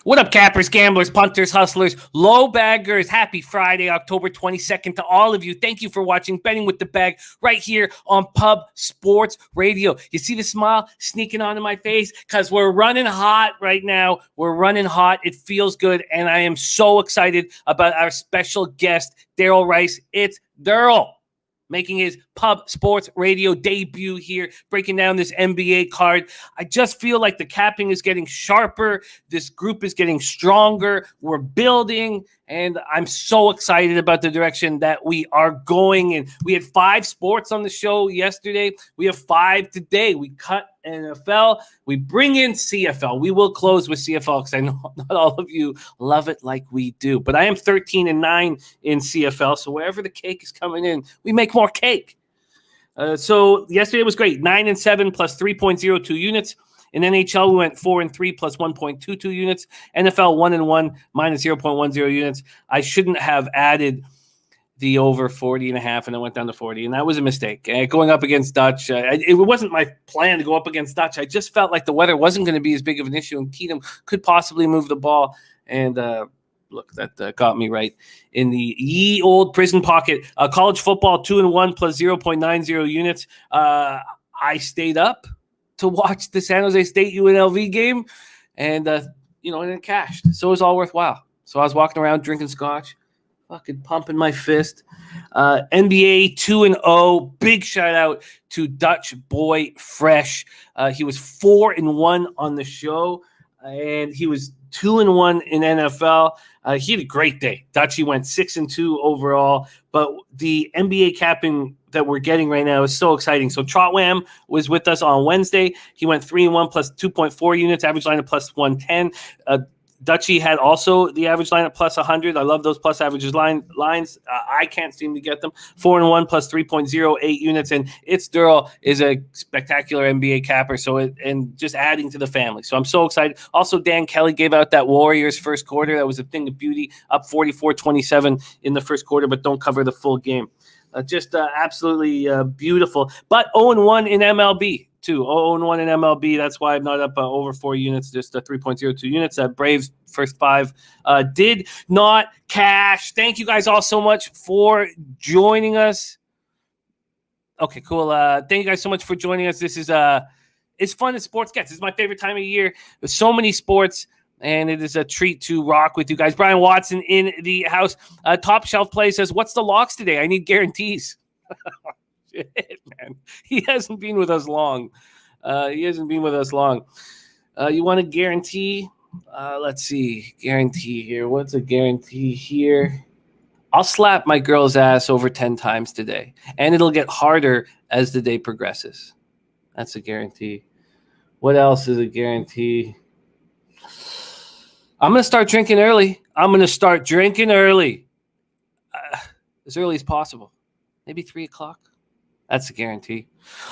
What up, cappers, gamblers, punters, hustlers, low baggers? Happy Friday, October 22nd to all of you. Thank you for watching Betting with the Bag right here on Pub Sports Radio. You see the smile sneaking onto my face? Because we're running hot right now. We're running hot. It feels good. And I am so excited about our special guest, Darryl Rice. It's Derl, making his Pub Sports Radio debut here, breaking down this NBA card. I just feel like the capping is getting sharper. This group is getting stronger. We're building, and I'm so excited about the direction that we are going in. We had 5 sports on the show yesterday. We have 5 today. We cut NFL. We bring in CFL. We will close with CFL because I know not all of you love it like we do. But I am 13-9 in CFL, so wherever the cake is coming in, we make more cake. So yesterday was great. 9-7 plus 3.02 units. In NHL, we went 4-3 plus 1.22 units. NFL 1-1 minus 0.10 units. I shouldn't have added the over 40.5, and I went down to 40, and that was a mistake. Going up against Dutch, it wasn't my plan to go up against Dutch. I just felt like the weather wasn't going to be as big of an issue, and Tatum could possibly move the ball. And look, that got me right in the ye old prison pocket. College football 2-1 plus 0.90 units. I stayed up to watch the San Jose State UNLV game, and and it cashed. So it was all worthwhile. So I was walking around drinking scotch, fucking pumping my fist. NBA 2-0. Big shout out to Dutch Boy Fresh. He was 4-1 on the show, and he was 2-1 in NFL. He had a great day. Dutchie went 6-2 overall, but the NBA capping that we're getting right now is so exciting. So Trotwam was with us on Wednesday. He went 3-1 plus 2.4 units, average line of plus 110. Dutchie had also the average line at plus 100. I love those plus averages lines. I can't seem to get them. 4-1 plus 3.08 units. And It's Derl is a spectacular NBA capper. And just adding to the family. So I'm so excited. Also, Dan Kelly gave out that Warriors first quarter. That was a thing of beauty. Up 44-27 in the first quarter, but don't cover the full game. Just absolutely beautiful. But 0-1 in MLB. 0-1 in MLB. That's why I'm not up over 4 units, just 3.02 units. Braves first 5 did not cash. Thank you guys all so much for joining us. Okay, cool. Thank you guys so much for joining us. This is it's fun as sports gets. This is my favorite time of year. There's so many sports, and it is a treat to rock with you guys. Brian Watson in the house. Top Shelf Play says, "What's the locks today? I need guarantees." Shit, man. He hasn't been with us long. You want a guarantee? Let's see. Guarantee here. What's a guarantee here? I'll slap my girl's ass over 10 times today, and it'll get harder as the day progresses. That's a guarantee. What else is a guarantee? I'm going to start drinking early. As early as possible. Maybe 3 o'clock. That's a guarantee.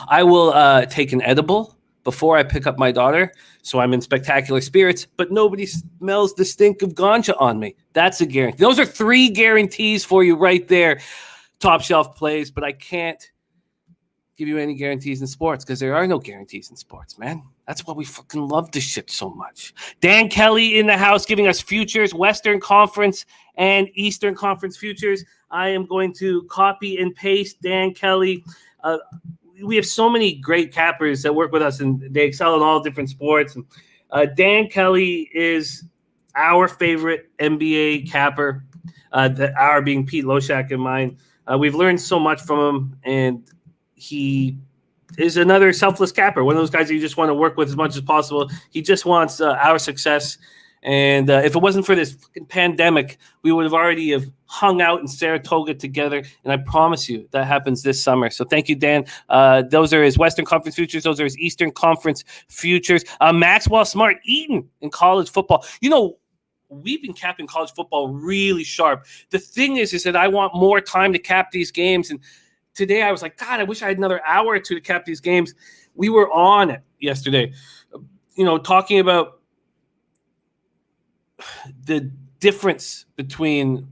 I will take an edible before I pick up my daughter, so I'm in spectacular spirits, but nobody smells the stink of ganja on me. That's a guarantee. Those are 3 guarantees for you right there, Top Shelf Plays, but I can't give you any guarantees in sports because there are no guarantees in sports, man. That's why we fucking love this shit so much. Dan Kelly in the house giving us futures, Western Conference and Eastern Conference futures. I am going to copy and paste Dan Kelly. We have so many great cappers that work with us, and they excel in all different sports. Dan Kelly is our favorite NBA capper, our being Pete Loshak and mine. We've learned so much from him, and he is another selfless capper, one of those guys that you just want to work with as much as possible. He just wants our success. And if it wasn't for this fucking pandemic, we would have already have hung out in Saratoga together. And I promise you that happens this summer. So thank you, Dan. Those are his Western Conference futures. Those are his Eastern Conference futures. Maxwell Smart Eaton in college football. We've been capping college football really sharp. The thing is that I want more time to cap these games. And today I was like, God, I wish I had another hour or two to cap these games. We were on it yesterday, talking about the difference between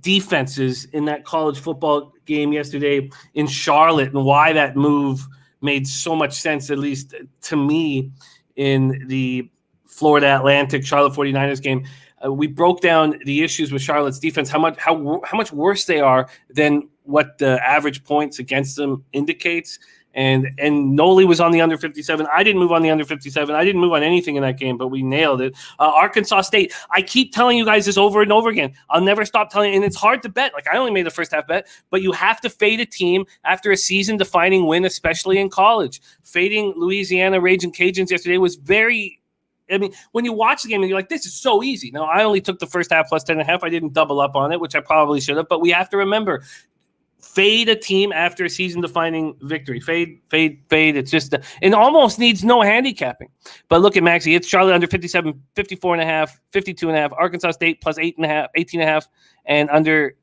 defenses in that college football game yesterday in Charlotte and why that move made so much sense, at least to me, in the Florida Atlantic, Charlotte 49ers game. We broke down the issues with Charlotte's defense, how much worse they are than what the average points against them indicates. And Noli was on the under 57. I didn't move on the under 57. I didn't move on anything in that game, but we nailed it. Arkansas State. I keep telling you guys this over and over again. I'll never stop telling you, and it's hard to bet. Like, I only made the first half bet, but you have to fade a team after a season-defining win, especially in college. Fading Louisiana Raging Cajuns yesterday was very – I mean, when you watch the game and you're like, this is so easy. Now, I only took the first half plus 10.5. I didn't double up on it, which I probably should have. But we have to remember, fade a team after a season-defining victory. Fade. It's just it almost needs no handicapping. But look at Maxie. It's Charlotte under 57, 54.5, 52.5. Arkansas State plus 8.5, 18.5, and under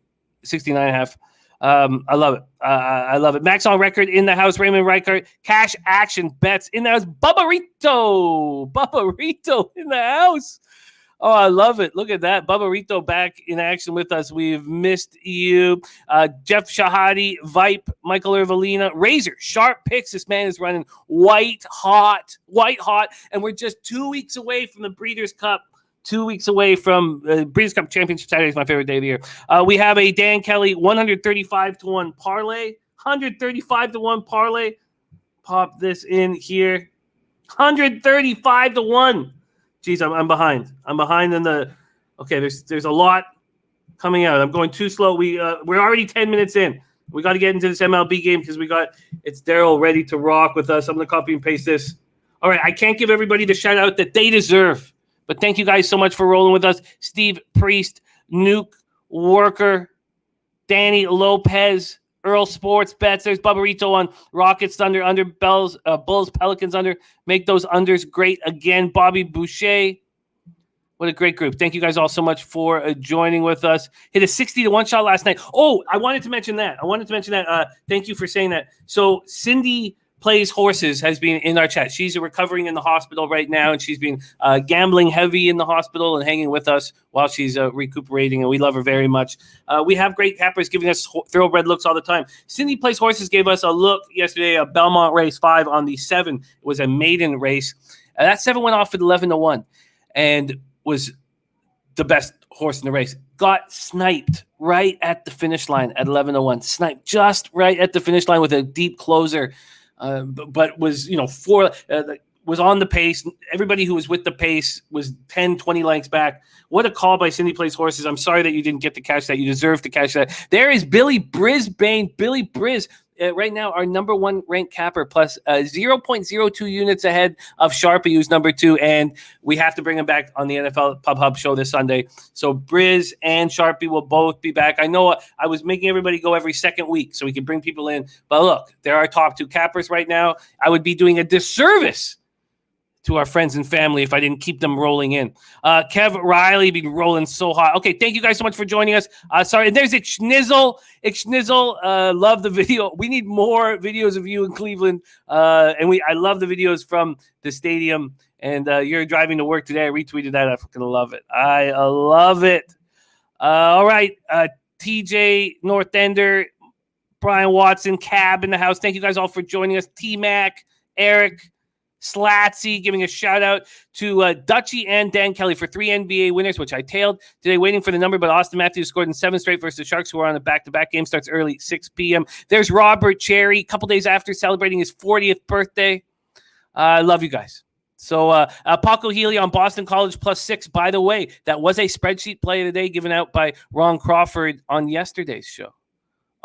69.5. I love it. I love it. Max on record in the house. Raymond Reichert. Cash action bets in the house. Bubba in the house. Oh, I love it. Look at that. Bubba back in action with us. We've missed you. Jeff Shahadi, Vipe, Michael Ervalina, Razor, sharp picks. This man is running white hot. And we're just 2 weeks away from the Breeders' Cup. 2 weeks away from Breeders' Cup Championship. Saturday is my favorite day of the year. We have a Dan Kelly 135-1 parlay. 135-1 parlay. Pop this in here. 135-1. Jeez, I'm behind. I'm behind in the. Okay, there's a lot coming out. I'm going too slow. We're already 10 minutes in. We got to get into this MLB game because it's Derl ready to rock with us. I'm gonna copy and paste this. All right, I can't give everybody the shout out that they deserve. But thank you guys so much for rolling with us. Steve Priest, Nuke, Worker, Danny Lopez, Earl Sports Bets. There's Bubba on Rockets under Bulls, Pelicans under. Make those unders great again. Bobby Boucher. What a great group. Thank you guys all so much for joining with us. Hit a 60-1 shot last night. Oh, I wanted to mention that. Thank you for saying that. So Cindy Plays Horses has been in our chat. She's recovering in the hospital right now, and she's been gambling heavy in the hospital and hanging with us while she's recuperating, and we love her very much. We have great cappers giving us thoroughbred looks all the time. Cindy Plays Horses gave us a look yesterday, a Belmont race 5 on the 7. It was a maiden race. That 7 went off at 11-1 and was the best horse in the race. Got sniped right at the finish line at 11-1. Sniped just right at the finish line with a deep closer. But was, was on the pace. Everybody who was with the pace was 10, 20 lengths back. What a call by Cindy Plays Horses. I'm sorry that you didn't get to catch that. You deserve to catch that. There is Billy Brisbane. Billy Briz, right now, our number 1 ranked capper, plus 0.02 units ahead of Sharpie, who's number 2. And we have to bring him back on the NFL Pub Hub show this Sunday. So Briz and Sharpie will both be back. I know I was making everybody go every second week so we can bring people in. But look, they're our top 2 cappers right now. I would be doing a disservice to our friends and family if I didn't keep them rolling in. Kev Riley been rolling so hot. Okay, thank you guys so much for joining us. Sorry, and there's Ixnizzle. Love the video. We need more videos of you in Cleveland. I love the videos from the stadium. And you're driving to work today. I retweeted that. I fucking love it. I love it. All right, TJ Northender, Brian Watson, Cab in the house. Thank you guys all for joining us. T-Mac, Eric, Slatsy, giving a shout out to Dutchie and Dan Kelly for 3 NBA winners, which I tailed today, waiting for the number. But Austin Matthews scored in 7 straight versus the Sharks, who are on a back-to-back. Game starts early, 6 p.m. There's Robert Cherry, a couple days after celebrating his 40th birthday. I love you guys. So Paco Healy on Boston College plus 6. By the way, that was a spreadsheet play of the day given out by Ron Crawford on yesterday's show.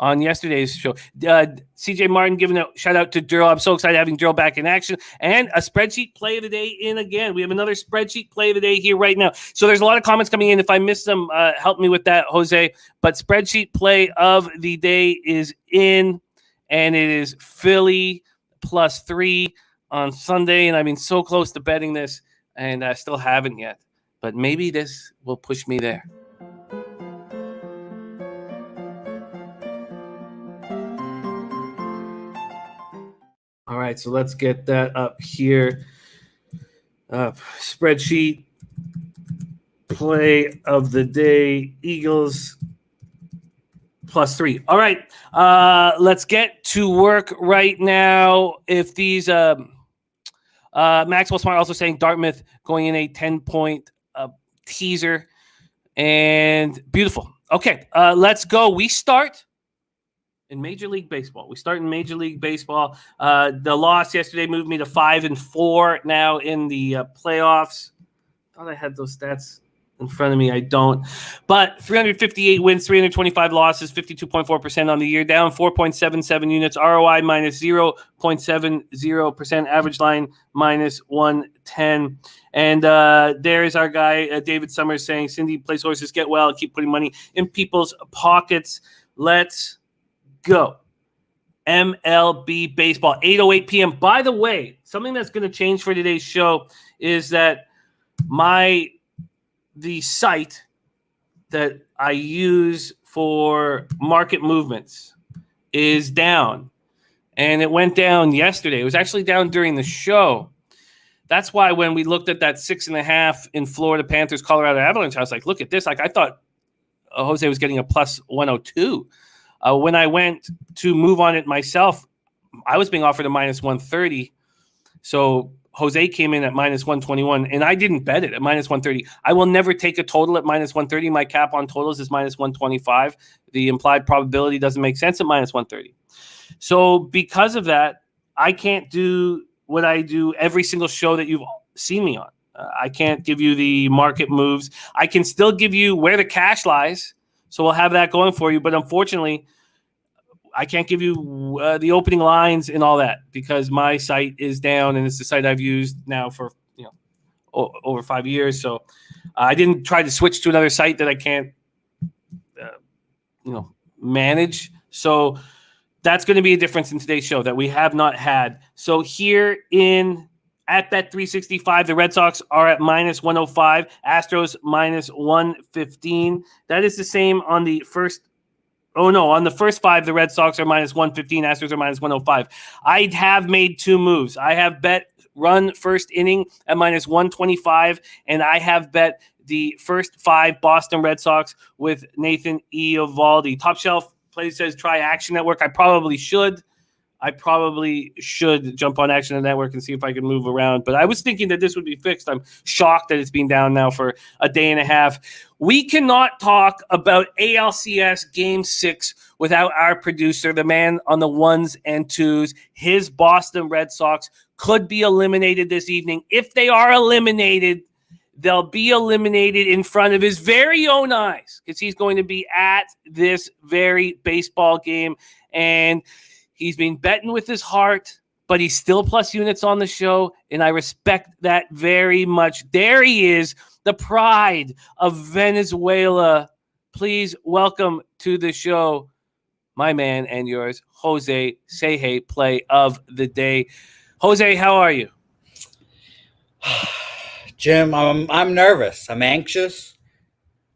CJ Martin giving a shout out to Derl. I'm so excited having Derl back in action. And a spreadsheet play of the day in again. We have another spreadsheet play of the day here right now. So there's a lot of comments coming in. If I miss them, help me with that, Jose. But spreadsheet play of the day is in, and it is Philly plus 3 on Sunday. And I've been so close to betting this, and I still haven't yet. But maybe this will push me there. All right, so let's get that up here. Spreadsheet play of the day, Eagles plus 3. All right, let's get to work right now. If these Maxwell Smart also saying Dartmouth going in a 10-point teaser. And beautiful. Okay, let's go. We start in Major League Baseball. The loss yesterday moved me to 5-4 now in the playoffs. Thought I had those stats in front of me. I don't. But 358 wins, 325 losses, 52.4% on the year, down 4.77 units, ROI minus 0.70%, average line minus 110. And there's our guy, David Summers, saying, Cindy plays horses, get well, keep putting money in people's pockets. Let's go. MLB baseball, 8:08 p.m. By the way, something that's going to change for today's show is that the site that I use for market movements is down. And it went down yesterday. It was actually down during the show. That's why when we looked at that 6.5 in Florida Panthers, Colorado Avalanche, I was like, look at this. Like, I thought Jose was getting a plus 102. When I went to move on it myself, I was being offered a minus 130. So Jose came in at minus 121, and I didn't bet it at minus 130. I will never take a total at minus 130. My cap on totals is minus 125. The implied probability doesn't make sense at minus 130. So because of that, I can't do what I do every single show that you've seen me on. I can't give you the market moves. I can still give you where the cash lies. So we'll have that going for you. But unfortunately, I can't give you the opening lines and all that because my site is down, and it's the site I've used now for over 5 years. So I didn't try to switch to another site that I can't manage. So that's going to be a difference in today's show that we have not had. So here at Bet 365, the Red Sox are at minus 105, Astros minus 115. That is the same on the first. Oh, no, on the first 5, the Red Sox are minus 115, Astros are minus 105. I have made 2 moves. I have bet run first inning at minus 125, and I have bet the first 5 Boston Red Sox with Nathan Eovaldi. Top Shelf Play says try Action Network. I probably should jump on Action Network and see if I can move around. But I was thinking that this would be fixed. I'm shocked that it's been down now for a day and a half. We cannot talk about ALCS Game 6 without our producer, the man on the ones and twos. His Boston Red Sox could be eliminated this evening. If they are eliminated, they'll be eliminated in front of his very own eyes because he's going to be at this very baseball game. And he's been betting with his heart, but he's still plus units on the show, and I respect that very much. There he is, the pride of Venezuela. Please welcome to the show, my man and yours, Jose Sehe, play of the day. Jose, how are you? Jim, I'm nervous. I'm anxious.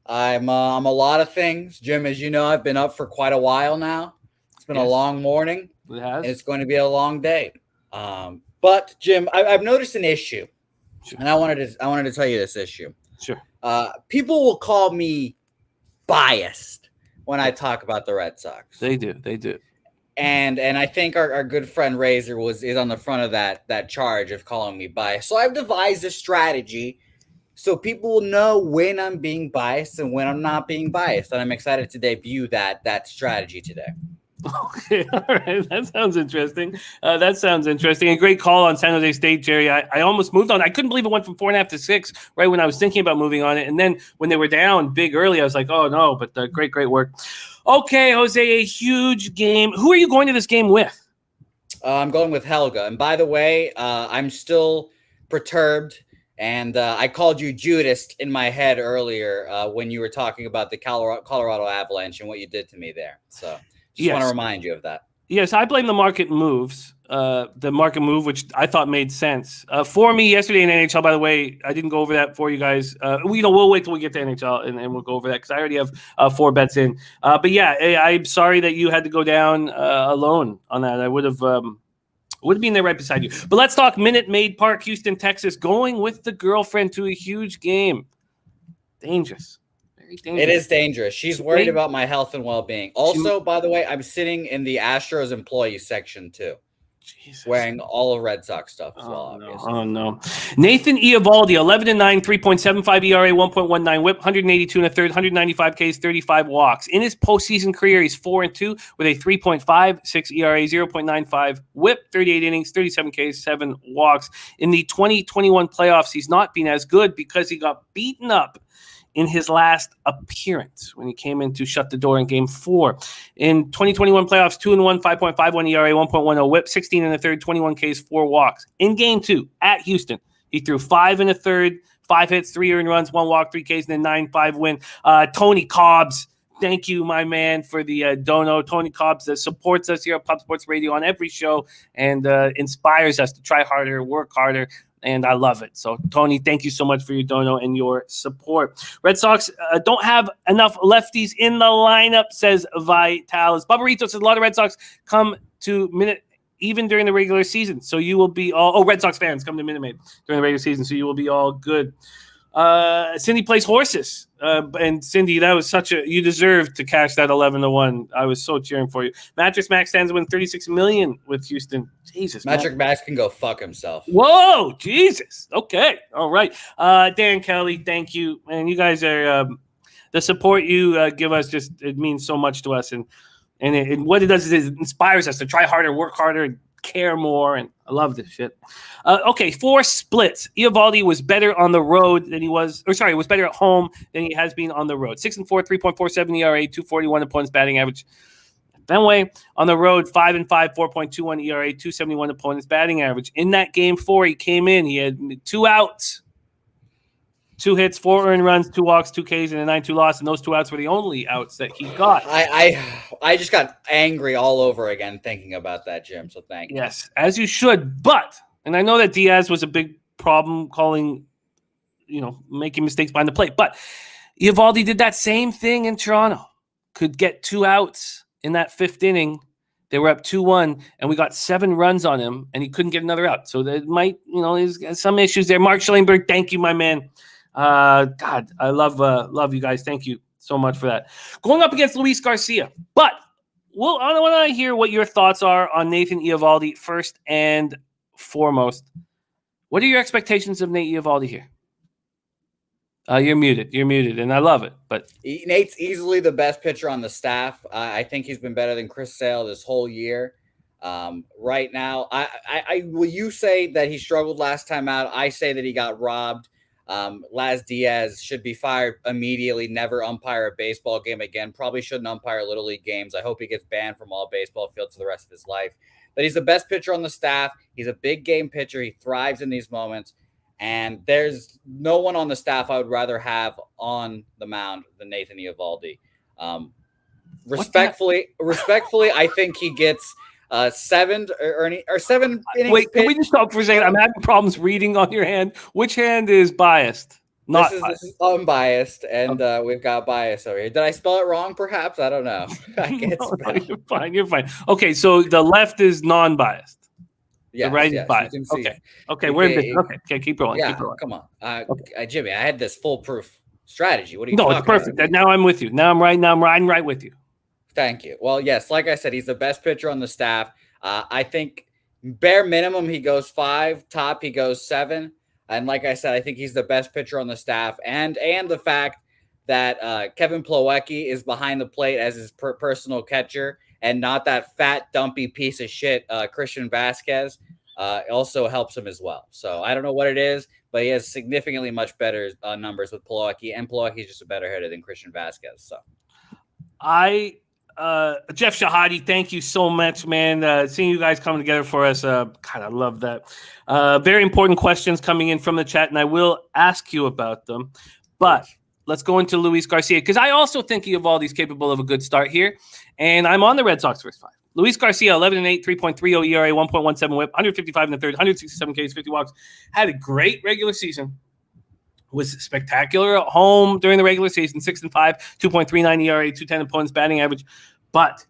I'm a lot of things. Jim, as you know, I've been up for quite a while now. It's been a long morning. It has. And it's going to be a long day. But Jim, I've noticed an issue, and I wanted to tell you this issue. Sure. People will call me biased when I talk about the Red Sox. They do. And I think our good friend Razor is on the front of that charge of calling me biased. So I've devised a strategy so people will know when I'm being biased and when I'm not being biased. And I'm excited to debut that strategy today. Okay, all right. That sounds interesting. A great call on San Jose State, Jerry. I almost moved on. I couldn't believe it went from 4.5 to 6 right when I was thinking about moving on it. And then when they were down big early, I was like, oh, no. But great work. Okay, Jose, a huge game. Who are you going to this game with? I'm going with Helga. And by the way, I'm still perturbed. And I called you Judas in my head earlier when you were talking about the Colorado Avalanche and what you did to me there. So just want to remind you of that. Yes, I blame the market moves. The market move, which I thought made sense. For me yesterday in NHL, by the way, I didn't go over that for you guys. We'll wait till we get to NHL and we'll go over that because I already have 4 bets in. But yeah, I'm sorry that you had to go down alone on that. I would have been there right beside you. But let's talk Minute Maid Park, Houston, Texas, going with the girlfriend to a huge game. Dangerous. It is dangerous. She's worried about my health and well-being. Also, by the way, I'm sitting in the Astros employee section too. Jesus. Wearing all of Red Sox stuff as well, obviously. No. Oh, no. Nathan Eovaldi, 11-9, 3.75 ERA, 1.19 whip, 182 and a third, 195 Ks, 35 walks. In his postseason career, he's 4-2 with a 3.56 ERA, 0.95 whip, 38 innings, 37 Ks, 7 walks. In the 2021 playoffs, he's not been as good because he got beaten up in his last appearance when he came in to shut the door in Game 4. In 2021 playoffs, 2-1, 5.51 ERA, 1.10 whip, 16 and a third, 21 Ks, 4 walks. In Game 2 at Houston, he threw 5 and a third, 5 hits, 3 earned runs, 1 walk, 3 Ks, and then 9-5 win. Tony Cobbs, thank you, my man, for the dono. Tony Cobbs that supports us here at Pub Sports Radio on every show and inspires us to try harder, work harder. And I love it. So, Tony, thank you so much for your dono and your support. Red Sox don't have enough lefties in the lineup, says Vitalis. Barbarito says a lot of Red Sox come to Minute even during the regular season. So you will be all Red Sox fans come to Minute Maid during the regular season. So you will be all good. Cindy plays horses. And Cindy, that was you deserved to cash that 11-1. I was so cheering for you. Mattress Max stands to win $36 million with Houston. Jesus, Mattress Max can go fuck himself. Whoa, Jesus. Okay, all right. Dan Kelly, thank you, and you guys are the support you give us. It means so much to us, and what it does is it inspires us to try harder, work harder, and care more. And I love this shit. Okay, 4 splits. Eovaldi was better on the road than he was, was better at home than he has been on the road. 6-4, 3.47 ERA, 241 opponents batting average. Fenway on the road, 5-5, 4.21 ERA, 271 opponents batting average. In that Game 4, he came in. He had 2 outs, 2 hits, 4 earned runs, 2 walks, 2 Ks, and a 9-2 loss. And those 2 outs were the only outs that he got. I just got angry all over again thinking about that, Jim. So thank you. Yes, as you should. And I know that Diaz was a big problem making mistakes behind the plate. But Eovaldi did that same thing in Toronto. Could get 2 outs. In that 5th inning, they were up 2-1, and we got 7 runs on him, and he couldn't get another out. So there might, there's some issues there. Mark Schillingberg, thank you, my man. God, I love you guys. Thank you so much for that. Going up against Luis Garcia, but I want to hear what your thoughts are on Nathan Eovaldi first and foremost. What are your expectations of Nate Eovaldi here? You're muted, and I love it. But Nate's easily the best pitcher on the staff. I think he's been better than Chris Sale this whole year. Right now, will you say that he struggled last time out? I say that he got robbed. Laz Diaz should be fired immediately. Never umpire a baseball game again. Probably shouldn't umpire Little League games. I hope he gets banned from all baseball fields for the rest of his life. But he's the best pitcher on the staff. He's a big game pitcher. He thrives in these moments. And there's no one on the staff I would rather have on the mound than Nathan Eovaldi. Respectfully, I think he gets 7 innings. Wait, can we just stop for a second? I'm having problems reading on your hand. Which hand is biased? This is unbiased, and we've got bias over here. Did I spell it wrong? Perhaps I don't know. No, you're fine. Okay, so the left is non-biased. Yes, the right is biased. Okay, we're in this. Okay, keep rolling. Yeah, keep rolling. Come on, Jimmy. I had this foolproof strategy. What are you talking about? No, it's perfect. Now I'm with you. Now I'm riding right with you. Thank you. Well, yes, like I said, he's the best pitcher on the staff. I think bare minimum he goes 5, top he goes 7. And like I said, I think he's the best pitcher on the staff. And the fact that Kevin Plawecki is behind the plate as his personal catcher and not that fat, dumpy piece of shit Christian Vasquez also helps him as well. So I don't know what it is, but he has significantly much better numbers with Plawecki, and Plawecki is just a better hitter than Christian Vasquez. So Jeff Shahadi, thank you so much, man. Seeing you guys coming together for us, God, I love that. Very important questions coming in from the chat, and I will ask you about them. But let's go into Luis Garcia, because I also think Eovaldi's capable of a good start here, and I'm on the Red Sox first 5. Luis Garcia, 11-8, 3.30 ERA, 1.17 whip, 155 in the third, 167 Ks, 50 walks. Had a great regular season. Was spectacular at home during the regular season, 6-5, 2.39 ERA, 210 opponents batting average. But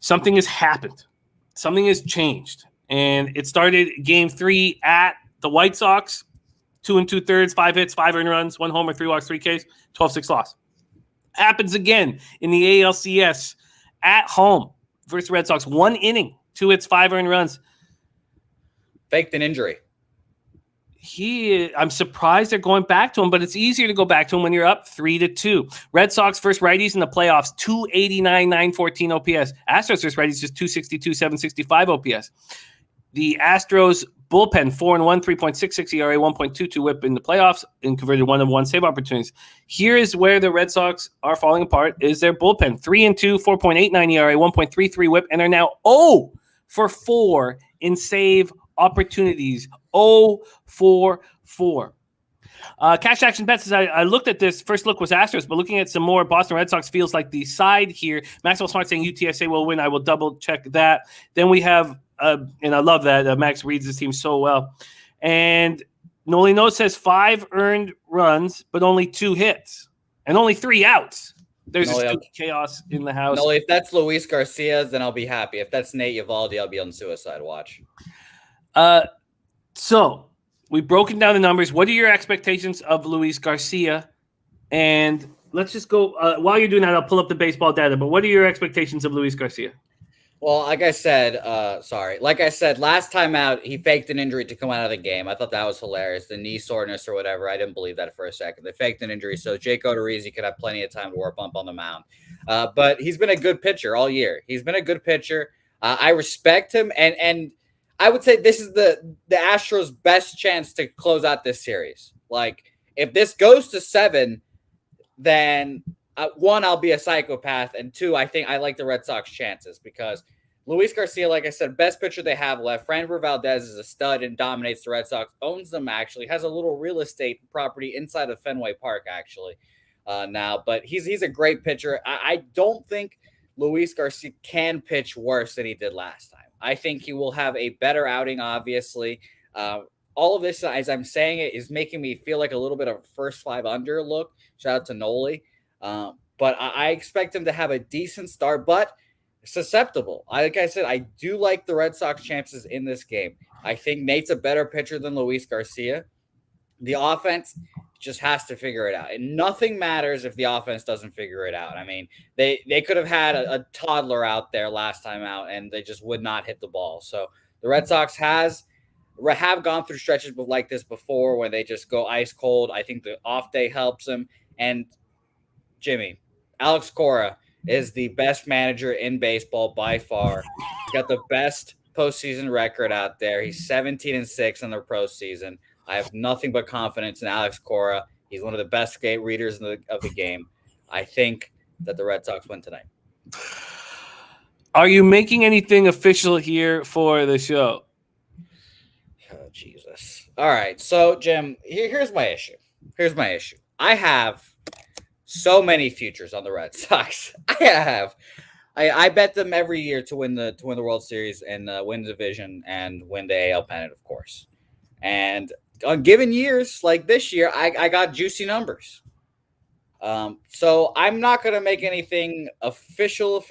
something has happened. Something has changed. And it started Game 3 at the White Sox, 2 2/3, 5 hits, 5 earned runs, 1 homer, 3 walks, 3 Ks, 12-6 loss. Happens again in the ALCS at home versus Red Sox. 1 inning, 2 hits, 5 earned runs, Faked an injury. I'm surprised they're going back to him, but it's easier to go back to him when you're up 3-2. Red Sox first righties in the playoffs, 289, 914 OPS. Astros first righties just 262, 765 OPS. The Astros bullpen 4-1, 3.66 ERA, 1.22 WHIP in the playoffs, and converted 1-1 save opportunities. Here is where the Red Sox are falling apart: is their bullpen 3-2, 4.89 ERA, 1.33 WHIP, and are now 0-for-4 in save opportunities. 0-for-4. Cash action bets. As I looked at this, first look was Astros, but looking at some more, Boston Red Sox feels like the side here. Maxwell Smart saying UTSA will win. I will double check that. Then we have, and I love that Max reads this team so well. And Noli No says 5 earned runs, but only 2 hits and only 3 outs. There's just chaos in the house. Noli, if that's Luis Garcia's, then I'll be happy. If that's Nate Eovaldi, I'll be on suicide watch. So we've broken down the numbers. What are your expectations of Luis Garcia? And let's just go while you're doing that, I'll pull up the baseball data. But what are your expectations of Luis Garcia? Well, like I said, last time out, he faked an injury to come out of the game. I thought that was hilarious. The knee soreness or whatever. I didn't believe that for a second. They faked an injury, so Jake Odorizzi could have plenty of time to work bump on the mound. But he's been a good pitcher all year. He's been a good pitcher. I respect him, and I would say this is the Astros' best chance to close out this series. Like, if this goes to 7, then 1, I'll be a psychopath, and 2, I think I like the Red Sox chances because Luis Garcia, like I said, best pitcher they have left. Framber Valdez is a stud and dominates the Red Sox, owns them actually, has a little real estate property inside of Fenway Park actually now, but he's a great pitcher. I don't think Luis Garcia can pitch worse than he did last time. I think he will have a better outing, obviously. All of this, as I'm saying it, is making me feel like a little bit of first 5 under look. Shout out to Noli. But I expect him to have a decent start, but susceptible. Like I said, I do like the Red Sox chances in this game. I think Nate's a better pitcher than Luis Garcia. The offense just has to figure it out. And nothing matters if the offense doesn't figure it out. I mean, they could have had a toddler out there last time out, and they just would not hit the ball. So the Red Sox have gone through stretches like this before when they just go ice cold. I think the off day helps them. And Jimmy, Alex Cora is the best manager in baseball by far. He's got the best postseason record out there. He's 17-6 in the postseason. I have nothing but confidence in Alex Cora. He's one of the best gate readers of the game. I think that the Red Sox win tonight. Are you making anything official here for the show? Oh, Jesus. All right. So, Jim, here's my issue. I have so many futures on the Red Sox. I bet them every year to win the World Series and win the division and win the AL pennant, of course. And on given years like this year, I got juicy numbers. So I'm not going to make anything official,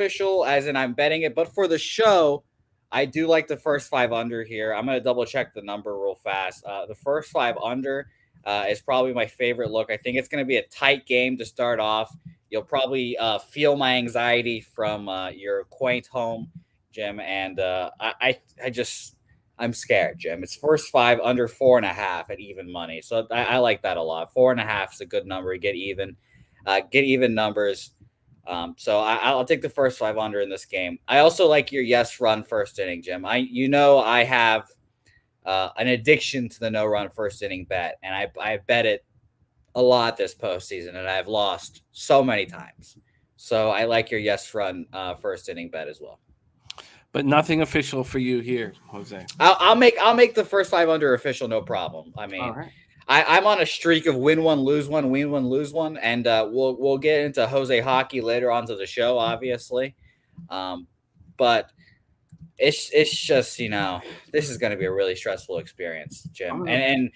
as in I'm betting it. But for the show, I do like the first 5 under here. I'm going to double check the number real fast. The first 5 under is probably my favorite look. I think it's going to be a tight game to start off. You'll probably feel my anxiety from your quaint home, Jim. And I'm scared, Jim. It's first 5 under 4.5 at even money. So I like that a lot. 4.5 is a good number. Get even numbers. So I'll take the first 5 under in this game. I also like your yes run first inning, Jim. I have an addiction to the no run first inning bet, and I bet it a lot this postseason, and I've lost so many times. So I like your yes run first inning bet as well. But nothing official for you here, Jose. I'll make the first 5 under official, no problem. I mean, right. I'm on a streak of win one, lose one, win one, lose one, and we'll get into Jose hockey later on to the show, obviously. But it's just, this is going to be a really stressful experience, Jim. Right. And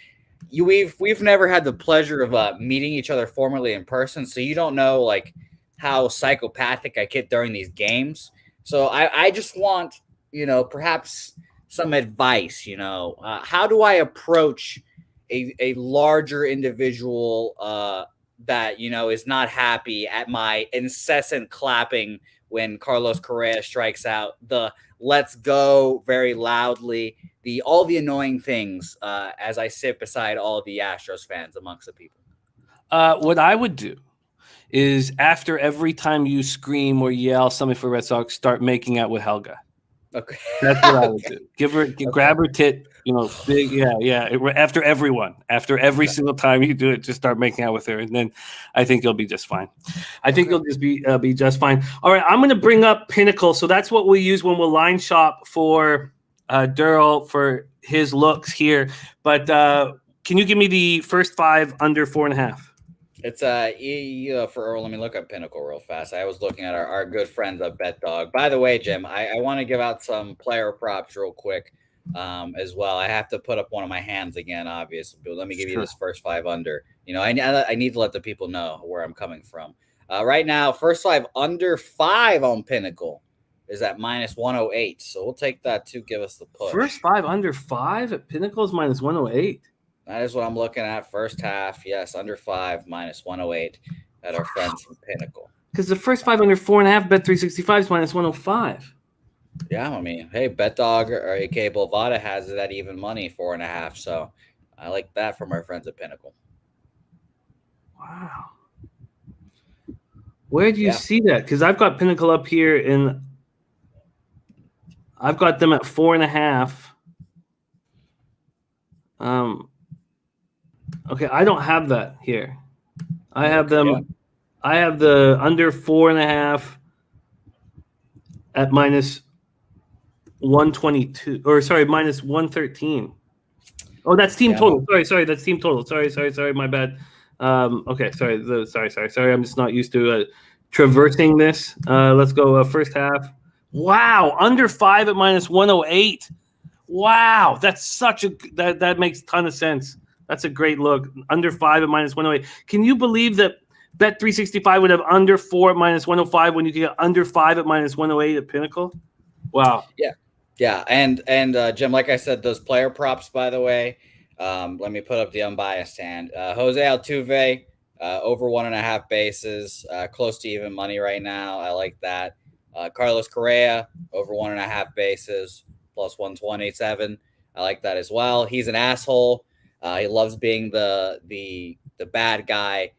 we've never had the pleasure of meeting each other formally in person, so you don't know like how psychopathic I get during these games. So I just want, perhaps some advice, how do I approach a larger individual that, is not happy at my incessant clapping when Carlos Correa strikes out, the let's go very loudly, all the annoying things as I sit beside all the Astros fans amongst the people. What I would do is after every time you scream or yell something for Red Sox, start making out with Helga. Okay. That's what I would do. Grab her tit, big, yeah. After every single time you do it, just start making out with her, and then I think you'll be just fine. I think you'll just be just fine. All right, I'm going to bring up Pinnacle. So that's what we use when we'll line shop for Derl for his looks here. But can you give me the first 5 under 4.5? It's let me look up Pinnacle real fast. I was looking at our good friends at Bet Dog. By the way, Jim, I want to give out some player props real quick as well. I have to put up one of my hands again, obviously. But let me give you this first 5 under. I need to let the people know where I'm coming from. Right now, first 5 under 5 on Pinnacle is at -108. So we'll take that to give us the push. First 5 under 5 at Pinnacle is -108. That is what I'm looking at. First half, yes, under 5, -108 at our friends from Pinnacle. Because the first 5 under 4.5, Bet 365 is -105. Yeah, I mean, hey, Bet Dog or aka Bovada has it at even money, 4.5. So I like that from our friends at Pinnacle. Wow. Where do you see that? Because I've got Pinnacle up here, and I've got them at 4.5. Okay, I don't have that here. I have them. Yeah. I have the under 4.5 at -122, or sorry, -113. Oh, that's team total. Sorry, that's team total. Sorry, my bad. Okay, sorry. I'm just not used to traversing this. Let's go first half. Wow, under 5 at -108. Wow, that's such a that makes a ton of sense. That's a great look. Under 5 at -108. Can you believe that Bet 365 would have under 4 at -105 when you get under 5 at -108 at Pinnacle? Wow. Yeah. And Jim, like I said, those player props, by the way, let me put up the unbiased hand. Jose Altuve, over 1.5 bases, close to even money right now. I like that. Carlos Correa, over 1.5 bases, plus 127. I like that as well. He's an asshole. He loves being the bad guy.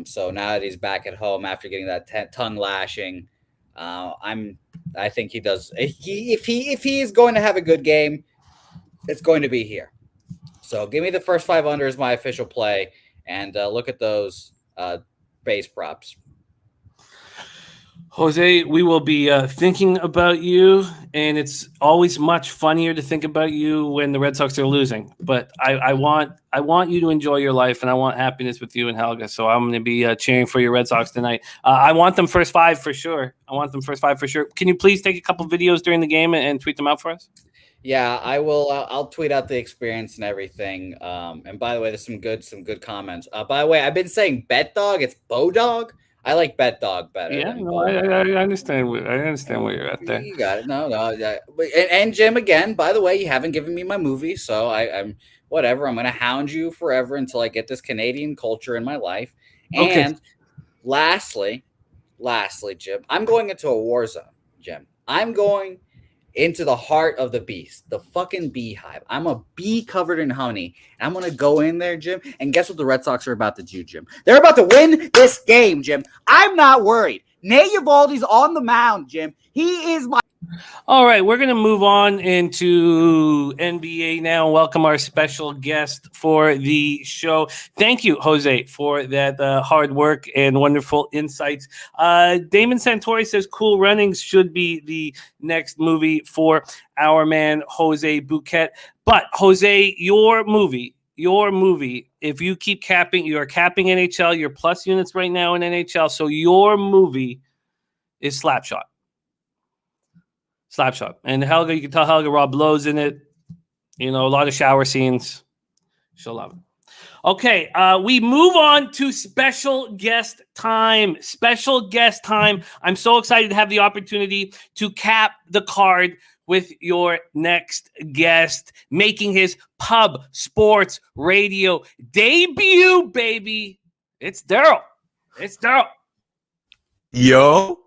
So now that he's back at home after getting that tongue lashing, I think he does. If he is going to have a good game, it's going to be here. So give me the first 5 under as my official play, and look at those base props. Jose, we will be thinking about you, and it's always much funnier to think about you when the Red Sox are losing. But I want you to enjoy your life, and I want happiness with you and Helga. So I'm going to be cheering for your Red Sox tonight. I want them first 5 for sure. Can you please take a couple videos during the game and tweet them out for us? Yeah, I will. I'll tweet out the experience and everything. And by the way, there's some good comments. By the way, I've been saying Bet Dog. It's Bodog. I like Bet Dog better. Yeah, I understand. I understand where you're at there. You got it. No. And Jim, again, by the way, you haven't given me my movie, so I'm whatever. I'm going to hound you forever until I get this Canadian culture in my life. And lastly, Jim, I'm going into a war zone, Jim. I'm going into the heart of the beast, the fucking beehive. I'm a bee covered in honey. And I'm going to go in there, Jim. And guess what the Red Sox are about to do, Jim? They're about to win this game, Jim. I'm not worried. Nate Eovaldi's on the mound, Jim. He is my... All right, we're going to move on into NBA now and welcome our special guest for the show. Thank you, Jose, for that hard work and wonderful insights. Damon Santori says Cool Runnings should be the next movie for our man, Jose Bouquet. But, Jose, your movie, if you keep capping, you're capping NHL, you're plus units right now in NHL, so your movie is Slapshot. And Helga, you can tell Helga Rob Lowe's in it. A lot of shower scenes. She'll love it. Okay, we move on to special guest time. I'm so excited to have the opportunity to cap the card with your next guest, making his pub sports radio debut, baby. It's Derl. Yo.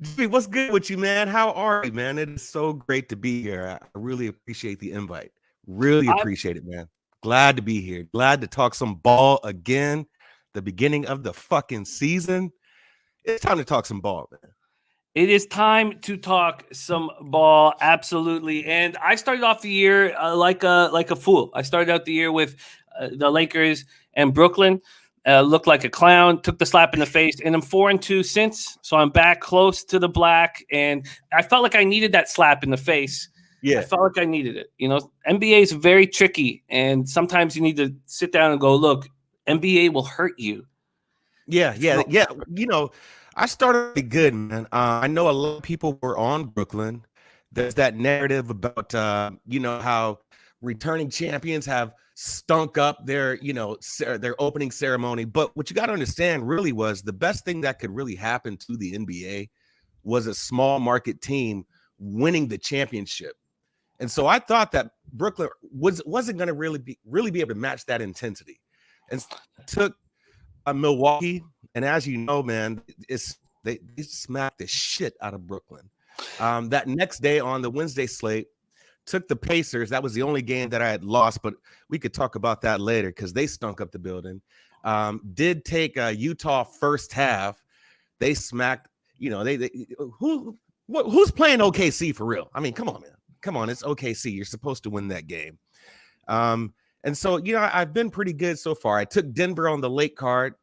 Jimmy, what's good with you, man? How are you, man? It is so great to be here. I really appreciate the invite. Really appreciate it, man. Glad to be here. Glad to talk some ball again. The beginning of the fucking season. It's time to talk some ball, man. It is time to talk some ball, absolutely. And I started off the year like a fool. I started out the year with the Lakers and Brooklyn. Looked like a clown, took the slap in the face, and I'm 4-2 since. So I'm back close to the black, and I felt like I needed that slap in the face. Yeah, I felt like I needed it. You know, NBA is very tricky, and sometimes you need to sit down and go, look, NBA will hurt you. Yeah. You know, I started good, man. I know a lot of people were on Brooklyn. There's that narrative about, how returning champions have stunk up their opening ceremony. But what you got to understand really was the best thing that could really happen to the NBA was a small market team winning the championship. And so I thought that Brooklyn wasn't going to really be able to match that intensity. And took Milwaukee, and as you know, man, they smacked the shit out of Brooklyn. That next day on the Wednesday slate, took the Pacers. That was the only game that I had lost, but we could talk about that later because they stunk up the building. Did take Utah first half. They smacked. You know, who's playing OKC for real? I mean, come on, man. Come on, it's OKC. You're supposed to win that game. And so, I've been pretty good so far. I took Denver on the late card.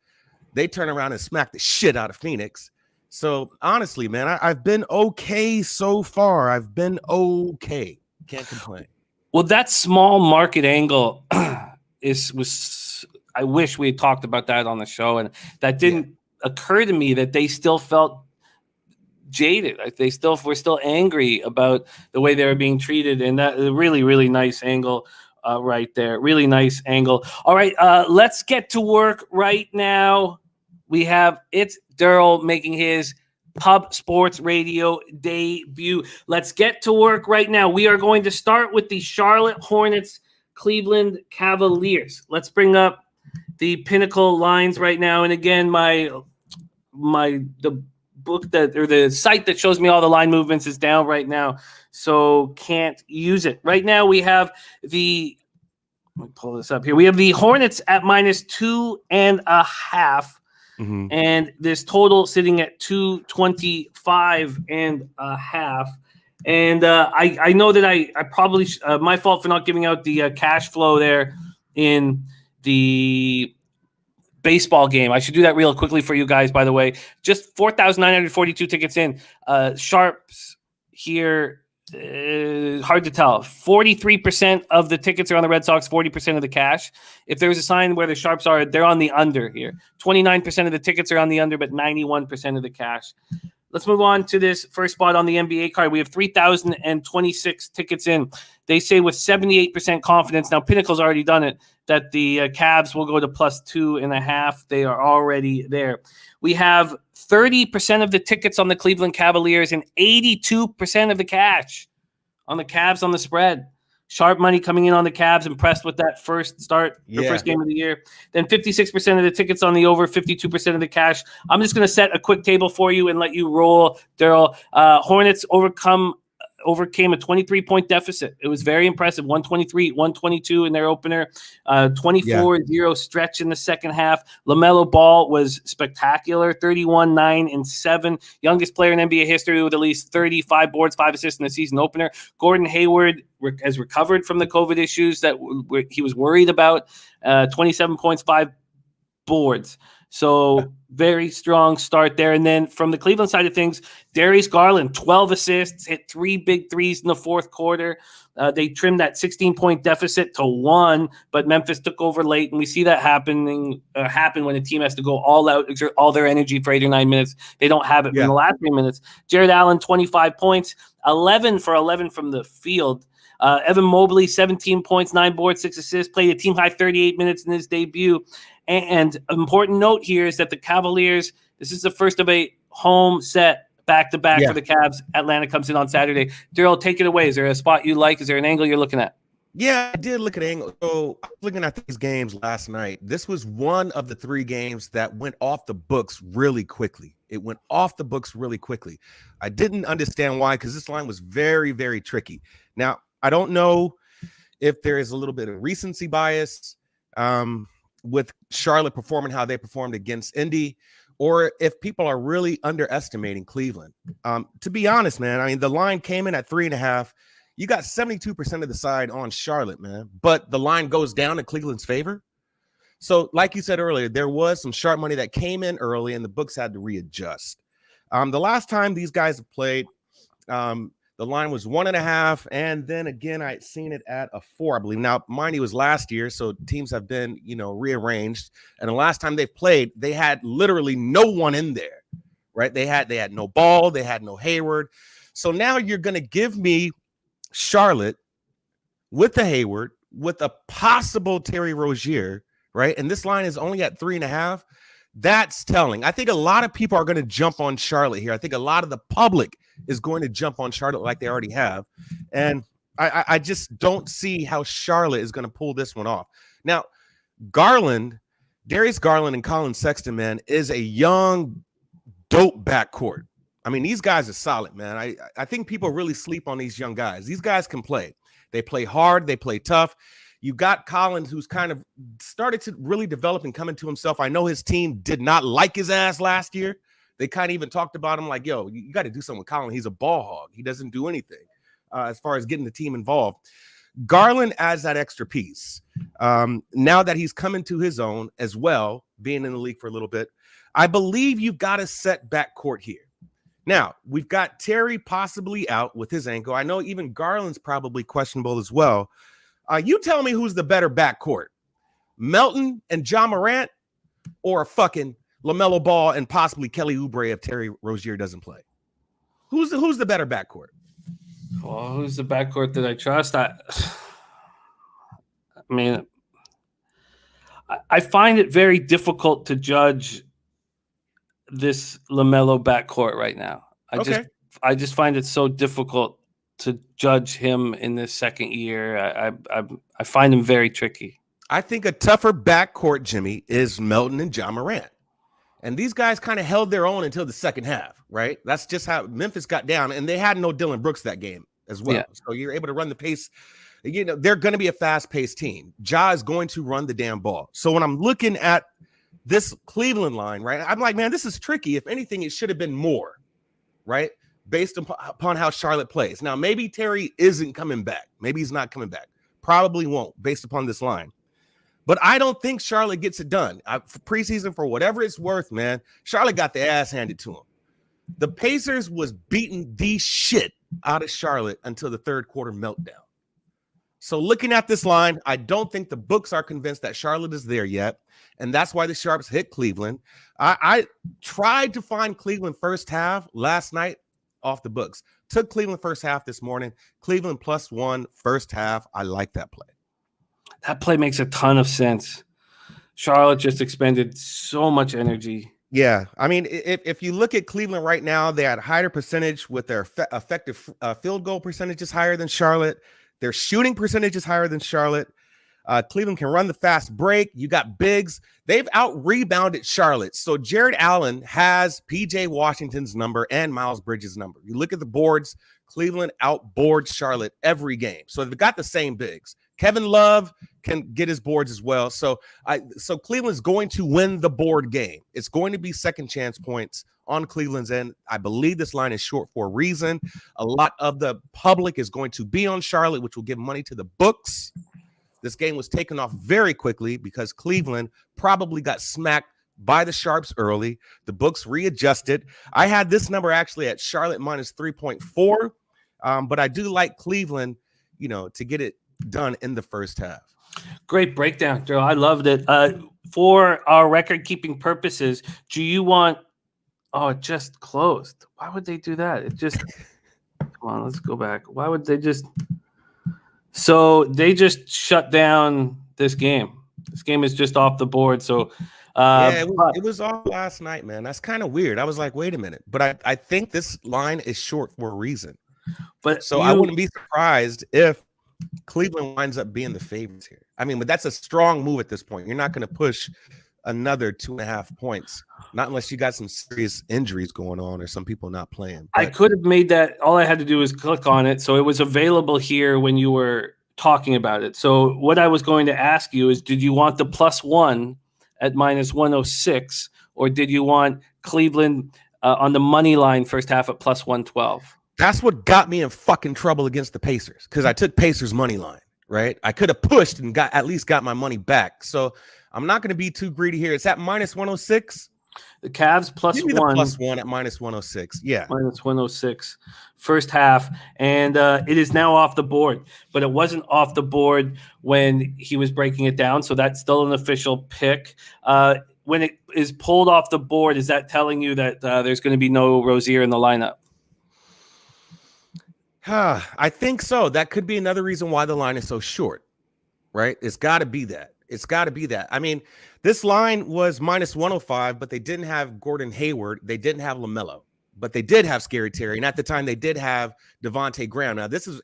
They turn around and smack the shit out of Phoenix. So honestly, man, I've been okay so far. I've been okay. Can't complain. Well, that small market angle was. I wish we had talked about that on the show, and that didn't occur to me that they still felt jaded. They were still angry about the way they were being treated, and that really, really nice angle right there. Really nice angle. All right, let's get to work right now. It's Derl making his Pub Sports Radio debut. Let's get to work right now. We are going to start with the Charlotte Hornets, Cleveland Cavaliers. Let's bring up the Pinnacle lines right now. And again, the book or the site that shows me all the line movements is down right now, so can't use it. Right now we have let me pull this up here. We have the Hornets at -2.5. Mm-hmm. And this total sitting at 225.5. And I know that I probably my fault for not giving out the cash flow there in the baseball game. I should do that real quickly for you guys, by the way. Just 4,942 tickets in. Sharps here. Hard to tell. 43% of the tickets are on the Red Sox, 40% of the cash. If there's a sign where the Sharps are, they're on the under here. 29% of the tickets are on the under, but 91% of the cash. Let's move on to this first spot on the NBA card. We have 3,026 tickets in. They say with 78% confidence, now Pinnacle's already done it, that the Cavs will go to +2.5. They are already there. We have 30% of the tickets on the Cleveland Cavaliers and 82% of the cash on the Cavs on the spread. Sharp money coming in on the Cavs, impressed with that first start, the first game of the year. Then 56% of the tickets on the over, 52% of the cash. I'm just going to set a quick table for you and let you roll, Derl. Hornets overcame a 23-point deficit. It was very impressive. 123-122 in their opener. 24-0 stretch in the second half. LaMelo Ball was spectacular. 31-9-7. Youngest player in NBA history with at least 35 boards, 5 assists in the season opener. Gordon Hayward has recovered from the COVID issues that he was worried about. 27 points, 5 boards. So very strong start there. And then from the Cleveland side of things, Darius Garland, 12 assists, hit 3 big threes in the fourth quarter. They trimmed that 16-point deficit to 1, but Memphis took over late. And we see that happen when a team has to go all out, exert all their energy for 8 or 9 minutes. They don't have it in the last 3 minutes. Jared Allen, 25 points, 11 for 11 from the field. Evan Mobley, 17 points, 9 boards, 6 assists, played a team-high 38 minutes in his debut. And an important note here is that the Cavaliers, this is the first of a home set back-to-back for the Cavs. Atlanta comes in on Saturday. Darryl, take it away. Is there a spot you like? Is there an angle you're looking at? Yeah, I did look at angle. So I was looking at these games last night. This was one of the 3 games that went off the books really quickly. It went off the books really quickly. I didn't understand why, because this line was very, very tricky. Now, I don't know if there is a little bit of recency bias with Charlotte performing how they performed against Indy, or if people are really underestimating Cleveland. To be honest, man, I mean, the line came in at 3.5. You got 72% of the side on Charlotte, man, but the line goes down in Cleveland's favor. So, like you said earlier, there was some sharp money that came in early, and the books had to readjust. The last time these guys have played, the line was 1.5, and then again, I'd seen it at a 4, I believe. Now, mind you, it was last year, so teams have been, rearranged. And the last time they played, they had literally no one in there, right? They had no Ball, they had no Hayward. So now you're going to give me Charlotte with the Hayward, with a possible Terry Rozier, right? And this line is only at 3.5. That's telling. I think a lot of people are going to jump on Charlotte here. I think a lot of the public is going to jump on Charlotte like they already have. And I just don't see how Charlotte is going to pull this one off. Now, Darius Garland and Colin Sexton, man, is a young, dope backcourt. I mean, these guys are solid, man. I think people really sleep on these young guys. These guys can play. They play hard. They play tough. You got Collins, who's kind of started to really develop and come into himself. I know his team did not like his ass last year. They kind of even talked about him like, yo, you got to do something with Collins. He's a ball hog. He doesn't do anything as far as getting the team involved. Garland adds that extra piece. Now that he's come into his own as well, being in the league for a little bit, I believe you've got to set backcourt here. Now, we've got Terry possibly out with his ankle. I know even Garland's probably questionable as well. You tell me who's the better backcourt, Melton and John Morant, or fucking LaMelo Ball and possibly Kelly Oubre if Terry Rozier doesn't play? Who's the better backcourt? Well, who's the backcourt that I trust? I mean, I find it very difficult to judge this LaMelo backcourt right now. I just find it so difficult to judge him in this second year. I find him very tricky. I think a tougher backcourt, Jimmy, is Melton and John Morant. And these guys kind of held their own until the second half, right? That's just how Memphis got down. And they had no Dylan Brooks that game as well. Yeah. So you're able to run the pace. They're going to be a fast-paced team. Ja is going to run the damn ball. So when I'm looking at this Cleveland line, right, I'm like, man, this is tricky. If anything, it should have been more, right? Based upon how Charlotte plays. Now, maybe Terry isn't coming back. Maybe he's not coming back. Probably won't, based upon this line. But I don't think Charlotte gets it done. For preseason, for whatever it's worth, man, Charlotte got the ass handed to him. The Pacers was beating the shit out of Charlotte until the third quarter meltdown. So looking at this line, I don't think the books are convinced that Charlotte is there yet. And that's why the Sharps hit Cleveland. I tried to find Cleveland first half last night off the books. Took Cleveland first half this morning. Cleveland +1 first half. I like that play. That play makes a ton of sense. Charlotte just expended so much energy. Yeah. I mean, if you look at Cleveland right now, they had a higher percentage with their effective field goal percentage is higher than Charlotte. Their shooting percentage is higher than Charlotte. Cleveland can run the fast break. You got bigs. They've out-rebounded Charlotte. So Jared Allen has P.J. Washington's number and Miles Bridges' number. You look at the boards, Cleveland outboards Charlotte every game. So they've got the same bigs. Kevin Love can get his boards as well. So Cleveland's going to win the board game. It's going to be second chance points on Cleveland's end. I believe this line is short for a reason. A lot of the public is going to be on Charlotte, which will give money to the books. This game was taken off very quickly because Cleveland probably got smacked by the Sharps early. The books readjusted. I had this number actually at Charlotte -3.4, but I do like Cleveland, to get it done in the first half. Great breakdown, Joe. I loved it. For our record-keeping purposes, do you want – it just closed. Why would they do that? It just – come on, let's go back. Why would they just – So they just shut down this game. This game is just off the board. So it was off last night, man. That's kind of weird. I was like, wait a minute. But I think this line is short for a reason. But I wouldn't be surprised if Cleveland winds up being the favorites here. I mean, but that's a strong move at this point. You're not going to push another 2.5 points, not unless you got some serious injuries going on or some people not playing. I could have made that. All I had to do was click on it. So it was available here when you were talking about it. So what I was going to ask you is, did you want the +1 at -106, or did you want Cleveland on the money line first half at +112? That's what got me in fucking trouble against the Pacers, because I took Pacers money line, right? I could have pushed and at least got my money back. So I'm not going to be too greedy here. It's at -106. The Cavs +1. Give me the +1 at -106. Yeah. -106 first half. And it is now off the board, but it wasn't off the board when he was breaking it down. So that's still an official pick. When it is pulled off the board, is that telling you that there's going to be no Rozier in the lineup? I think so. That could be another reason why the line is so short, right? It's got to be that. It's got to be that. I mean, this line was -105, but they didn't have Gordon Hayward. They didn't have LaMelo, but they did have Scary Terry. And at the time, they did have Devontae Graham. Now, this is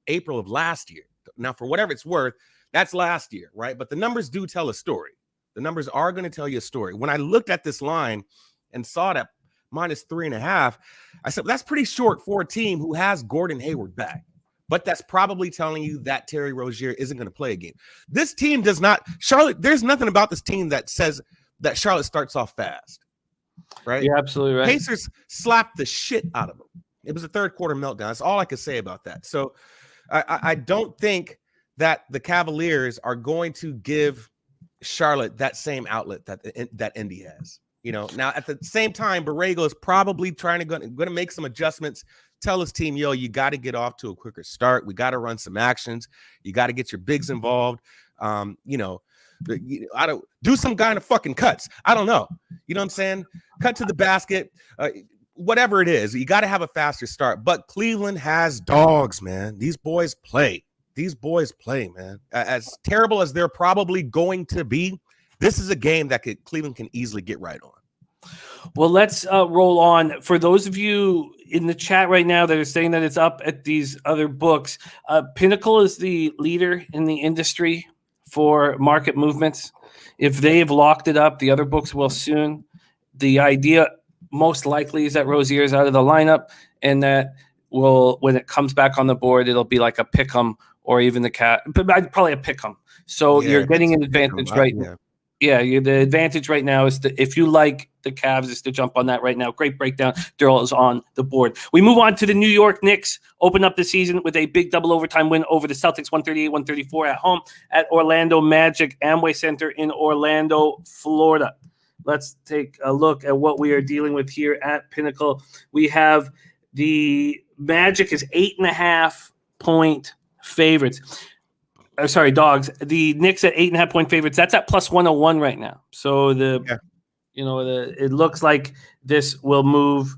April of last year. Now, for whatever it's worth, that's last year, right? But the numbers do tell a story. The numbers are going to tell you a story. When I looked at this line and saw that -3.5, I said, well, that's pretty short for a team who has Gordon Hayward back. But that's probably telling you that Terry Rozier isn't going to play a game. This team does not. Charlotte, there's nothing about this team that says that Charlotte starts off fast, right? You're absolutely right. Pacers slapped the shit out of them. It was a third quarter meltdown. That's all I could say about that. So I don't think that the Cavaliers are going to give Charlotte that same outlet that Indy has. You know, now at the same time, Borrego is probably going to make some adjustments. Tell his team, yo, you got to get off to a quicker start. We got to run some actions. You got to get your bigs involved. I don't do some kind of fucking cuts. I don't know. You know what I'm saying? Cut to the basket, whatever it is. You got to have a faster start. But Cleveland has dogs, man. These boys play. Man. As terrible as they're probably going to be, this is a game that Cleveland can easily get right on. Well, let's roll on. For those of you in the chat right now that are saying that it's up at these other books, Pinnacle is the leader in the industry for market movements. If they've locked it up, the other books will soon. The idea most likely is that Rozier is out of the lineup, and that when it comes back on the board, it'll be like a pick'em or even the cat, but probably a pick'em. So you're getting an advantage right now. Yeah, the advantage right now is if you like the Cavs, is to jump on that right now. Great breakdown. Derl is on the board. We move on to the New York Knicks. Open up the season with a big double overtime win over the Celtics, 138-134 at home at Orlando Magic Amway Center in Orlando, Florida. Let's take a look at what we are dealing with here at Pinnacle. We have the Magic is 8.5-point favorites. Sorry, dogs. The Knicks at 8.5-point favorites. That's at +101 right now. So it looks like this will move.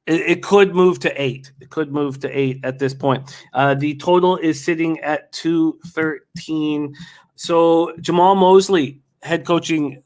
It could move to 8. It could move to 8 at this point. The total is sitting at 213. So Jamal Mosley head coaching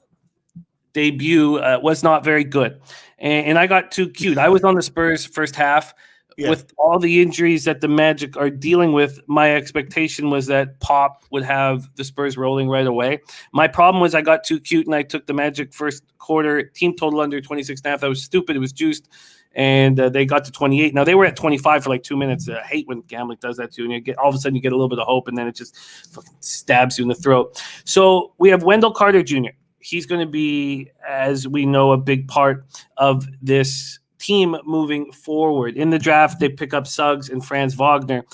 debut was not very good, and I got too cute. I was on the Spurs first half. Yeah. With all the injuries that the Magic are dealing with, my expectation was that Pop would have the Spurs rolling right away. My problem was I got too cute and I took the Magic first quarter team total under 26.5. That was stupid. It was juiced, and they got to 28. Now they were at 25 for like 2 minutes. I hate when gambling does that too, and you get all of a sudden you get a little bit of hope, and then it just fucking stabs you in the throat. So we have Wendell Carter Jr. He's going to be, as we know, a big part of this team moving forward. In the draft, they pick up Suggs and Franz Wagner,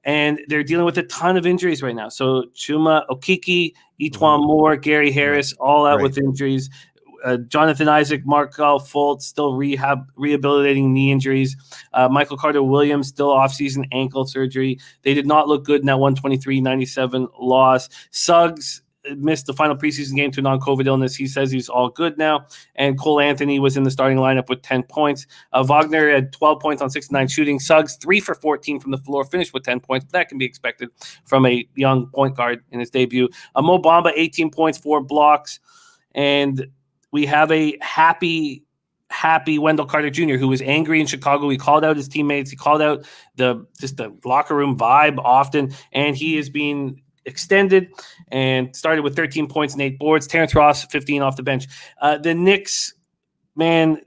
and they're dealing with a ton of injuries right now. So Chuma Okeke, Etuan Moore, Gary Harris, all out with injuries. Jonathan Isaac, Markel Fultz, still rehabilitating knee injuries. Michael Carter-Williams, still offseason ankle surgery. They did not look good in that 123-97 loss. Suggs missed the final preseason game to non-COVID illness. He says he's all good now. And Cole Anthony was in the starting lineup with 10 points. Wagner had 12 points on 69 shooting. Suggs 3 for 14 from the floor, finished with 10 points. That can be expected from a young point guard in his debut. Mo Bamba, 18 points, 4 blocks. And we have a happy happy Wendell Carter Jr., who was angry in Chicago. He called out his teammates. He called out the locker room vibe often, and he is being extended and started with 13 points and 8 boards. Terrence Ross, 15 off the bench. The Knicks, man,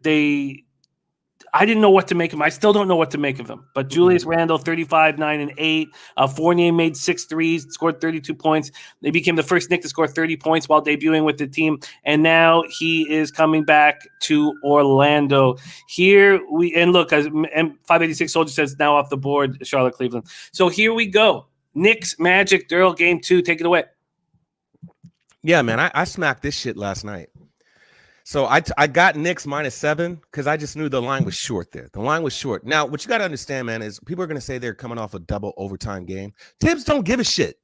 I didn't know what to make of them. I still don't know what to make of them. But Julius Randle, 35, 9, and 8. Fournier made 6 threes, scored 32 points. They became the first Knick to score 30 points while debuting with the team. And now he is coming back to Orlando. Look, as 586 Soldier says, now off the board, Charlotte, Cleveland. So here we go. Knicks Magic, Derl, game 2. Take it away. Yeah, man, I smacked this shit last night. So I got Knicks -7 because I just knew the line was short there. The line was short. Now, what you got to understand, man, is people are going to say they're coming off a double overtime game. Tibbs don't give a shit.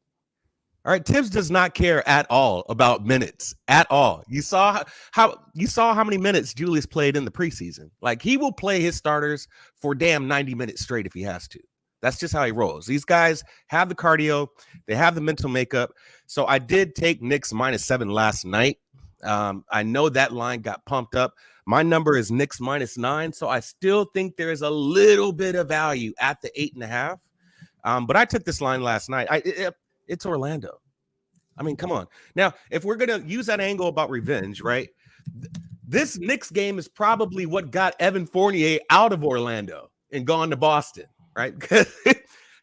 All right, Tibbs does not care at all about minutes at all. You saw how many minutes Julius played in the preseason. Like, he will play his starters for damn 90 minutes straight if he has to. That's just how he rolls. These guys have the cardio. They have the mental makeup. So I did take Knicks -7 last night. I know that line got pumped up. My number is Knicks -9. So I still think there is a little bit of value at the 8.5. But I took this line last night. It's Orlando. I mean, come on. Now, if we're going to use that angle about revenge, right? This Knicks game is probably what got Evan Fournier out of Orlando and gone to Boston. Right?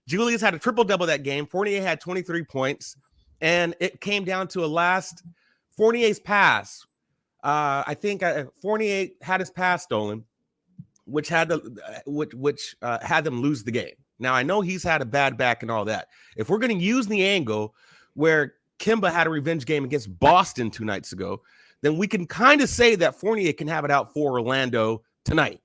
Julius had a triple-double that game. Fournier had 23 points, and it came down to Fournier's pass. I think Fournier had his pass stolen, which had them lose the game. Now, I know he's had a bad back and all that. If we're going to use the angle where Kemba had a revenge game against Boston 2 nights ago, then we can kind of say that Fournier can have it out for Orlando tonight,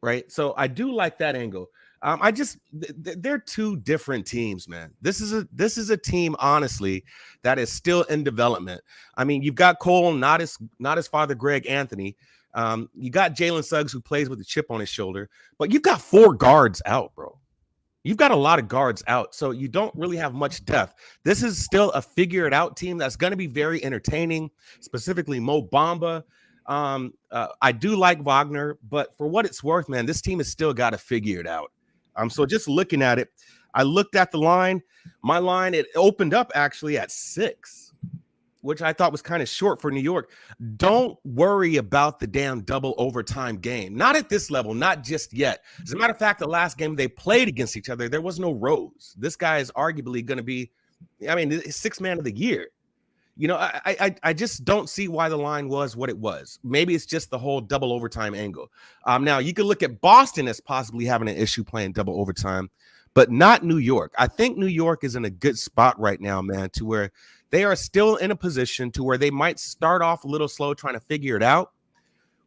right? So I do like that angle. They're 2 different teams, man. This is a team, honestly, that is still in development. I mean, you've got Cole, not his father, Greg Anthony. You got Jalen Suggs, who plays with a chip on his shoulder, but you've got 4 guards out, bro. You've got a lot of guards out, so you don't really have much depth. This is still a figure-it-out team that's going to be very entertaining, specifically Mo Bamba. I do like Wagner, but for what it's worth, man, this team has still got to figure it out. So just looking at it, I looked at the line. My line, it opened up actually at 6, which I thought was kind of short for New York. Don't worry about the damn double overtime game. Not at this level, not just yet. As a matter of fact, the last game they played against each other, there was no Rose. This guy is arguably going to be, sixth man of the year. You know, I just don't see why the line was what it was. Maybe it's just the whole double overtime angle. Now, you could look at Boston as possibly having an issue playing double overtime, but not New York. I think New York is in a good spot right now, man, to where they are still in a position to where they might start off a little slow trying to figure it out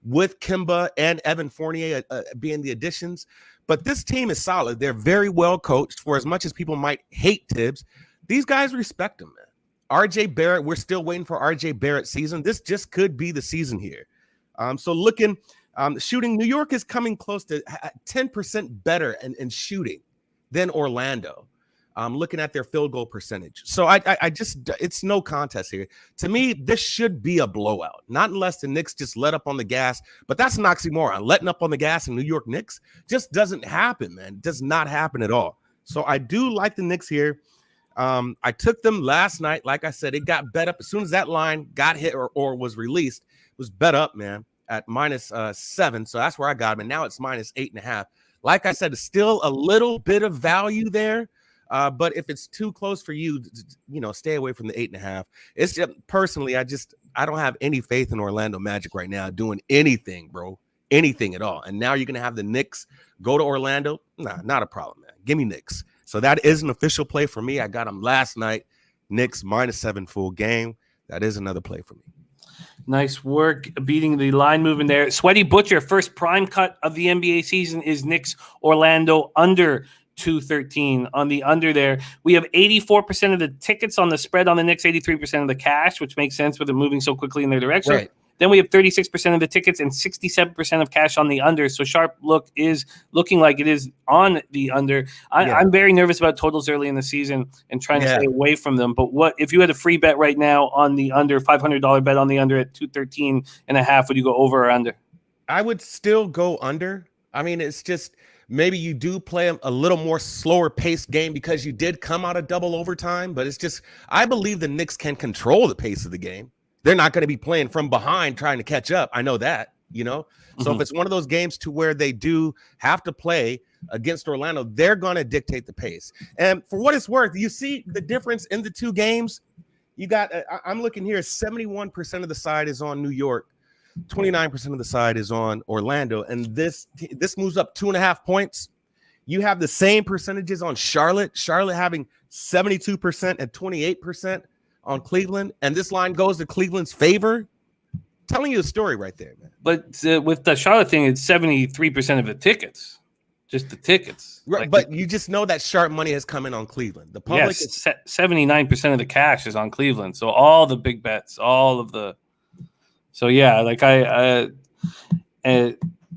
with Kemba and Evan Fournier being the additions. But this team is solid. They're very well coached. For as much as people might hate Tibbs, these guys respect him, man. RJ Barrett, we're still waiting for RJ Barrett's season. This just could be the season here. So looking, shooting, New York is coming close to 10% better in shooting than Orlando. Looking at their field goal percentage. So I just, it's no contest here. To me, this should be a blowout, not unless the Knicks just let up on the gas, but that's an oxymoron. Letting up on the gas in New York Knicks just doesn't happen, man. It does not happen at all. So I do like the Knicks here. I took them last night. Like I said, it got bet up as soon as that line got hit or was released. It was bet up, man, at -7. So that's where I got them. And now it's -8.5. Like I said, it's still a little bit of value there. But if it's too close for you, stay away from the 8.5. It's just personally, I don't have any faith in Orlando Magic right now doing anything, bro, anything at all. And now you're going to have the Knicks go to Orlando. Nah, not a problem, man. Give me Knicks. So that is an official play for me. I got them last night. Knicks -7 full game. That is another play for me. Nice work beating the line moving there. Sweaty Butcher, first prime cut of the NBA season is Knicks Orlando under 213 on the under there. We have 84% of the tickets on the spread on the Knicks, 83% of the cash, which makes sense with it moving so quickly in their direction. Right. Then we have 36% of the tickets and 67% of cash on the under. So Sharp Look is looking like it is on the under. I'm very nervous about totals early in the season and trying to stay away from them. But what if you had a free bet right now on the under, $500 bet on the under at 213.5, would you go over or under? I would still go under. I mean, it's just maybe you do play a little more slower paced game because you did come out of double overtime, but it's just I believe the Knicks can control the pace of the game. They're not going to be playing from behind trying to catch up. I know that, you know. So if it's one of those games to where they do have to play against Orlando, they're going to dictate the pace. And for what it's worth, you see the difference in the two games. You got I'm looking here, 71% of the side is on New York. 29% of the side is on Orlando, and this moves up 2.5 points. You have the same percentages on Charlotte having 72% and 28% on Cleveland, and this line goes to Cleveland's favor. Telling you a story right there, man. But with the Charlotte thing, it's 73% of the tickets, just the tickets. Right, like but you just know that sharp money has come in on Cleveland. The public, yes, 79% of the cash is on Cleveland, so all the big bets, all of the. So yeah, like I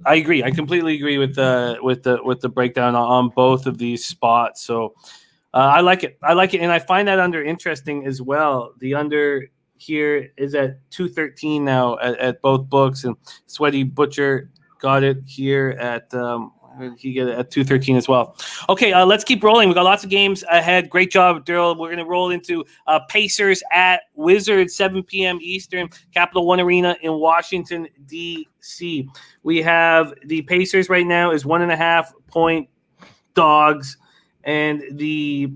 agree. I completely agree with the breakdown on both of these spots. So I like it, and I find that under interesting as well. The under here is at 213 now at both books, and Sweaty Butcher got it here at he get it at 213 as well. Okay, let's keep rolling. We got lots of games ahead. Great job, Derl. We're going to roll into Pacers at Wizards, 7 p.m. Eastern, Capital One Arena in Washington, D.C. We have the Pacers right now is 1.5 point dogs, and the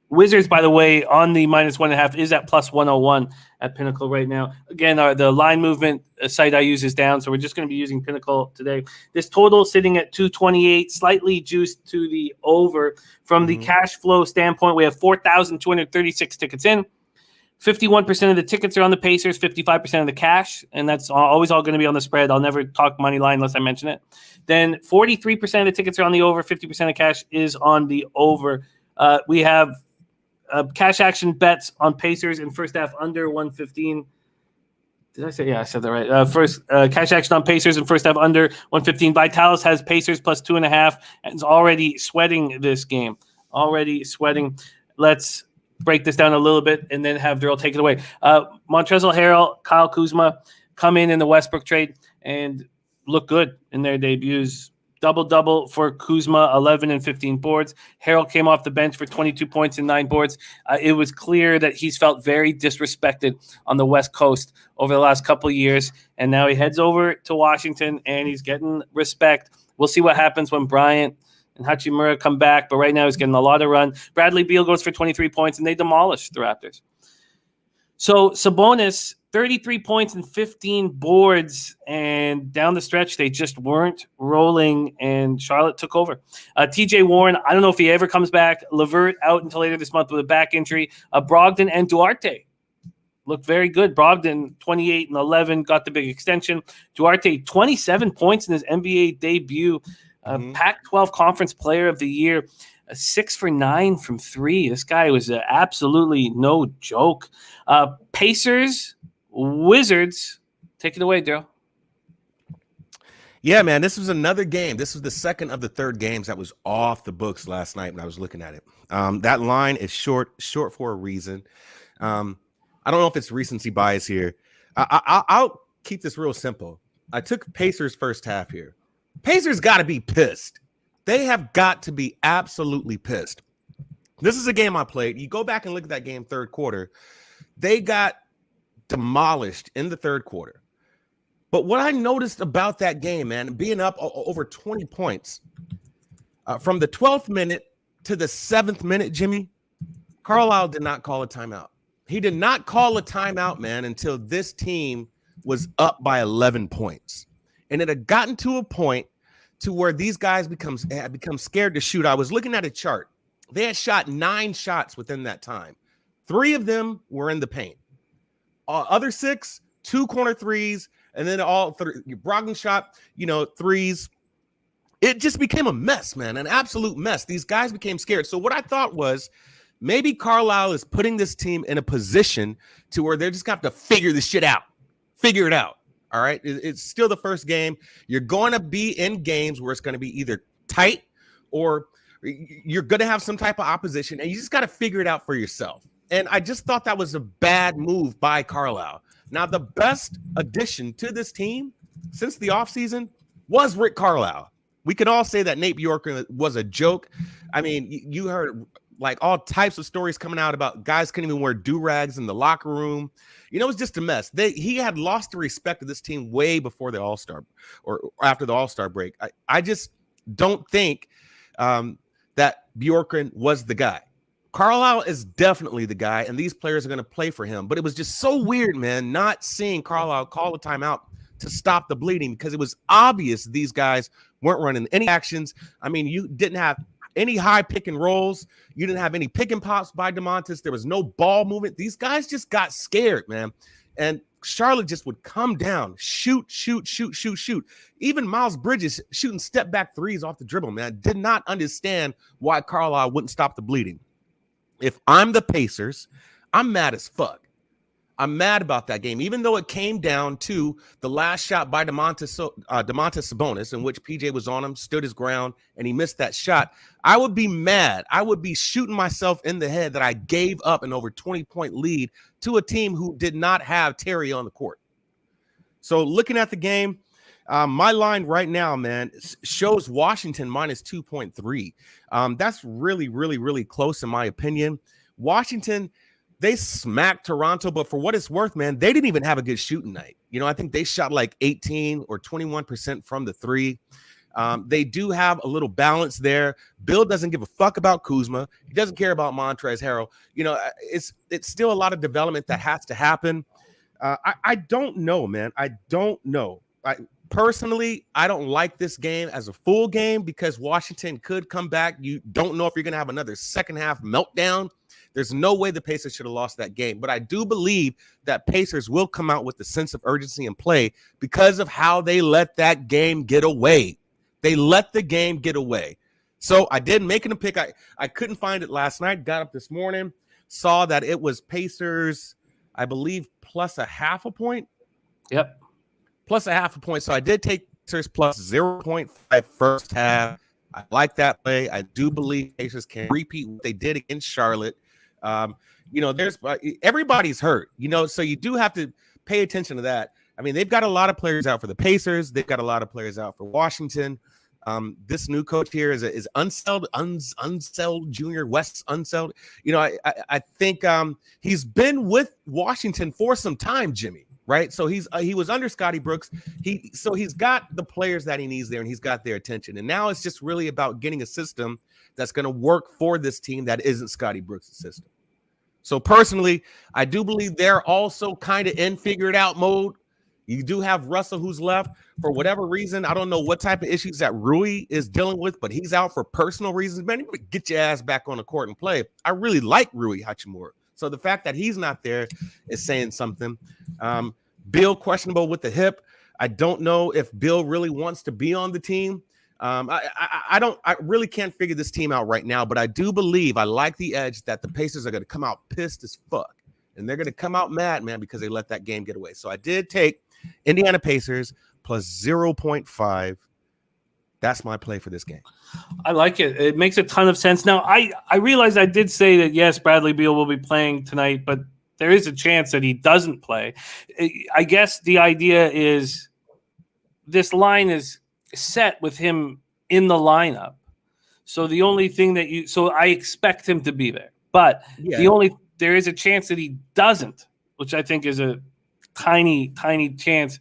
Wizards, by the way, on the -1.5 is at +101 at Pinnacle right now. Again, the line movement site I use is down, so we're just going to be using Pinnacle today. This total sitting at 228, slightly juiced to the over. From the cash flow standpoint, we have 4,236 tickets in. 51% of the tickets are on the Pacers, 55% of the cash, and that's always all going to be on the spread. I'll never talk money line unless I mention it. Then 43% of the tickets are on the over, 50% of cash is on the over. We have cash action bets on Pacers in first half under 115. Did I say? Yeah, I said that right. First cash action on Pacers in first half under 115. Vitalis has Pacers +2.5 and is already sweating this game. Already sweating. Let's break this down a little bit and then have Derl take it away. Montrezl Harrell, Kyle Kuzma come in the Westbrook trade and look good in their debuts. Double-double for Kuzma, 11 and 15 boards. Harrell came off the bench for 22 points and 9 boards. It was clear that he's felt very disrespected on the West Coast over the last couple of years, and now he heads over to Washington, and he's getting respect. We'll see what happens when Bryant and Hachimura come back, but right now he's getting a lot of run. Bradley Beal goes for 23 points, and they demolish the Raptors. So Sabonis, 33 points and 15 boards, and down the stretch, they just weren't rolling, and Charlotte took over. TJ Warren, I don't know if he ever comes back. LeVert out until later this month with a back injury. Brogdon and Duarte looked very good. Brogdon, 28 and 11, got the big extension. Duarte, 27 points in his NBA debut. Pac-12 Conference Player of the Year. 6 for 9 from 3. This guy was absolutely no joke. Pacers, Wizards, take it away, Darryl. Yeah, man, this was another game. This was the second of the third games that was off the books last night when I was looking at it. That line is short for a reason. I don't know if it's recency bias here. I'll keep this real simple. I took Pacers first half here. Pacers got to be pissed. They have got to be absolutely pissed. This is a game I played. You go back and look at that game third quarter. They got demolished in the third quarter. But what I noticed about that game, man, being up over 20 points, from the 12th minute to the 7th minute, Jimmy, Carlisle did not call a timeout. He did not call a timeout, man, until this team was up by 11 points. And it had gotten to a point to where these guys had become scared to shoot. I was looking at a chart. They had shot 9 shots within that time. 3 of them were in the paint. Other 6, 2 corner threes, and then all 3. Brogdon shot, threes. It just became a mess, man, an absolute mess. These guys became scared. So what I thought was maybe Carlisle is putting this team in a position to where they're just going to have to figure this shit out. Figure it out. All right. It's still the first game. You're going to be in games where it's going to be either tight or you're going to have some type of opposition, and you just got to figure it out for yourself. And I just thought that was a bad move by Carlisle. Now, the best addition to this team since the offseason was Rick Carlisle. We can all say that Nate Bjorkgren was a joke. I mean, you heard like all types of stories coming out about guys couldn't even wear do-rags in the locker room. You know, it was just a mess. He had lost the respect of this team way before the All-Star or after the All-Star break. I just don't think that Bjorkgren was the guy. Carlisle is definitely the guy, and these players are going to play for him. But it was just so weird, man, not seeing Carlisle call a timeout to stop the bleeding, because it was obvious these guys weren't running any actions. I mean, you didn't have any high pick and rolls. You didn't have any pick and pops by DeMontis. There was no ball movement. These guys just got scared, man. And Charlotte just would come down, shoot. Even Miles Bridges shooting step back threes off the dribble, man. Did not understand why Carlisle wouldn't stop the bleeding. If I'm the Pacers, I'm mad as fuck. I'm mad about that game, even though it came down to the last shot by Domantas Sabonis, in which PJ was on him, stood his ground, and he missed that shot. I would be mad. I would be shooting myself in the head that I gave up an over 20-point lead to a team who did not have Terry on the court. So looking at the game, my line right now, man, shows Washington minus 2.3. That's really, really, really close in my opinion. Washington, they smacked Toronto, but for what it's worth, man, they didn't even have a good shooting night. You know, I think they shot like 18 or 21% from the three. They do have a little balance there. Bill doesn't give a fuck about Kuzma. He doesn't care about Montrezl Harrell. You know, it's still a lot of development that has to happen. I don't know, man. I don't know. Personally, I don't like this game as a full game because Washington could come back. You don't know if you're going to have another second half meltdown. There's no way the Pacers should have lost that game. But I do believe that Pacers will come out with the sense of urgency and play because of how they let that game get away. They let the game get away. So I did make a pick. I couldn't find it last night. Got up this morning, saw that it was Pacers, I believe, plus a half a point. Yep. Plus a half a point. So I did take Pacers plus 0.5 first half. I like that play. I do believe Pacers can repeat what they did against Charlotte. You know, there's everybody's hurt, you know, so you do have to pay attention to that. I mean, they've got a lot of players out for the Pacers. They've got a lot of players out for Washington. This new coach here is Unseld Junior, Wes Unseld. You know, I think he's been with Washington for some time, Jimmy. Right. So he was under Scotty Brooks. He's got the players that he needs there, and he's got their attention. And now it's just really about getting a system that's going to work for this team that isn't Scotty Brooks' system. So personally, I do believe they're also kind of in figured out mode. You do have Russell who's left for whatever reason. I don't know what type of issues that Rui is dealing with, but he's out for personal reasons. Man, you better get your ass back on the court and play. I really like Rui Hachimura. So the fact that he's not there is saying something. Bill questionable with the hip. I don't know if Bill really wants to be on the team. I really can't figure this team out right now, but I do believe I like the edge that the Pacers are going to come out pissed as fuck. And they're going to come out mad, man, because they let that game get away. So I did take Indiana Pacers plus 0.5. That's my play for this game. I like it. It makes a ton of sense. Now, I realized I did say that, yes, Bradley Beal will be playing tonight, but there is a chance that he doesn't play. I guess the idea is this line is set with him in the lineup. So the only thing that so I expect him to be there. But there is a chance that he doesn't, which I think is a tiny, tiny chance.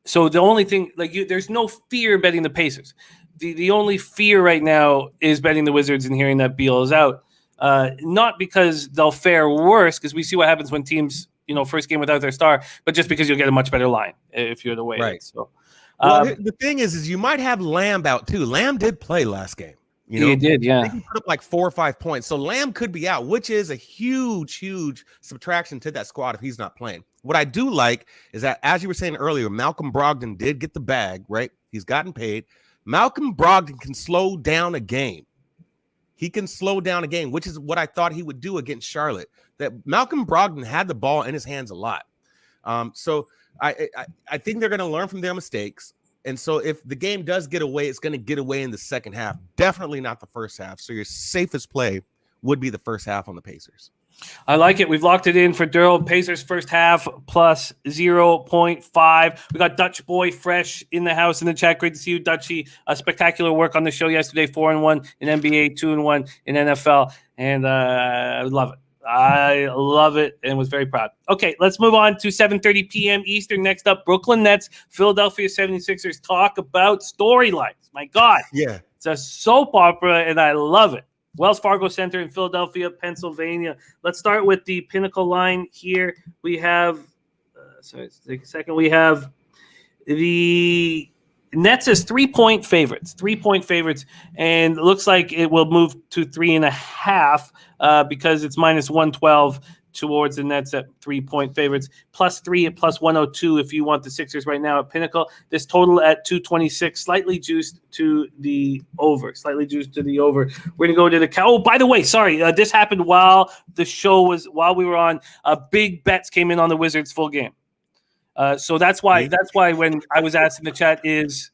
So the only thing, there's no fear betting the Pacers. The only fear right now is betting the Wizards and hearing that Beal is out. Not because they'll fare worse, because we see what happens when teams, first game without their star, but just because you'll get a much better line if you're the way. Right. So, the thing is you might have Lamb out too. Lamb did play last game. He did, yeah. I think he put up like 4 or 5 points. So Lamb could be out, which is a huge, huge subtraction to that squad if he's not playing. What I do like is that, as you were saying earlier, Malcolm Brogdon did get the bag, right? He's gotten paid. Malcolm Brogdon can slow down a game. He can slow down a game, which is what I thought he would do against Charlotte. That Malcolm Brogdon had the ball in his hands a lot. So I think they're going to learn from their mistakes. And so if the game does get away, it's going to get away in the second half. Definitely not the first half. So your safest play would be the first half on the Pacers. I like it. We've locked it in for Derl. Pacers first half plus 0.5. We got Dutch Boy Fresh in the house in the chat. Great to see you, Dutchy. Spectacular work on the show yesterday. 4-1 in NBA, 2-1 in NFL, and I love it. I love it and was very proud. Okay, let's move on to 7:30 p.m. Eastern. Next up, Brooklyn Nets, Philadelphia 76ers. Talk about storylines. My God. Yeah. It's a soap opera, and I love it. Wells Fargo Center in Philadelphia, Pennsylvania. Let's start with the pinnacle line here. We have, take a second. We have the Nets as 3-point favorites. 3-point favorites, and it looks like it will move to 3.5 because it's minus 112 towards the Nets at 3-point favorites. +3 at plus 102 if you want the Sixers right now at Pinnacle. This total at 226, slightly juiced to the over. We're gonna go to the Oh, by the way, sorry, this happened while we were on. Big bets came in on the Wizards full game. So that's why when I was asked in the chat, is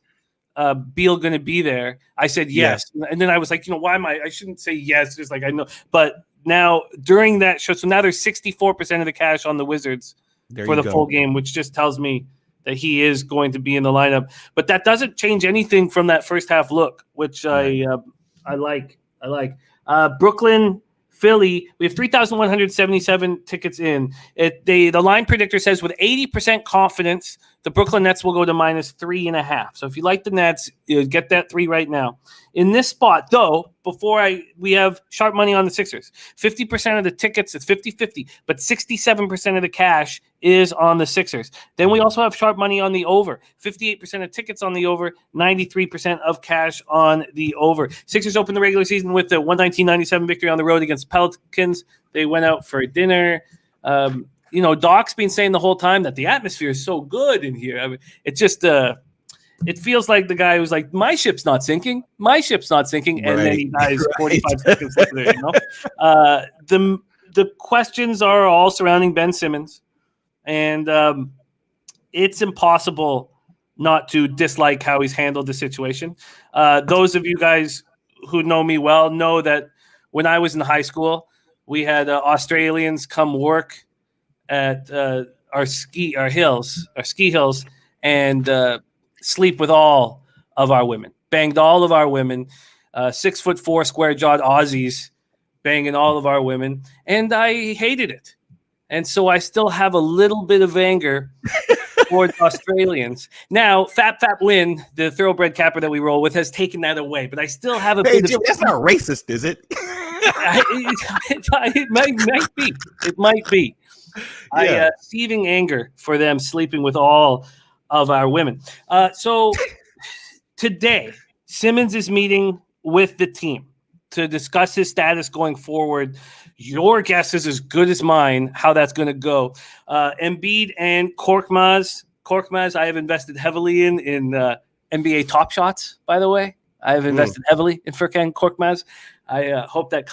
Beal going to be there? I said yes. And then I was like, why am I shouldn't say yes. Just like I know. But now during that show, so now there's 64% of the cash on the Wizards for the full game, which just tells me that he is going to be in the lineup. But that doesn't change anything from that first half look, which I like. Brooklyn, Philly, we have 3,177 tickets in. The line predictor says with 80% confidence, the Brooklyn Nets will go to minus 3.5. So if you like the Nets, get that 3 right now. In this spot, though, we have sharp money on the Sixers. 50% of the tickets, it's 50-50, but 67% of the cash is on the Sixers. Then we also have sharp money on the over. 58% of tickets on the over, 93% of cash on the over. Sixers opened the regular season with the 119-97 victory on the road against Pelicans. They went out for dinner. Doc's been saying the whole time that the atmosphere is so good in here. I mean, it's just it feels like the guy who's like, my ship's not sinking, and then he dies 45 seconds later. The questions are all surrounding Ben Simmons, and it's impossible not to dislike how he's handled the situation. Those of you guys who know me well know that when I was in high school, we had Australians come work at our ski hills, and sleep with all of our women. Banged all of our women. 6'4" square-jawed Aussies banging all of our women, and I hated it. And so I still have a little bit of anger towards Australians. Now, Fap Lynn, the thoroughbred capper that we roll with, has taken that away, but I still have a bit Jim, of... That's not racist, is it? It might be. It might be. Yeah. Seething anger for them sleeping with all of our women. So today, Simmons is meeting with the team to discuss his status going forward. Your guess is as good as mine how that's going to go. Embiid and Korkmaz. I have invested heavily in NBA Top Shots, by the way. I have invested heavily in Furkan Korkmaz. I hope that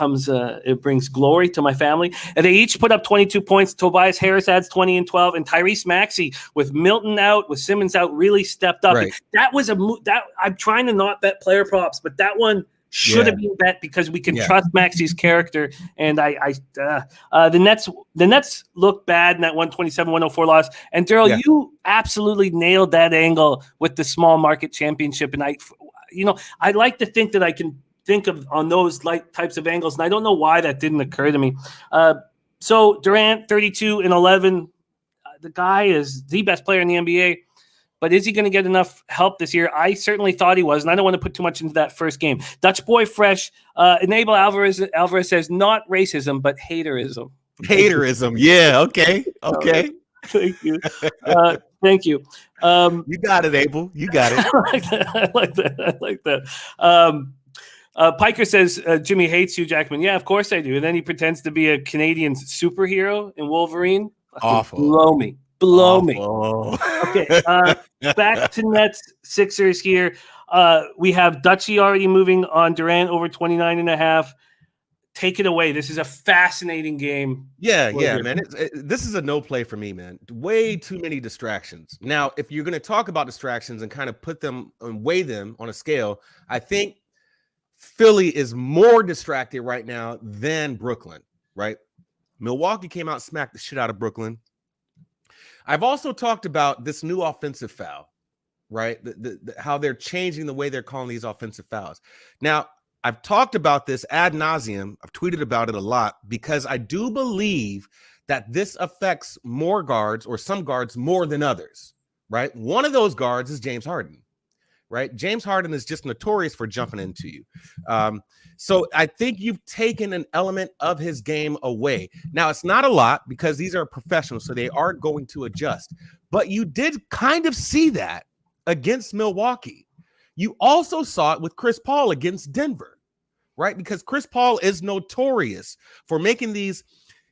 it brings glory to my family. And they each put up 22 points. Tobias Harris adds 20 and 12. And Tyrese Maxey, with Milton out, with Simmons out, really stepped up. Right. That was I'm trying to not bet player props, but that one should have been bet because we can trust Maxey's character. And the Nets look bad in that 127-104 loss. And Derl, you absolutely nailed that angle with the small market championship. And I like to think that I can think of on those types of angles, and I don't know why that didn't occur to me. So Durant, 32 and 11. The guy is the best player in the NBA, but is he going to get enough help this year? I certainly thought he was, and I don't want to put too much into that first game. Dutch Boy Fresh, Enable Alvarez says not racism, but haterism. Haterism, yeah, okay. Thank you. Thank you. You got it, Abel. You got it. I like that. Piker says Jimmy hates Hugh Jackman. Yeah, of course I do. And then he pretends to be a Canadian superhero in Wolverine. Awful. Blow me. Okay. Back to Nets Sixers here. We have Dutchy already moving on Durant over 29.5. Take it away. This is a fascinating game. Yeah, man. This is a no play for me, man. Way too many distractions. Now, if you're going to talk about distractions and kind of put them and weigh them on a scale, I think Philly is more distracted right now than Brooklyn, right? Milwaukee came out and smacked the shit out of Brooklyn. I've also talked about this new offensive foul, right? How they're changing the way they're calling these offensive fouls. Now, I've talked about this ad nauseum. I've tweeted about it a lot because I do believe that this affects more guards or some guards more than others, right? One of those guards is James Harden, right? James Harden is just notorious for jumping into you. So I think you've taken an element of his game away. Now, it's not a lot because these are professionals, so they are going to adjust. But you did kind of see that against Milwaukee. You also saw it with Chris Paul against Denver, right? Because Chris Paul is notorious for making these.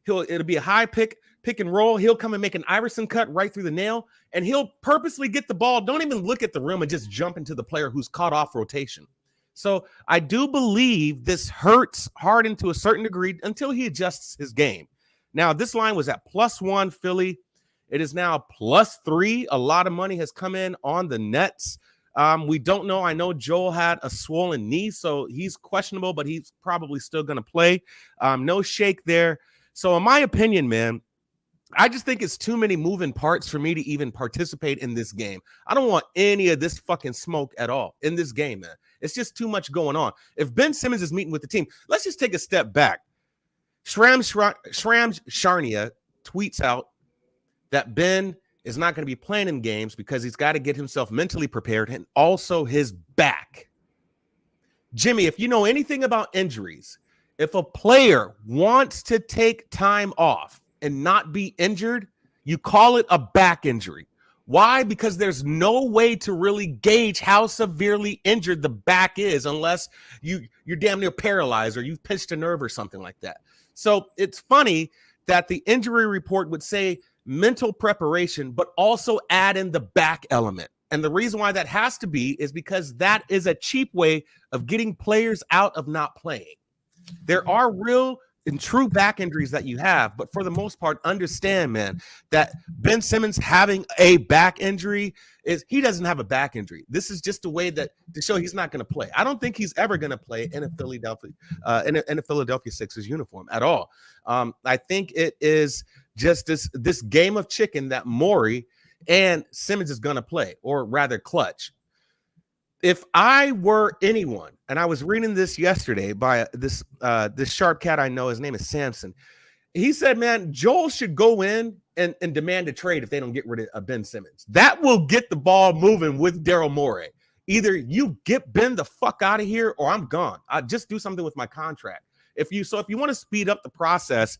It'll be a high pick and roll. He'll come and make an Iverson cut right through the nail, and he'll purposely get the ball. Don't even look at the rim and just jump into the player who's caught off rotation. So I do believe this hurts Harden to a certain degree until he adjusts his game. Now, this line was at +1 Philly. It is now +3. A lot of money has come in on the Nets. We don't know. I know Joel had a swollen knee, so he's questionable, but he's probably still going to play. No shake there. So in my opinion, man, I just think it's too many moving parts for me to even participate in this game. I don't want any of this fucking smoke at all in this game, man. It's just too much going on. If Ben Simmons is meeting with the team, let's just take a step back. Shams Charania tweets out that Ben is not going to be playing in games because he's got to get himself mentally prepared and also his back. Jimmy, if you know anything about injuries, if a player wants to take time off and not be injured, you call it a back injury. Why? Because there's no way to really gauge how severely injured the back is unless you're damn near paralyzed or you've pinched a nerve or something like that. So it's funny that the injury report would say mental preparation, but also add in the back element. And the reason why that has to be is because that is a cheap way of getting players out of not playing. There are real and true back injuries that you have, but for the most part, understand, man, that Ben Simmons having a back injury he doesn't have a back injury. This is just a way to show he's not going to play. I don't think he's ever going to play in a Philadelphia Sixers uniform at all. I think it is just this game of chicken that Morey and Simmons is going to play, or rather Clutch. If I were anyone, and I was reading this yesterday by this sharp cat I know, his name is Samson. He said, man, Joel should go in and demand a trade if they don't get rid of Ben Simmons. That will get the ball moving with Daryl Morey. Either you get Ben the fuck out of here or I'm gone. I'll just do something with my contract. If you want to speed up the process,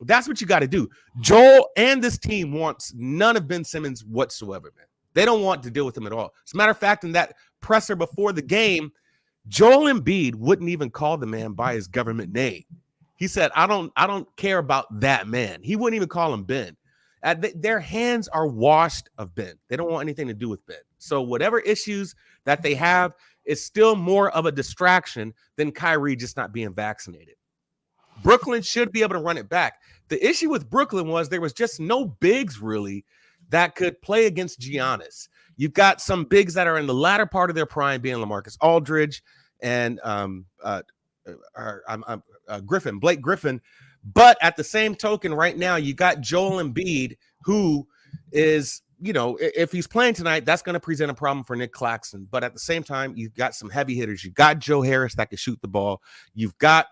that's what you got to do. Joel and this team wants none of Ben Simmons whatsoever, man. They don't want to deal with him at all. As a matter of fact, in that presser before the game, Joel Embiid wouldn't even call the man by his government name. He said, I don't care about that man. He wouldn't even call him Ben. Their hands are washed of Ben. They don't want anything to do with Ben. So whatever issues that they have is still more of a distraction than Kyrie just not being vaccinated. Brooklyn should be able to run it back. The issue with Brooklyn was there was just no bigs really that could play against Giannis. You've got some bigs that are in the latter part of their prime, being LaMarcus Aldridge and Blake Griffin. But at the same token, right now, you got Joel Embiid, who is, if he's playing tonight, that's going to present a problem for Nick Claxton. But at the same time, you've got some heavy hitters. You've got Joe Harris that can shoot the ball. You've got,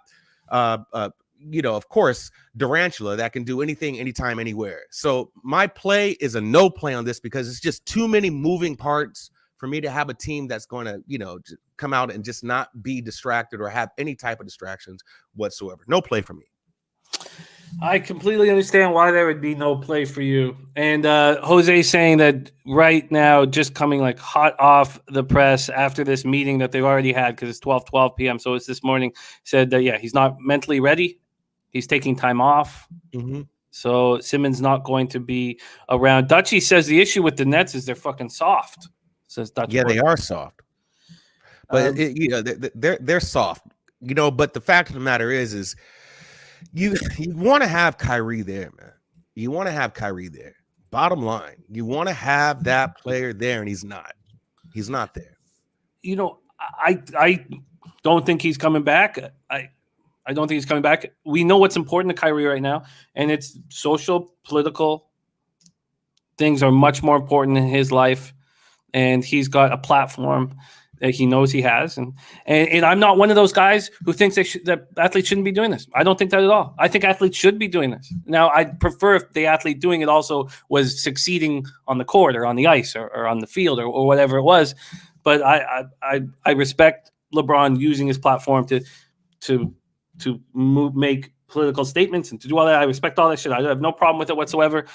of course, Durantula that can do anything, anytime, anywhere. So my play is a no play on this because it's just too many moving parts for me to have a team that's going to, come out and just not be distracted or have any type of distractions whatsoever. No play for me. I completely understand why there would be no play for you. And Jose saying that right now, just coming like hot off the press after this meeting that they've already had, because it's 12 p.m. So it's this morning, said that, he's not mentally ready. He's taking time off. Mm-hmm. So Simmons not going to be around. Dutchie says the issue with the Nets is they're fucking soft. Says Dutchie. Yeah, they are soft. But they're soft. But the fact of the matter is you want to have Kyrie there, man. You want to have Kyrie there. Bottom line, you want to have that player there, and he's not. He's not there. I don't think he's coming back. I I don't think he's coming back. We know what's important to Kyrie right now, and it's social, political things are much more important in his life, and he's got a platform that he knows he has. And I'm not one of those guys who thinks that athletes shouldn't be doing this. I don't think that at all. I think athletes should be doing this. Now, I'd prefer if the athlete doing it also was succeeding on the court or on the ice or on the field or whatever it was. But I respect LeBron using his platform to make political statements and to do all that. I respect all that shit. I have no problem with it whatsoever.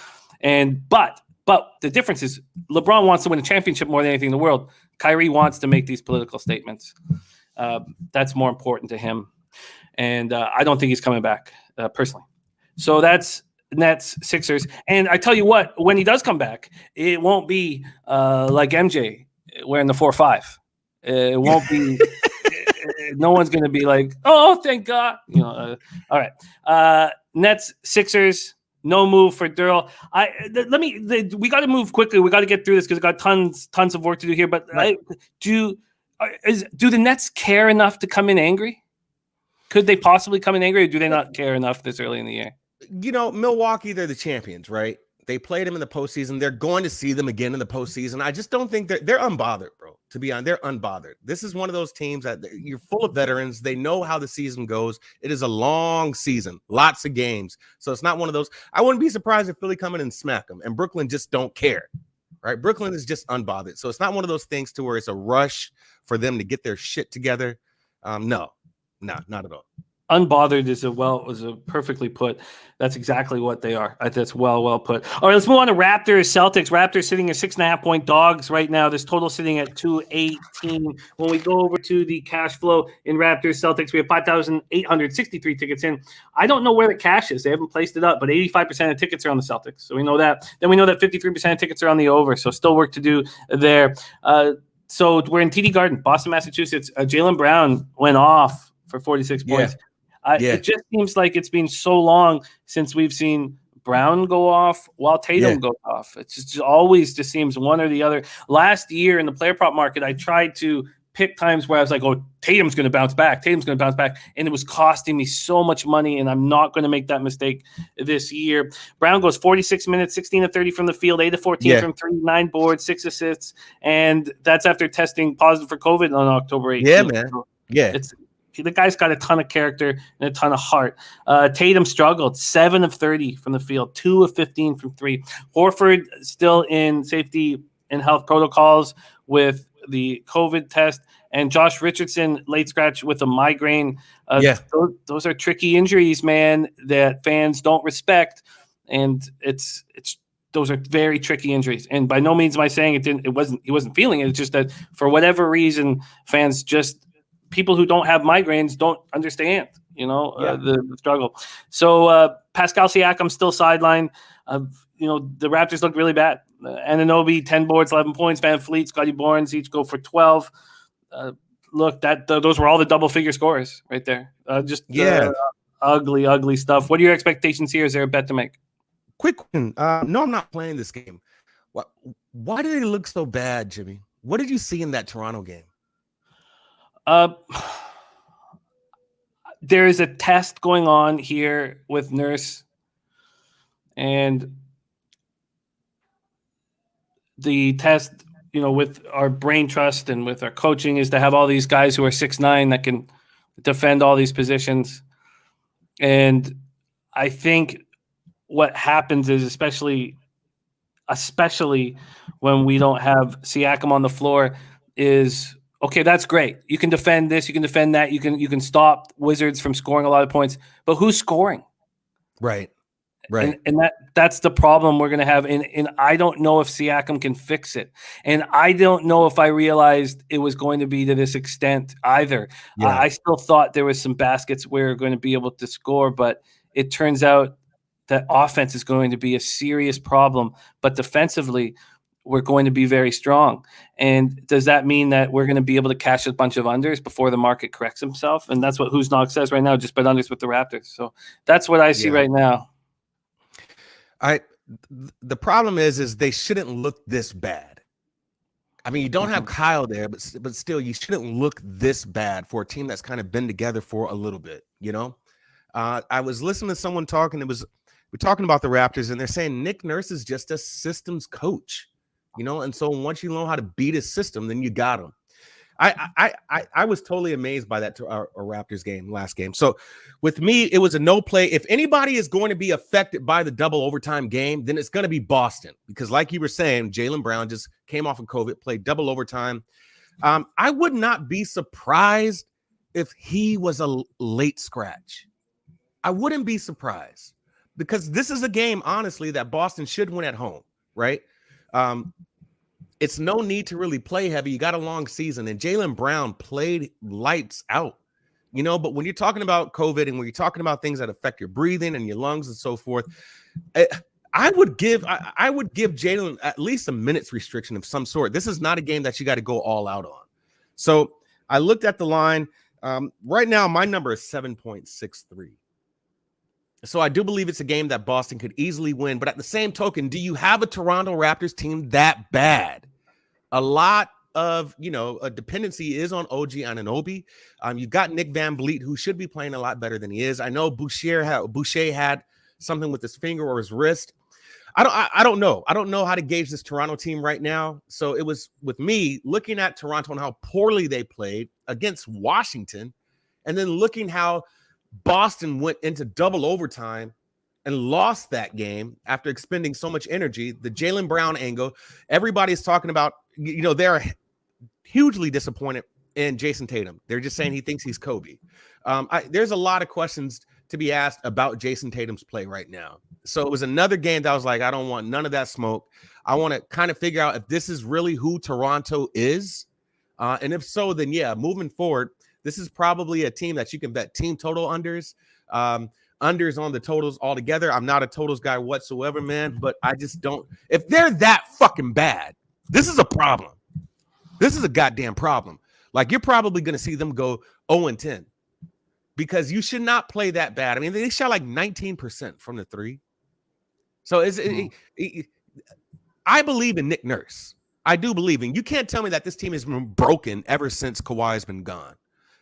But the difference is LeBron wants to win a championship more than anything in the world. Kyrie wants to make these political statements. That's more important to him. And I don't think he's coming back personally. So that's Nets, Sixers. And I tell you what, when he does come back, it won't be like MJ wearing the 4-5. It won't be no one's going to be like, oh, thank God. All right. Nets, Sixers. No move for Derl. We got to move quickly. We got to get through this because we got tons of work to do here. But right. Do the Nets care enough to come in angry? Could they possibly come in angry, or do they not care enough this early in the year? Milwaukee, they're the champions, right? They played them in the postseason. They're going to see them again in the postseason. I just don't think they're unbothered, bro. To be honest, they're unbothered. This is one of those teams that you're full of veterans. They know how the season goes. It is a long season, lots of games. So it's not one of those. I wouldn't be surprised if Philly come in and smack them. And Brooklyn just don't care, right? Brooklyn is just unbothered. So it's not one of those things to where it's a rush for them to get their shit together. No, not at all. Unbothered is a perfectly put. That's exactly what they are. That's well put. All right, let's move on to Raptors Celtics. Raptors sitting at 6.5-point dogs right now. This total sitting at 218. When we go over to the cash flow in Raptors Celtics, we have 5,863 tickets in. I don't know where the cash is. They haven't placed it up, but 85% of tickets are on the Celtics. So we know that. Then we know that 53% of tickets are on the over. So still work to do there. So we're in TD Garden, Boston, Massachusetts. Jaylen Brown went off for 46 points. Yeah. It just seems like it's been so long since we've seen Brown go off while Tatum goes off. It just always seems one or the other. Last year in the player prop market, I tried to pick times where I was like, oh, Tatum's going to bounce back. And it was costing me so much money, and I'm not going to make that mistake this year. Brown goes 46 minutes, 16 of 30 from the field, 8 of 14 from 3, 9 boards, 6 assists. And that's after testing positive for COVID on October 18th. Yeah, man. Yeah. The guy's got a ton of character and a ton of heart. Tatum struggled, 7 of 30 from the field, 2 of 15 from 3. Horford still in safety and health protocols with the COVID test. And Josh Richardson late scratch with a migraine. Those are tricky injuries, man, that fans don't respect. And those are very tricky injuries. And by no means am I saying he wasn't feeling it. It's just that for whatever reason, fans people who don't have migraines don't understand, the struggle. So Pascal Siakam still sidelined. The Raptors look really bad. Anunoby, 10 boards, 11 points. Van Fleet, Scotty Barnes each go for 12. Those were all the double-figure scores right there. Ugly stuff. What are your expectations here? Is there a bet to make? Quick one. No, I'm not playing this game. Why did they look so bad, Jimmy? What did you see in that Toronto game? There is a test going on here with Nurse, and the test, with our brain trust and with our coaching, is to have all these guys who are 6'9" that can defend all these positions. And I think what happens is, especially when we don't have Siakam on the floor, is okay, that's great. You can defend this, you can defend that, you can stop Wizards from scoring a lot of points, but who's scoring? Right. And that's the problem we're going to have. And I don't know if Siakam can fix it. And I don't know if I realized it was going to be to this extent either. Yeah. I still thought there was some baskets we were going to be able to score, but it turns out that offense is going to be a serious problem. But defensively, we're going to be very strong. And does that mean that we're going to be able to cash a bunch of unders before the market corrects himself? And that's what Who's Knock says right now, just bet unders with the Raptors. So that's what I see right now. The problem is they shouldn't look this bad. I mean, you don't have Kyle there, but still, you shouldn't look this bad for a team that's kind of been together for a little bit, I was listening to someone talking. We're talking about the Raptors, and they're saying Nick Nurse is just a systems coach, and so once you learn how to beat a system, then you got him. I was totally amazed by that Raptors game last game. So with me, it was a no play. If anybody is going to be affected by the double overtime game, then it's going to be Boston, because like you were saying, Jaylen Brown just came off of COVID, played double overtime. I would not be surprised if he was a late scratch. I wouldn't be surprised, because this is a game, honestly, that Boston should win at home, right? It's no need to really play heavy. You got a long season, and Jaylen Brown played lights out, but when you're talking about COVID and when you're talking about things that affect your breathing and your lungs and so forth, I would give Jaylen at least a minutes restriction of some sort. This is not a game that you got to go all out on. So I looked at the line. Right now, my number is 7.63. So I do believe it's a game that Boston could easily win. But at the same token, do you have a Toronto Raptors team that bad? A lot of, a dependency is on OG Anunoby. You've got Nick Van Vliet, who should be playing a lot better than he is. I know Boucher had something with his finger or his wrist. I don't know. I don't know how to gauge this Toronto team right now. So it was with me looking at Toronto and how poorly they played against Washington, and then looking how Boston went into double overtime and lost that game after expending so much energy. The Jaylen Brown angle, everybody's talking about, they're hugely disappointed in Jason Tatum. They're just saying he thinks he's Kobe. There's a lot of questions to be asked about Jason Tatum's play right now. So it was another game that I was like, I don't want none of that smoke. I want to kind of figure out if this is really who Toronto is. And if so, then yeah, moving forward, this is probably a team that you can bet team total unders, unders on the totals altogether. I'm not a totals guy whatsoever, man, but I just don't. If they're that fucking bad, this is a problem. This is a goddamn problem. Like, you're probably going to see them go 0-10 because you should not play that bad. I mean, they shot like 19% from the three. So I believe in Nick Nurse. I do believe in. You can't tell me that this team has been broken ever since Kawhi's been gone.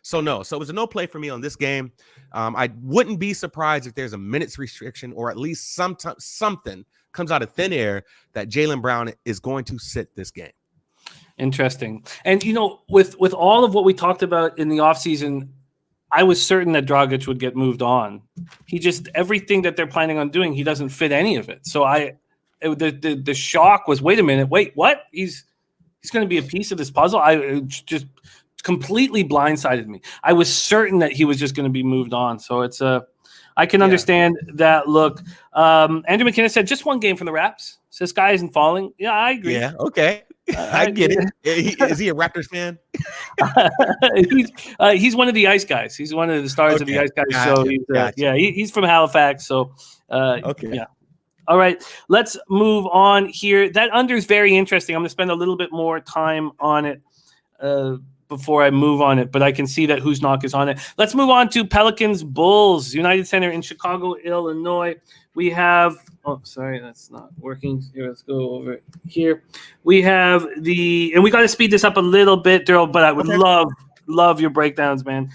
So no, so it was a no play for me on this game. I wouldn't be surprised if there's a minutes restriction or at least something comes out of thin air that Jaylen Brown is going to sit this game. Interesting. And, with all of what we talked about in the offseason, I was certain that Dragic would get moved on. He just, everything that they're planning on doing, he doesn't fit any of it. So the shock was, wait a minute, wait, what? He's going to be a piece of this puzzle? It just completely blindsided me. I was certain that he was just going to be moved on. So I can understand that look. Andrew McKinnon said just one game from the Raps. So this guy isn't falling. Yeah, I agree. Yeah, okay. I get it. Is he a Raptors fan? He's one of the Ice guys. He's one of the stars of the Ice guys. Gotcha. So he's from Halifax. So okay. Yeah. All right, let's move on here. That under is very interesting. I'm going to spend a little bit more time on it before I move on it, but I can see that whose knock is on it. Let's move on to Pelicans Bulls, United Center in Chicago, Illinois. We have, sorry, that's not working. Here, let's go over here. We have and we got to speed this up a little bit, Derl, but I would love your breakdowns, man.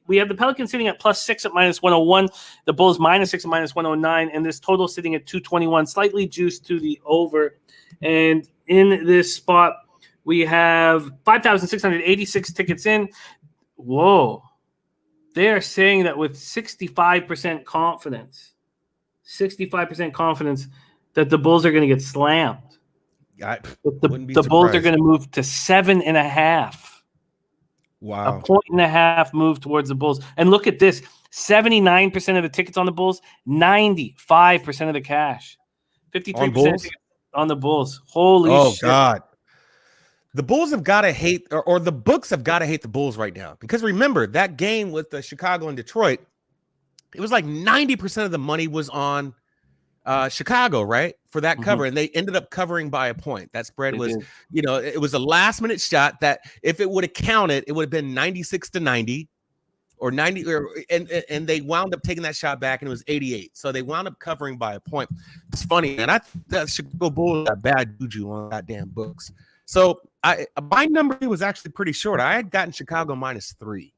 We have the Pelicans sitting at +6 at -101, the Bulls -6 at -109, and this total sitting at 221, slightly juiced to the over. And in this spot, we have 5,686 tickets in. Whoa. They are saying that with 65% confidence, that the Bulls are going to get slammed. The Bulls are going to move to 7.5. Wow. 1.5 move towards the Bulls. And look at this. 79% of the tickets on the Bulls, 95% of the cash. 53% on the Bulls. Holy shit. Oh, God. The Bulls have got to hate, or the books have got to hate the Bulls right now. Because remember, that game with the Chicago and Detroit, it was like 90% of the money was on Chicago, right? For that cover. And they ended up covering by a point. That spread was, it was a last minute shot that if it would have counted, it would have been 96-90 or 90. And they wound up taking that shot back and it was 88. So they wound up covering by a point. It's funny. And I think that Chicago Bulls got bad juju on goddamn books. So my number was actually pretty short. I had gotten Chicago -3.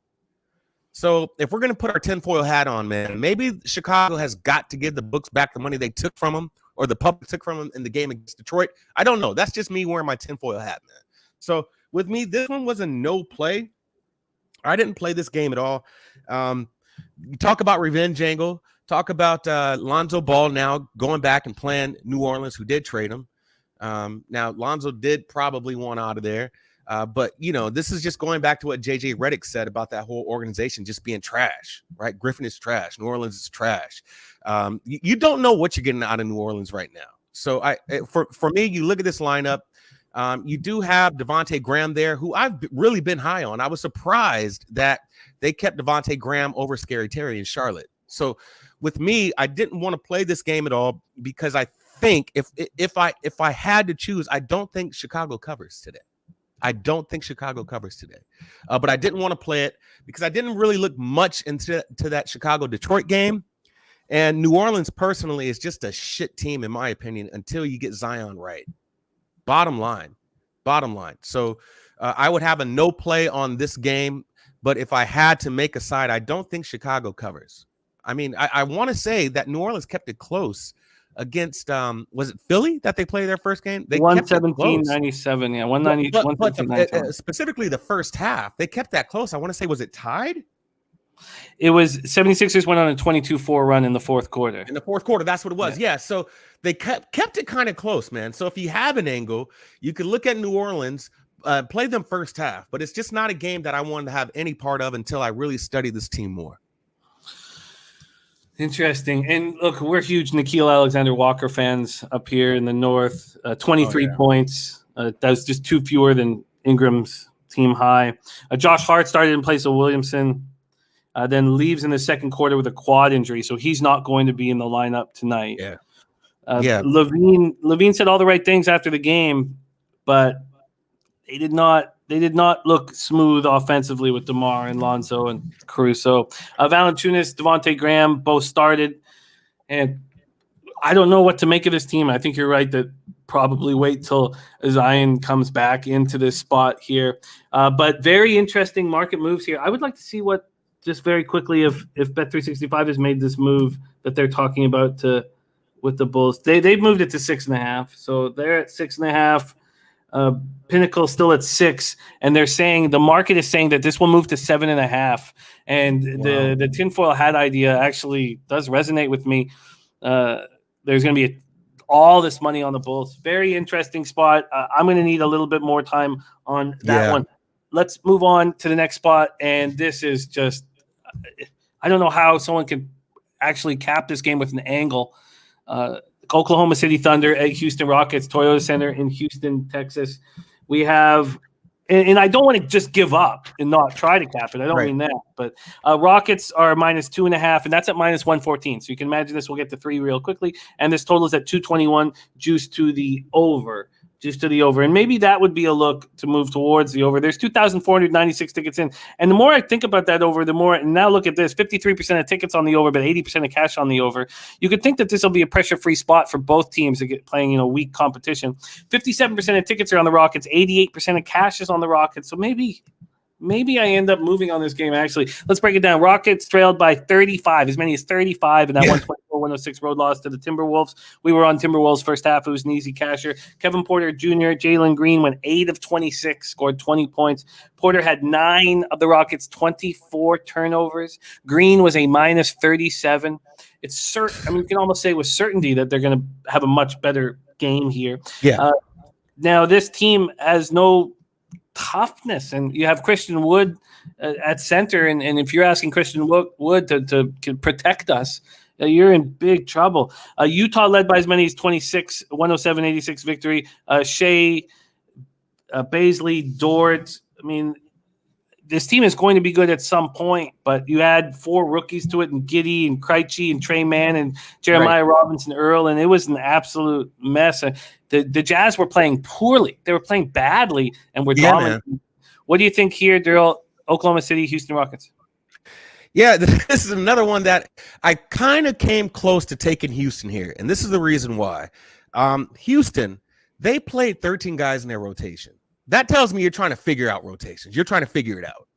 So if we're going to put our tinfoil hat on, man, maybe Chicago has got to give the books back the money they took from them, or the public took from them in the game against Detroit. I don't know. That's just me wearing my tinfoil hat, man. So with me, this one was a no play. I didn't play this game at all. You talk about revenge angle. Talk about Lonzo Ball now going back and playing New Orleans, who did trade him. Now, Lonzo did probably want out of there. But, this is just going back to what J.J. Redick said about that whole organization just being trash, right? Griffin is trash. New Orleans is trash. You don't know what you're getting out of New Orleans right now. So for me, you look at this lineup. You do have Devontae Graham there, who I've really been high on. I was surprised that they kept Devontae Graham over Scary Terry in Charlotte. So with me, I didn't want to play this game at all because I think if I had to choose, I don't think Chicago covers today. But I didn't want to play it because I didn't really look much into that Chicago-Detroit game. And New Orleans, personally, is just a shit team, in my opinion, until you get Zion right. Bottom line. So I would have a no play on this game. But if I had to make a side, I don't think Chicago covers. I mean, I want to say that New Orleans kept it close against was it Philly that they played their first game? They 117-97, yeah, 190. But specifically the first half, they kept that close. I want to say, was it tied? It was 76ers went on a 22-4 run in the fourth quarter. That's what it was. Yeah. So they kept it kind of close, man. So if you have an angle, you could look at New Orleans, play them first half, but it's just not a game that I wanted to have any part of until I really study this team more. Interesting. And look, we're huge Nickeil Alexander-Walker fans up here in the north. 23 points. That was just 2 fewer than Ingram's team high. Josh Hart started in place of Williamson, then leaves in the second quarter with a quad injury, so he's not going to be in the lineup tonight. Levine said all the right things after the game, but they did not look smooth offensively with DeMar and Lonzo and Caruso. Valanciunas, Devontae Graham both started, and I don't know what to make of this team. I think you're right that probably wait till Zion comes back into this spot here. But very interesting market moves here. I would like to see what, just very quickly, if Bet365 has made this move that they're talking about with the Bulls. They've moved it to 6.5, so they're at 6.5. Pinnacle still at 6, and they're saying the market is saying that this will move to 7.5. And the tinfoil hat idea actually does resonate with me. There's going to be all this money on the Bulls. Very interesting spot. I'm going to need a little bit more time on that one. Let's move on to the next spot, and this is just I don't know how someone can actually cap this game with an angle. Oklahoma City Thunder at Houston Rockets, Toyota Center in Houston, Texas. We have, and I don't want to just give up and not try to cap it. I don't mean that, but Rockets are -2.5, and that's at -114. So you can imagine this will get to 3 real quickly. And this total is at 221, juice to the over. And maybe that would be a look to move towards the over. There's 2,496 tickets in. And the more I think about that over, the more, and now look at this, 53% of tickets on the over, but 80% of cash on the over. You could think that this will be a pressure-free spot for both teams to get playing, weak competition. 57% of tickets are on the Rockets, 88% of cash is on the Rockets. So maybe I end up moving on this game, actually. Let's break it down. Rockets trailed by 35, as many as 35 in that 124-106 road loss to the Timberwolves. We were on Timberwolves first half. It was an easy casher. Kevin Porter Jr., Jalen Green went 8 of 26, scored 20 points. Porter had 9 of the Rockets' 24 turnovers. Green was a -37. It's certain. You can almost say with certainty that they're going to have a much better game here. Now, this team has no toughness, and you have Christian Wood at center, and if you're asking Christian Wood to protect us, you're in big trouble. Utah led by as many as 26, 107-86 victory. Shea, Baisley, Dort. This team is going to be good at some point, but you add 4 rookies to it, and Giddey and Krejci and Trey Mann and Jeremiah Robinson Earl, and it was an absolute mess. The Jazz were playing poorly. They were playing badly and were dominant. Man. What do you think here, Derl? Oklahoma City, Houston Rockets. Yeah, this is another one that I kind of came close to taking Houston here, and this is the reason why. Houston, they played 13 guys in their rotation. That tells me you're trying to figure out rotations. You're trying to figure it out.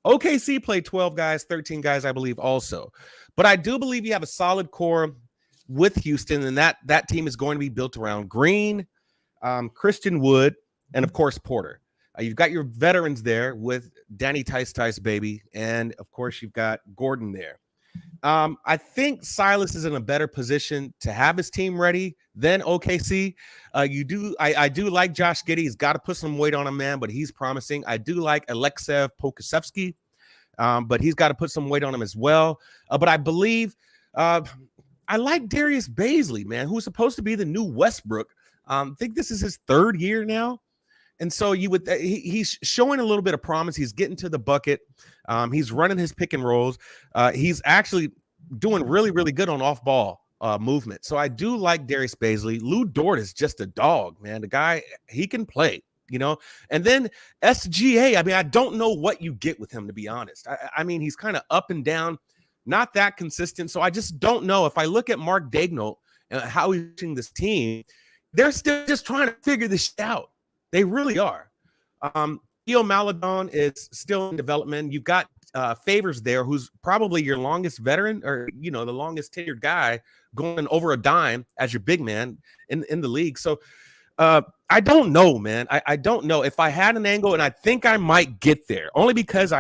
OKC played 12 guys, 13 guys, I believe, also. But I do believe you have a solid core with Houston, and that team is going to be built around Green, Christian Wood, and, of course, Porter. You've got your veterans there with Danny Tice, baby, and, of course, you've got Gordon there. I think Silas is in a better position to have his team ready than OKC. I do like Josh Giddey. He's got to put some weight on him, man, but he's promising. I do like Aleksev Pokusevsky, but he's got to put some weight on him as well. But I believe I like Darius Baisley, man, who's supposed to be the new Westbrook. I think this is his third year now. And so he's showing a little bit of promise. He's getting to the bucket. He's running his pick and rolls. He's actually doing really, really good on off-ball movement. So I do like Darius Baisley. Lou Dort is just a dog, man. The guy, he can play, you know. And then SGA, I mean, I don't know what you get with him, to be honest. I mean, he's kind of up and down, not that consistent. So I just don't know. If I look at Mark Daigneault and how he's using this team, they're still just trying to figure this shit out. They really are. Theo Maladon is still in development. You've got Favors there, who's probably your longest veteran, or the longest tenured guy, going over a dime as your big man in the league. So I don't know, man. I don't know. If I had an angle, and I think I might get there, only because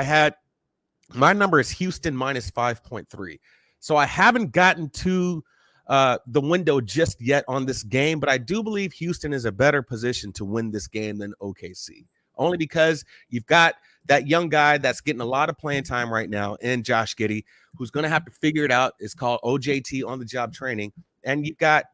my number is Houston minus 5.3. So I haven't gotten to the window just yet on this game, but I do believe Houston is a better position to win this game than OKC, only because you've got that young guy that's getting a lot of playing time right now in Josh Giddey, who's going to have to figure it out. It's called OJT, on the job training. And you've got,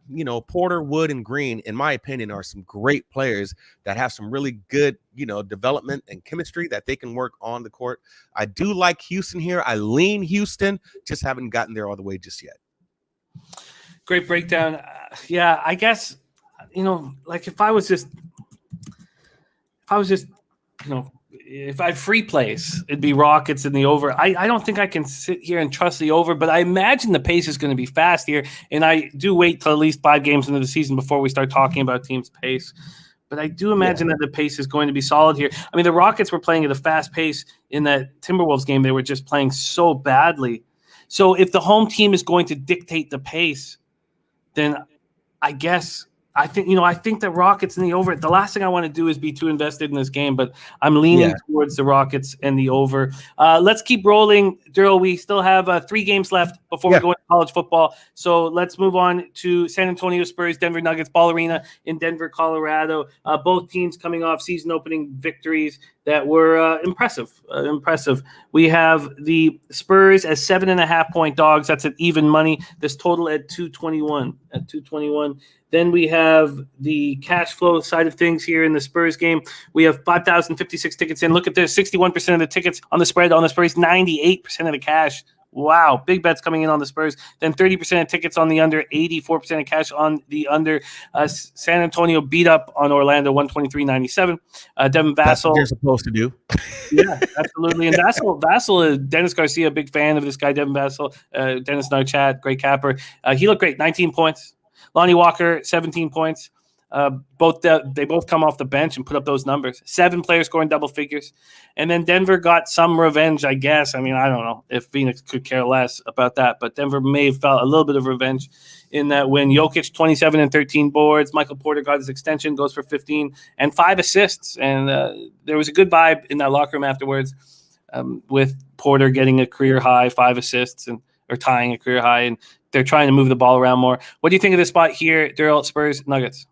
Porter, Wood, and Green, in my opinion, are some great players that have some really good, development and chemistry that they can work on the court. I do like Houston here. I lean Houston, just haven't gotten there all the way just yet. Great breakdown. Yeah, I guess, like if I was just, if I had free plays, it'd be Rockets in the over. I don't think I can sit here and trust the over, but I imagine the pace is going to be fast here. And I do wait till at least 5 games into the season before we start talking about teams' pace. But I do imagine that the pace is going to be solid here. I mean, the Rockets were playing at a fast pace in that Timberwolves game. They were just playing so badly. So if the home team is going to dictate the pace, then I think the Rockets in the over. The last thing I want to do is be too invested in this game, but I'm leaning towards the Rockets and the over. Let's keep rolling, Derl. We still have 3 games left before we go into college football. So let's move on to San Antonio Spurs, Denver Nuggets, Ball Arena in Denver, Colorado. Both teams coming off season opening victories that were impressive. We have the Spurs as 7.5-point dogs. That's at even money. This total at 221. Then we have the cash flow side of things here in the Spurs game. We have 5,056 tickets in. Look at this, 61% of the tickets on the spread on the Spurs, 98% of the cash. Wow, big bets coming in on the Spurs. Then 30% of tickets on the under, 84% of cash on the under. San Antonio beat up on Orlando, 123-97. Devin Vassell. That's what they're supposed to do. Yeah, absolutely. And Vassell, Dennis Garcia, big fan of this guy, Devin Vassell. Dennis and I chat, great capper. He looked great, 19 points. Lonnie Walker, 17 points. They both come off the bench and put up those numbers. 7 players scoring double figures. And then Denver got some revenge, I guess. I mean, I don't know if Phoenix could care less about that, but Denver may have felt a little bit of revenge in that win. Jokic, 27 and 13 boards. Michael Porter got his extension, goes for 15 and 5 assists. And there was a good vibe in that locker room afterwards with Porter getting a career high, 5 assists, or tying a career high, and they're trying to move the ball around more. What do you think of this spot here, Derl, Spurs, Nuggets?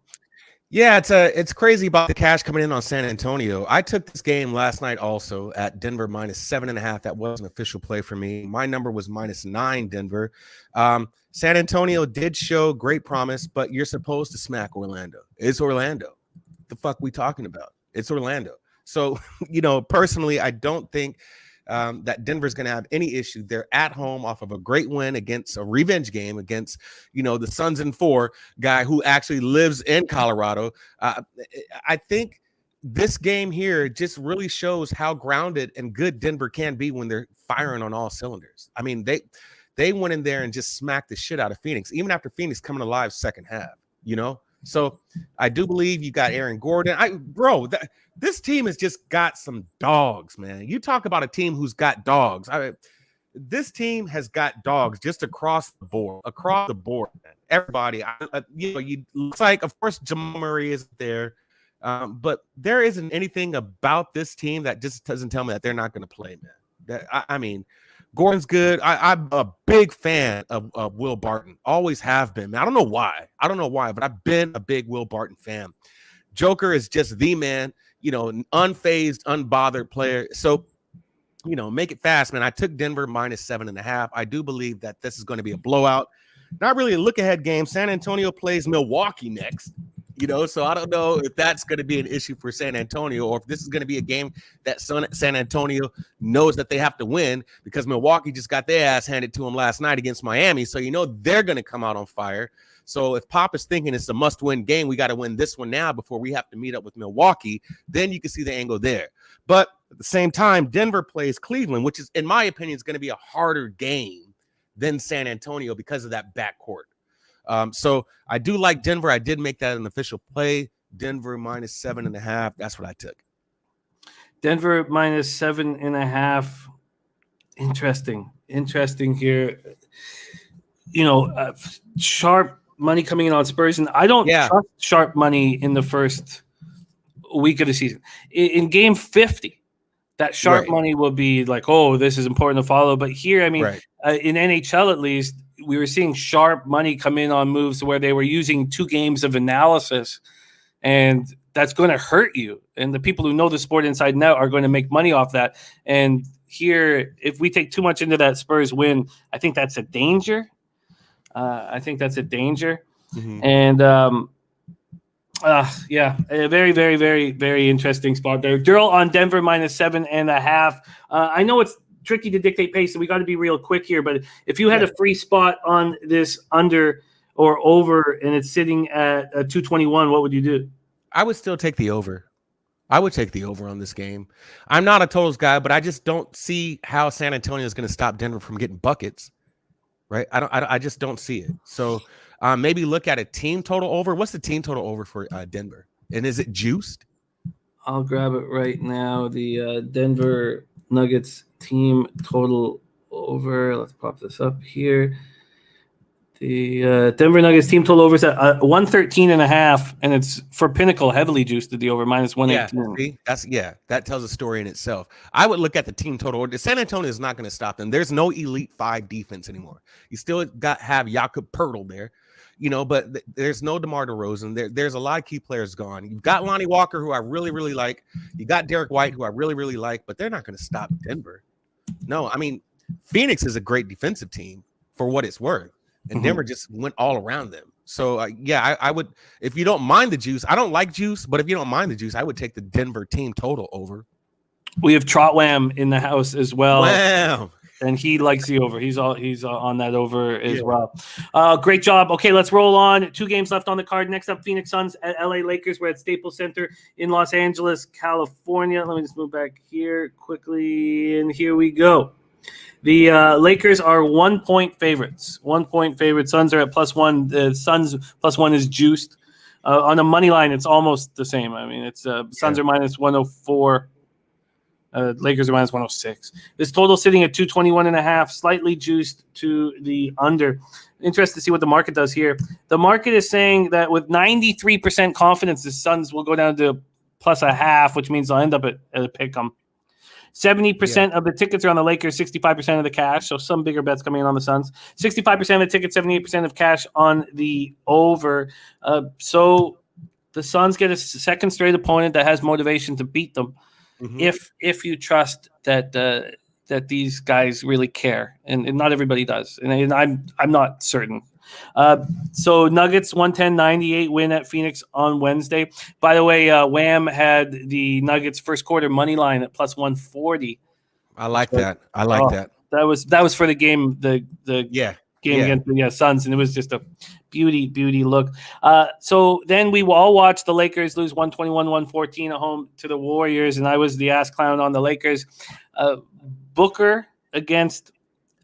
Yeah, it's crazy about the cash coming in on San Antonio. I took this game last night also at Denver minus 7.5. That was an official play for me. My number was -9 Denver. San Antonio did show great promise, but you're supposed to smack Orlando. It's Orlando. The fuck we talking about? It's Orlando. So, personally, I don't think that Denver's going to have any issue. They're at home off of a great win against a revenge game against, the Suns and 4 guy who actually lives in Colorado. I think this game here just really shows how grounded and good Denver can be when they're firing on all cylinders. I mean, they went in there and just smacked the shit out of Phoenix, even after Phoenix coming alive second half, So I do believe you got Aaron Gordon. This team has just got some dogs, man. You talk about a team who's got dogs. This team has got dogs just across the board, man. Everybody, looks like, of course, Jamal Murray is there, but there isn't anything about this team that just doesn't tell me that they're not going to play, man. I mean, Gordon's good. I'm a big fan of Will Barton. Always have been, man. I don't know why, but I've been a big Will Barton fan. Joker is just the man, unfazed, unbothered player. So, make it fast, man. I took Denver -7.5. I do believe that this is going to be a blowout. Not really a look-ahead game. San Antonio plays Milwaukee next, so I don't know if that's going to be an issue for San Antonio or if this is going to be a game that San Antonio knows that they have to win because Milwaukee just got their ass handed to them last night against Miami. So, they're going to come out on fire. So if Pop is thinking it's a must-win game, we got to win this one now before we have to meet up with Milwaukee, then you can see the angle there. But at the same time, Denver plays Cleveland, which is, in my opinion, is going to be a harder game than San Antonio because of that backcourt. So I do like Denver. I did make that an official play. Denver -7.5. That's what I took. Denver -7.5. Interesting here. Sharp money coming in on Spurs, and I don't trust sharp money in the first week of the season. In game 50, that sharp money will be like, oh, this is important to follow. But here, I mean, in NHL at least, we were seeing sharp money come in on moves where they were using 2 games of analysis, and that's going to hurt you. And the people who know the sport inside and out are going to make money off that. And here, if we take too much into that Spurs win, I think that's a danger. Mm-hmm. And a very, very, very, very interesting spot there. Derl on Denver -7.5. I know it's tricky to dictate pace, so we got to be real quick here. But if you had a free spot on this under or over, and it's sitting at 221, what would you do? I would still take the over. I would take the over on this game. I'm not a totals guy, but I just don't see how San Antonio is going to stop Denver from getting buckets. Right? I just don't see it. So maybe look at a team total over. What's the team total over for Denver? And is it juiced? I'll grab it right now. The Denver Nuggets team total over. Let's pop this up here. The Denver Nuggets team total over is at 113.5, and it's for Pinnacle heavily juiced to the over -118. That tells a story in itself. I would look at the team total. San Antonio is not going to stop them. There's no elite 5 defense anymore. You still have Jakob Poeltl there, but there's no DeMar DeRozan. There's a lot of key players gone. You've got Lonnie Walker, who I really, really like. You got Derek White, who I really, really like, but they're not going to stop Denver. No, I mean, Phoenix is a great defensive team for what it's worth. And Denver just went all around them. So, I would, if you don't mind the juice, I don't like juice, but if you don't mind the juice, I would take the Denver team total over. We have Trotwam in the house as well. Wow. And he likes the over. He's on that over as well. Great job. Okay, let's roll on. 2 games left on the card. Next up, Phoenix Suns at LA Lakers. We're at Staples Center in Los Angeles, California. Let me just move back here quickly. And here we go. The Lakers are 1-point favorites. 1-point favorites. Suns are at +1. The Suns +1 is juiced. On the money line, it's almost the same. I mean, it's Suns are -104. Lakers are -106. This total sitting at 221.5, slightly juiced to the under. Interested to see what the market does here. The market is saying that with 93% confidence, the Suns will go down to +0.5, which means they'll end up at a pick 'em. 70% of the tickets are on the Lakers, 65% of the cash. So some bigger bets coming in on the Suns. 65% of the tickets, 78% of cash on the over. So the Suns get a second straight opponent that has motivation to beat them. Mm-hmm. If you trust that these guys really care, and not everybody does, and I'm not certain. So Nuggets 110-98 win at Phoenix on Wednesday. By the way, Wham had the Nuggets first quarter money line at +140. I like that. I like that. That was for the game. The game against the Suns, and it was just a beauty look. So then we will all watch the Lakers lose 121-114 at home to the Warriors, and I was the ass clown on the Lakers. Booker against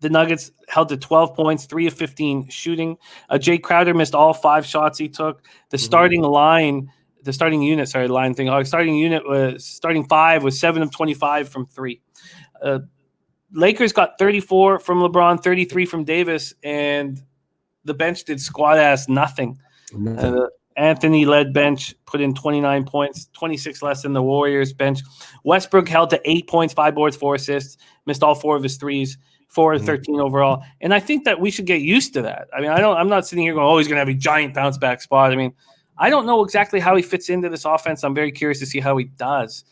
the Nuggets held to 12 points, 3 of 15 shooting. Jay Crowder missed all 5 shots he took. The starting unit was starting 5 was 7 of 25 from 3. Lakers got 34 from LeBron, 33 from Davis, and the bench did squat ass nothing. Anthony led bench, put in 29 points, 26 less than the Warriors bench. Westbrook held to 8 points, 5 boards, 4 assists, missed all 4 of his threes, 4 of 13 overall. And I think that we should get used to that. I mean, I'm not sitting here going, oh, he's going to have a giant bounce back spot. I mean, I don't know exactly how he fits into this offense. I'm very curious to see how he does.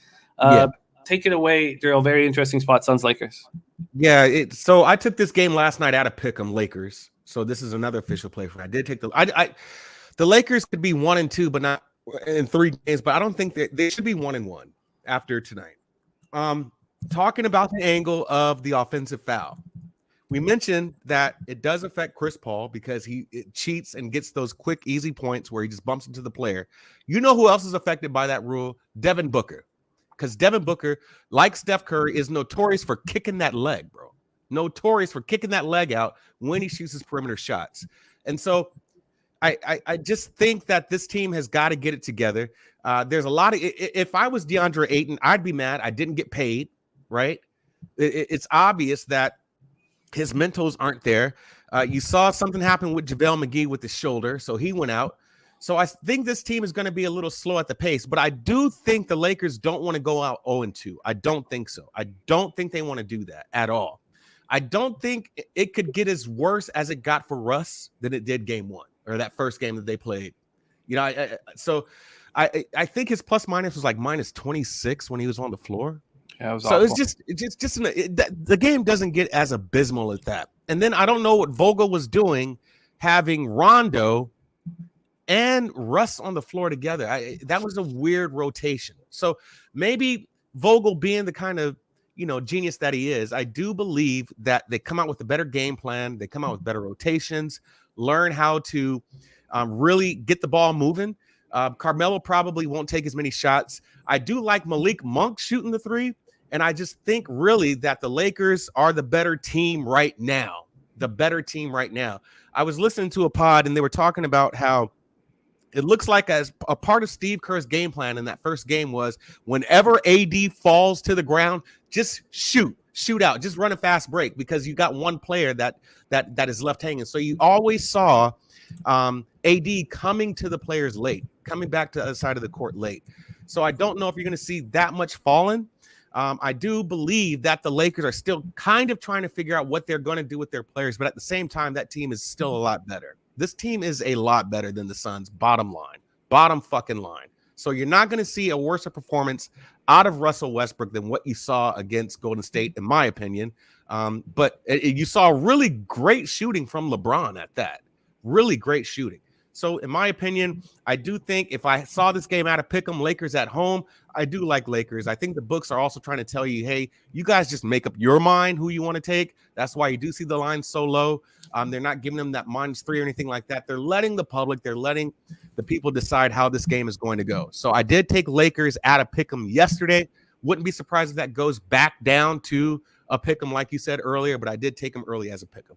Take it away, Derl. Very interesting spot, Suns Lakers. Yeah, so I took this game last night out of Pick'em Lakers. So this is another official play for. I did take the Lakers could be 1-2, but not in 3 games. But I don't think they should be 1-1 after tonight. Talking about the angle of the offensive foul, we mentioned that it does affect Chris Paul because he cheats and gets those quick, easy points where he just bumps into the player. You know who else is affected by that rule? Devin Booker. Because Devin Booker, like Steph Curry, is notorious for kicking that leg, bro. Notorious for kicking that leg out when he shoots his perimeter shots. And so I just think that this team has got to get it together. There's a lot of – if I was DeAndre Ayton, I'd be mad. I didn't get paid, right? It's obvious that his mentals aren't there. You saw something happen with JaVale McGee with his shoulder, so he went out. So I think this team is going to be a little slow at the pace, but I do think the Lakers don't want to go out 0-2. I don't think so. I don't think they want to do that at all. I don't think it could get as worse as it got for Russ than it did game 1 or that first game that they played. You know, I think his plus minus was like minus 26 when he was on the floor. Yeah, it was so awful. it's just the game doesn't get as abysmal as that. And then I don't know what Vogel was doing having Rondo and Russ on the floor together. That was a weird rotation. So maybe Vogel, being the kind of genius that he is, I do believe that they come out with a better game plan. They come out with better rotations, learn how to really get the ball moving. Carmelo probably won't take as many shots. I do like Malik Monk shooting the 3. And I just think really that the Lakers are the better team right now. I was listening to a pod and they were talking about how it looks like as a part of Steve Kerr's game plan in that first game was whenever AD falls to the ground, just shoot out, just run a fast break because you got one player that is left hanging. So you always saw AD coming to the players late, coming back to the other side of the court late. So I don't know if you're going to see that much falling. I do believe that the Lakers are still kind of trying to figure out what they're going to do with their players, but at the same time, that team is still a lot better. This team is a lot better than the Suns, bottom fucking line. So you're not going to see a worse performance out of Russell Westbrook than what you saw against Golden State, in my opinion. But you saw really great shooting from LeBron at that. Really great shooting. So in my opinion, I do think if I saw this game out of Pick'em, Lakers at home, I do like Lakers. I think the books are also trying to tell you, hey, you guys just make up your mind who you want to take. That's why you do see the line so low. They're not giving them that -3 or anything like that. They're letting the public, they're letting the people decide how this game is going to go. So I did take Lakers out of Pick'em yesterday. Wouldn't be surprised if that goes back down to a Pick'em like you said earlier, but I did take them early as a Pick'em.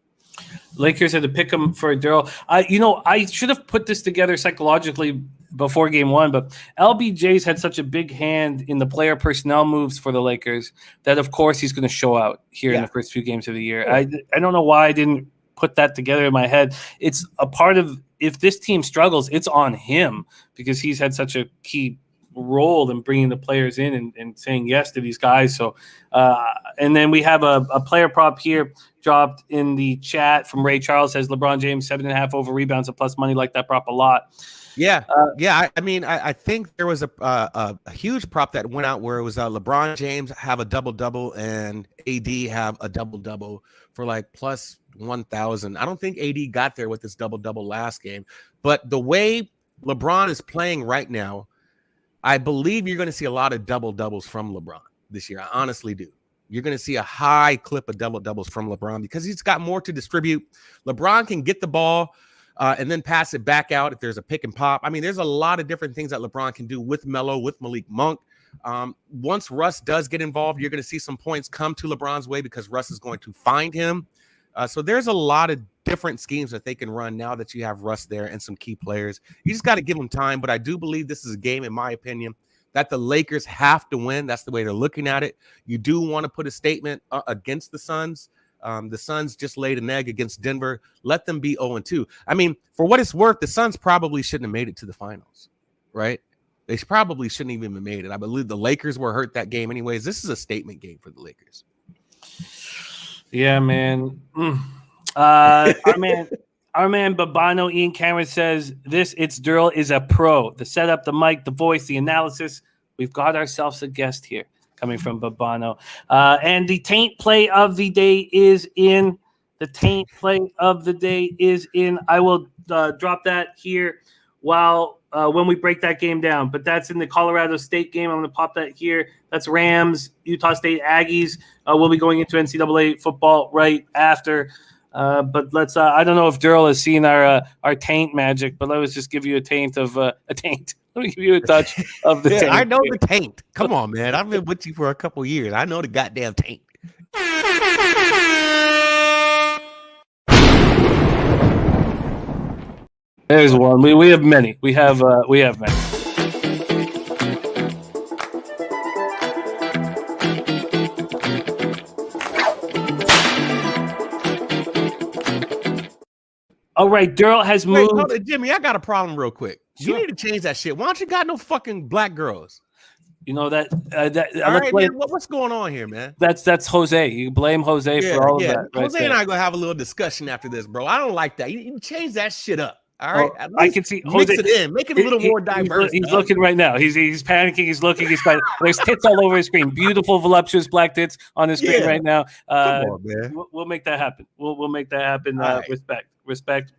Lakers had to pick him for Derl. I should have put this together psychologically before game 1, but LBJ's had such a big hand in the player personnel moves for the Lakers that, of course, he's going to show out here in the first few games of the year. I don't know why I didn't put that together in my head. It's a part of, if this team struggles, it's on him because he's had such a key role in bringing the players in and saying yes to these guys. So, and then we have a player prop here dropped in the chat from Ray Charles, says LeBron James 7.5 over rebounds and plus money. Like that prop a lot. Yeah. I mean, I think there was a huge prop that went out where it was LeBron James have a double-double and AD have a double-double for like plus 1,000. I don't think AD got there with this double-double last game, but the way LeBron is playing right now, I believe you're going to see a lot of double-doubles from LeBron this year. I honestly do. You're going to see a high clip of double-doubles from LeBron because he's got more to distribute. LeBron can get the ball and then pass it back out if there's a pick and pop. I mean, there's a lot of different things that LeBron can do with Melo, with Malik Monk. Once Russ does get involved, you're going to see some points come to LeBron's way because Russ is going to find him. So there's a lot of different schemes that they can run now that you have Russ there and some key players. You just got to give them time. But I do believe this is a game, in my opinion, that the Lakers have to win. That's the way they're looking at it. You do want to put a statement against the Suns. The Suns just laid an egg against Denver. Let them be 0-2. I mean, for what it's worth, the Suns probably shouldn't have made it to the finals, right? They probably shouldn't even have made it. I believe the Lakers were hurt that game anyways. This is a statement game for the Lakers. Yeah, man. Our man Babano Ian Cameron says it's Derl is a pro. The setup, the mic, the voice, the analysis. We've got ourselves a guest here coming from Babano. And the taint play of the day is in. I will drop that here when we break that game down. But that's in the Colorado State game. I'm going to pop that here. That's Rams, Utah State Aggies. We'll be going into NCAA football right after. But let's. I don't know if Derl has seen our taint magic, but let us just give you a taint of a taint. Let me give you a touch of the taint. I know the taint. Come on, man. I've been with you for a couple years. I know the goddamn taint. There's one. We have many. We have many. All right, Derl has moved. Hold on, Jimmy, I got a problem real quick. Sure. You need to change that shit. Why don't you got no fucking black girls? You know that. All right, man, what's going on here, man? That's Jose. You blame Jose for all of that. Jose and I are gonna have a little discussion after this, bro. I don't like that. You change that shit up. All right, I can see mix it in, make it a little more diverse. He's looking right now. He's panicking. He's looking. He's fighting. There's tits all over his screen. Beautiful, voluptuous black tits on his screen right now. Come on, man. We'll make that happen. We'll make that happen. Right. Respect.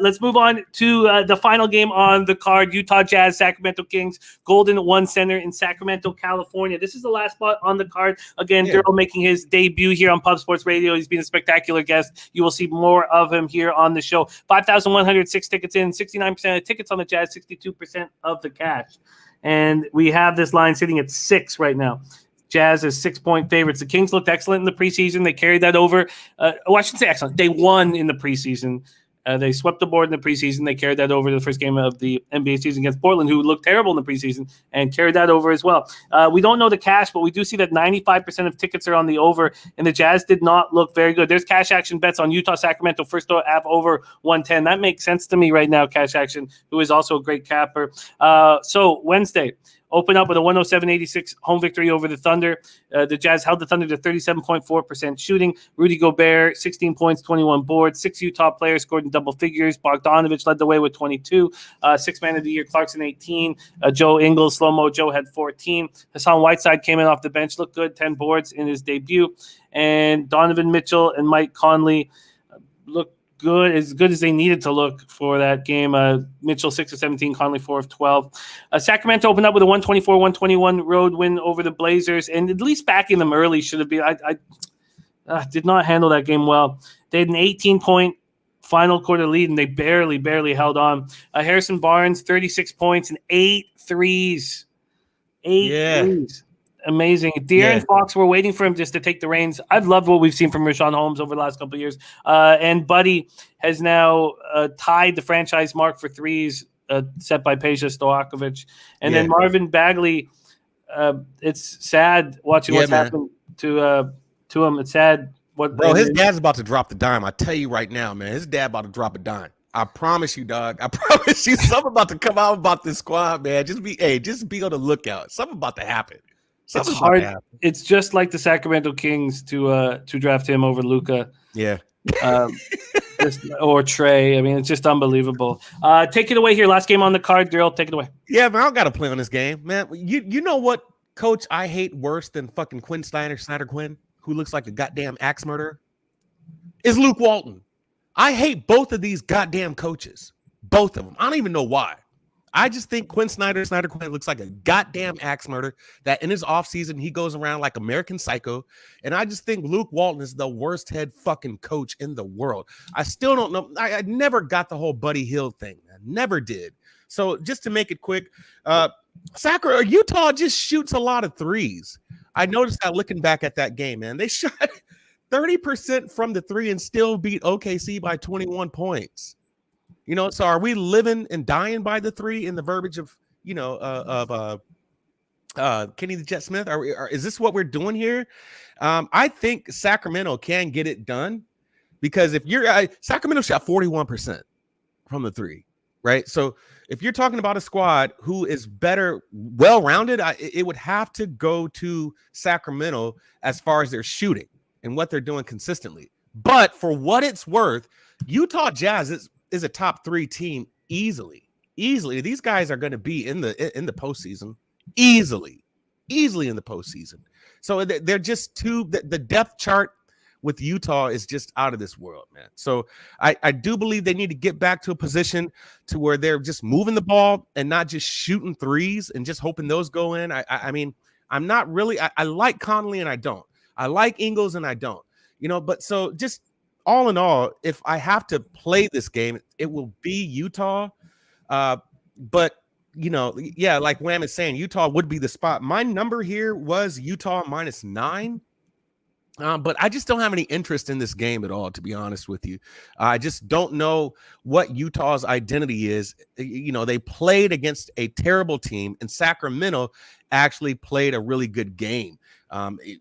Let's move on to the final game on the card. Utah Jazz, Sacramento Kings, Golden One Center in Sacramento, California. This is the last spot on the card. Again, Derl making his debut here on Pub Sports Radio. He's been a spectacular guest. You will see more of him here on the show. 5,106 tickets in, 69% of tickets on the Jazz, 62% of the cash. And we have this line sitting at 6 right now. Jazz is 6-point favorites. The Kings looked excellent in the preseason. They carried that over. I shouldn't say excellent. They won in the preseason. They swept the board in the preseason. They carried that over to the first game of the NBA season against Portland, who looked terrible in the preseason, and carried that over as well. We don't know the cash, but we do see that 95% of tickets are on the over, and the Jazz did not look very good. There's cash action bets on Utah, Sacramento, first half over 110. That makes sense to me right now, cash action, who is also a great capper. So Wednesday, open up with a 107-86 home victory over the Thunder. The Jazz held the Thunder to 37.4% shooting. Rudy Gobert, 16 points, 21 boards. 6 Utah players scored in double figures. Bogdanovich led the way with 22. Sixth man of the year, Clarkson, 18. Joe Ingles, slow-mo Joe, had 14. Hassan Whiteside came in off the bench, looked good, 10 boards in his debut. And Donovan Mitchell and Mike Conley looked as good as they needed to look for that game. Mitchell 6 of 17, Conley 4 of 12. Sacramento opened up with a 124-121 road win over the Blazers, and at least backing them early should have been. I did not handle that game well. They had an 18-point final quarter lead, and they barely held on. Harrison Barnes 36 points and 8 threes. 8 threes. Amazing. De'Aaron Fox, we're waiting for him just to take the reins. I've loved what we've seen from Richaun Holmes over the last couple of years. And Buddy has now tied the franchise mark for threes set by Peja Stojakovic. And then Marvin Bagley, it's sad watching what's happened to him. It's sad. Bro, his dad's about to drop the dime. I tell you right now, man. His dad about to drop a dime. I promise you, dog. I promise you something about to come out about this squad, man. Just be on the lookout. Something about to happen. It's hard. It's just like the Sacramento Kings to draft him over Luka. Yeah. Or Trey. I mean, it's just unbelievable. Take it away here. Last game on the card. Daryl, take it away. Yeah, man, I don't got to play on this game, man. You know what coach I hate worse than fucking Quinn Snyder Quinn, who looks like a goddamn axe murderer, is Luke Walton. I hate both of these goddamn coaches. Both of them. I don't even know why. I just think Quinn Snyder Quinn looks like a goddamn axe murderer that in his offseason he goes around like American Psycho. And I just think Luke Walton is the worst head fucking coach in the world. I still don't know. I never got the whole Buddy Hield thing. I never did. So just to make it quick, Utah just shoots a lot of threes. I noticed that looking back at that game, man. They shot 30% from the three and still beat OKC by 21 points. You know, so are we living and dying by the three in the verbiage of, you know, Kenny the Jet Smith? Is this what we're doing here? I think Sacramento can get it done because if you're Sacramento shot 41% from the three, right? So if you're talking about a squad who is better, well-rounded, it would have to go to Sacramento as far as their shooting and what they're doing consistently. But for what it's worth, Utah Jazz is a top 3 team easily. These guys are going to be in the postseason easily in the postseason. So they're just the depth chart with Utah is just out of this world, man. So I do believe they need to get back to a position to where they're just moving the ball and not just shooting threes and just hoping those go in. I mean, I'm not really, I like Conley and I don't. I like Ingles and I don't, you know, but so just all in all, if I have to play this game, it will be Utah. But you know, yeah, like Wham is saying, Utah would be the spot. My number here was Utah -9. But I just don't have any interest in this game at all, to be honest with you. I just don't know what Utah's identity is. You know, they played against a terrible team, and Sacramento actually played a really good game.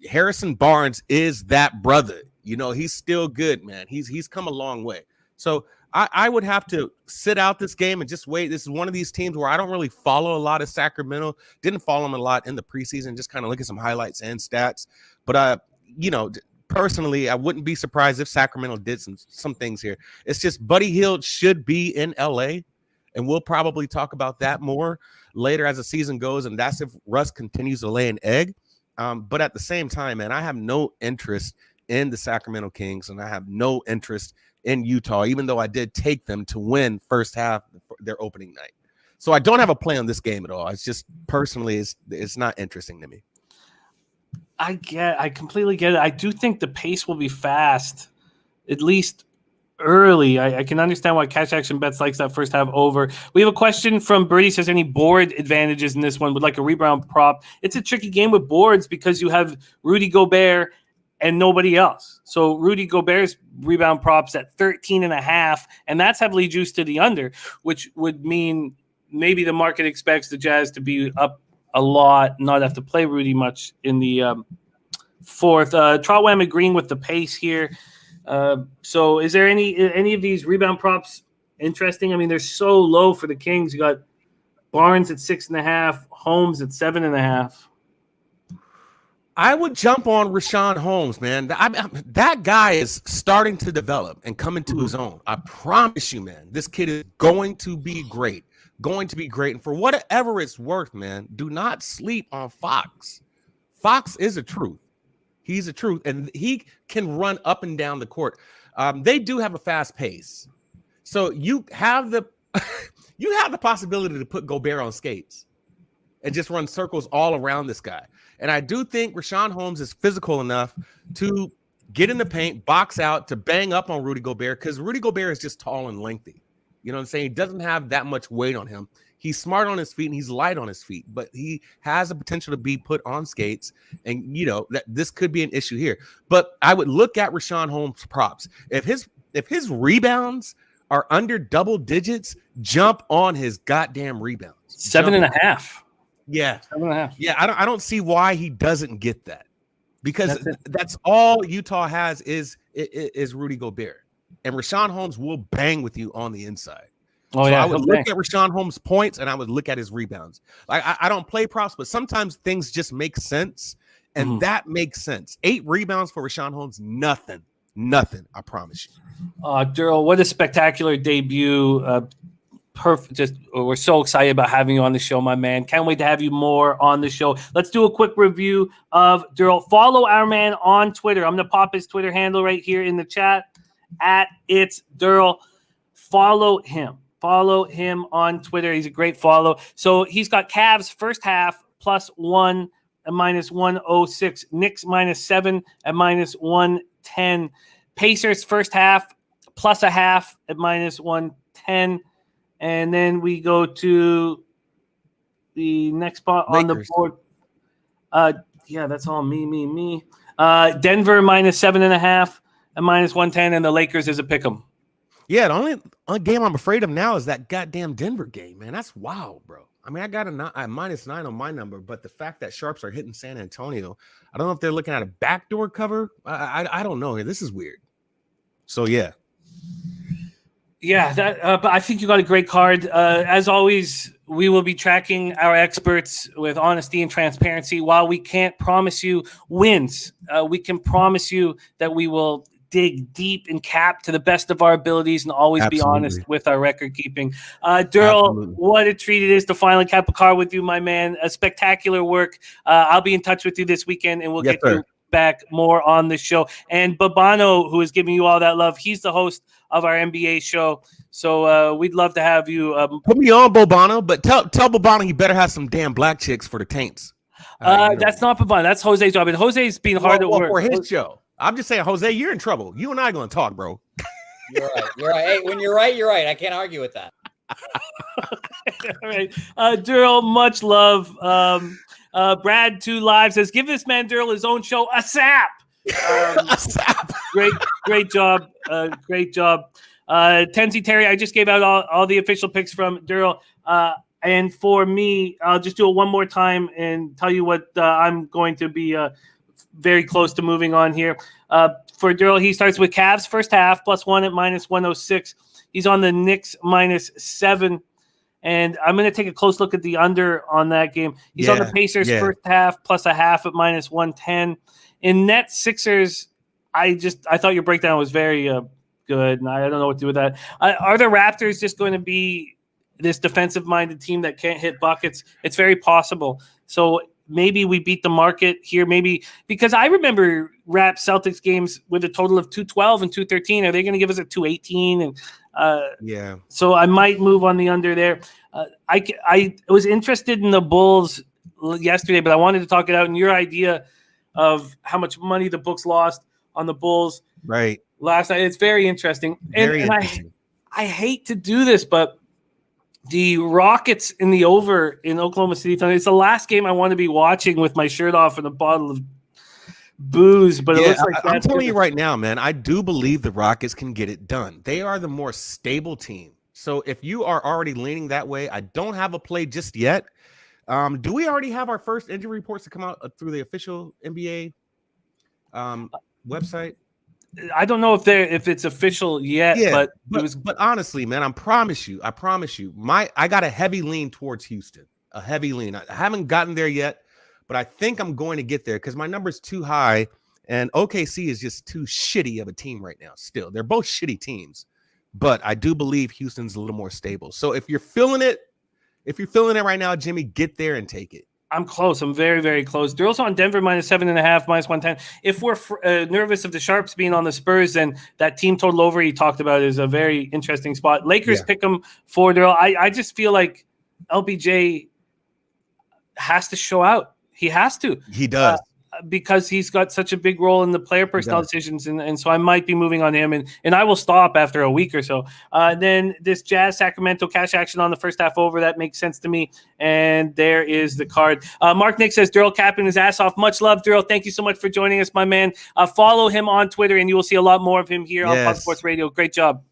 Harrison Barnes is that brother. You know, he's still good, man. He's come a long way. So I would have to sit out this game and just wait. This is one of these teams where I don't really follow a lot of Sacramento. Didn't follow them a lot in the preseason, just kind of look at some highlights and stats. But you know, personally, I wouldn't be surprised if Sacramento did some things here. It's just Buddy Hield should be in LA, and we'll probably talk about that more later as the season goes, and that's if Russ continues to lay an egg. But at the same time, man, I have no interest in the Sacramento Kings, and I have no interest in Utah, even though I did take them to win first half their opening night. So I don't have a play on this game at all. It's just personally, it's not interesting to me. I completely get it. I do think the pace will be fast, at least early. I can understand why Cash Action Bets likes that first half over. We have a question from Birdie. Says any board advantages in this one? Would like a rebound prop. It's a tricky game with boards because you have Rudy Gobert and nobody else. So Rudy Gobert's rebound props at 13.5, and that's heavily juiced to the under, which would mean maybe the market expects the Jazz to be up a lot, not have to play Rudy much in the fourth. Trotwam agreeing with the pace here. So is there any of these rebound props interesting? I mean, they're so low for the Kings. You got Barnes at 6.5, Holmes at 7.5. I would jump on Richaun Holmes, man. That guy is starting to develop and come into his own. I promise you, man, this kid is going to be great. And for whatever it's worth, man, do not sleep on Fox. Fox is a truth. He's a truth, and he can run up and down the court. They do have a fast pace, so you have the possibility to put Gobert on skates and just run circles all around this guy. And I do think Richaun Holmes is physical enough to get in the paint, box out, to bang up on Rudy Gobert, because Rudy Gobert is just tall and lengthy. You know what I'm saying? He doesn't have that much weight on him. He's smart on his feet and he's light on his feet, but he has the potential to be put on skates. And, you know, that this could be an issue here. But I would look at Richaun Holmes' props. If his rebounds are under double digits, jump on his goddamn rebounds. 7.5. Yeah. 7.5. Yeah. I don't see why he doesn't get that, because that's all Utah has is Rudy Gobert. And Richaun Holmes will bang with you on the inside. Oh, so yeah, I would look at Richaun Holmes' points and I would look at his rebounds. Like I don't play props, but sometimes things just make sense, and that makes sense. 8 rebounds for Richaun Holmes, nothing. I promise you. Derl, what a spectacular debut! Perfect. We're so excited about having you on the show, my man. Can't wait to have you more on the show. Let's do a quick review of Derl. Follow our man on Twitter. I'm gonna pop his Twitter handle right here in the chat. At It's Derl. Follow him on Twitter. He's a great follow. So he's got Cavs first half +1 at -106, Knicks -7 at -110, Pacers first half +0.5 at -110, and then we go to the next spot on the board. Yeah, that's all me. Denver -7.5 and -110, and the Lakers is a pick'em. Yeah, the only game I'm afraid of now is that goddamn Denver game, man. That's wild, bro. I mean, I got a -9 on my number, but the fact that sharps are hitting San Antonio, I don't know if they're looking at a backdoor cover. I don't know. This is weird. So yeah. Yeah, but I think you got a great card. As always, we will be tracking our experts with honesty and transparency. While we can't promise you wins, we can promise you that we will dig deep and cap to the best of our abilities and always be honest with our record keeping. Derl, what a treat it is to finally cap a card with you, my man. A spectacular work. I'll be in touch with you this weekend, and we'll get you back more on the show. And Babano, who is giving you all that love, he's the host of our NBA show. So we'd love to have you. Put me on, Babano, but tell Babano he better have some damn black chicks for the taints. That's not Babano. That's Jose's job. And Jose's being hard at work. For his show. I'm just saying, Jose, you're in trouble. You and I are going to talk, bro. You're right. You're right. Hey, when you're right, you're right. I can't argue with that. All right. Derl, much love. Brad 2 Live says, give this man Derl his own show, a sap. A sap. Great job. Great job. Tenzi Terry, I just gave out all the official picks from Derl. And for me, I'll just do it one more time and tell you what I'm going to be very close to moving on here. For Derl, he starts with Cavs first half, +1 at -106. He's on the Knicks -7. And I'm going to take a close look at the under on that game. He's on the Pacers first half, +0.5 at -110. In net Sixers, I thought your breakdown was very good, and I don't know what to do with that. Are the Raptors just going to be this defensive-minded team that can't hit buckets? It's very possible. So maybe we beat the market here, maybe because I remember Celtics games with a total of 212 and 213. Are they going to give us a 218? And so I might move on the under there. I was interested in the Bulls yesterday, but I wanted to talk it out. And your idea of how much money the books lost on the Bulls last night, it's very interesting. And I hate to do this, but the Rockets in the over in Oklahoma City Thunder. It's the last game I want to be watching with my shirt off and a bottle of booze. But it looks like I'm telling you right now, man, I do believe the Rockets can get it done. They are the more stable team. So if you are already leaning that way, I don't have a play just yet. Do we already have our first injury reports to come out through the official NBA website? I don't know if it's official yet, but honestly, man, I promise you, I got a heavy lean towards Houston, a heavy lean. I haven't gotten there yet, but I think I'm going to get there because my number's too high, and OKC is just too shitty of a team right now. Still, they're both shitty teams, but I do believe Houston's a little more stable. So if you're feeling it right now, Jimmy, get there and take it. I'm close. I'm very, very close. Derl's on Denver -7.5, -110. If we're nervous of the Sharps being on the Spurs, then that team total over he talked about is a very interesting spot. Lakers pick them for Derl. I just feel like LBJ has to show out. He has to. He does. Because he's got such a big role in the player personnel decisions, and so I might be moving on him, and I will stop after a week or so. Then this Jazz Sacramento cash action on the first half over, that makes sense to me, and there is the card. Mark Nick says, Derl capping his ass off. Much love, Derl. Thank you so much for joining us, my man. Follow him on Twitter, and you will see a lot more of him here on Pub Sports Radio. Great job.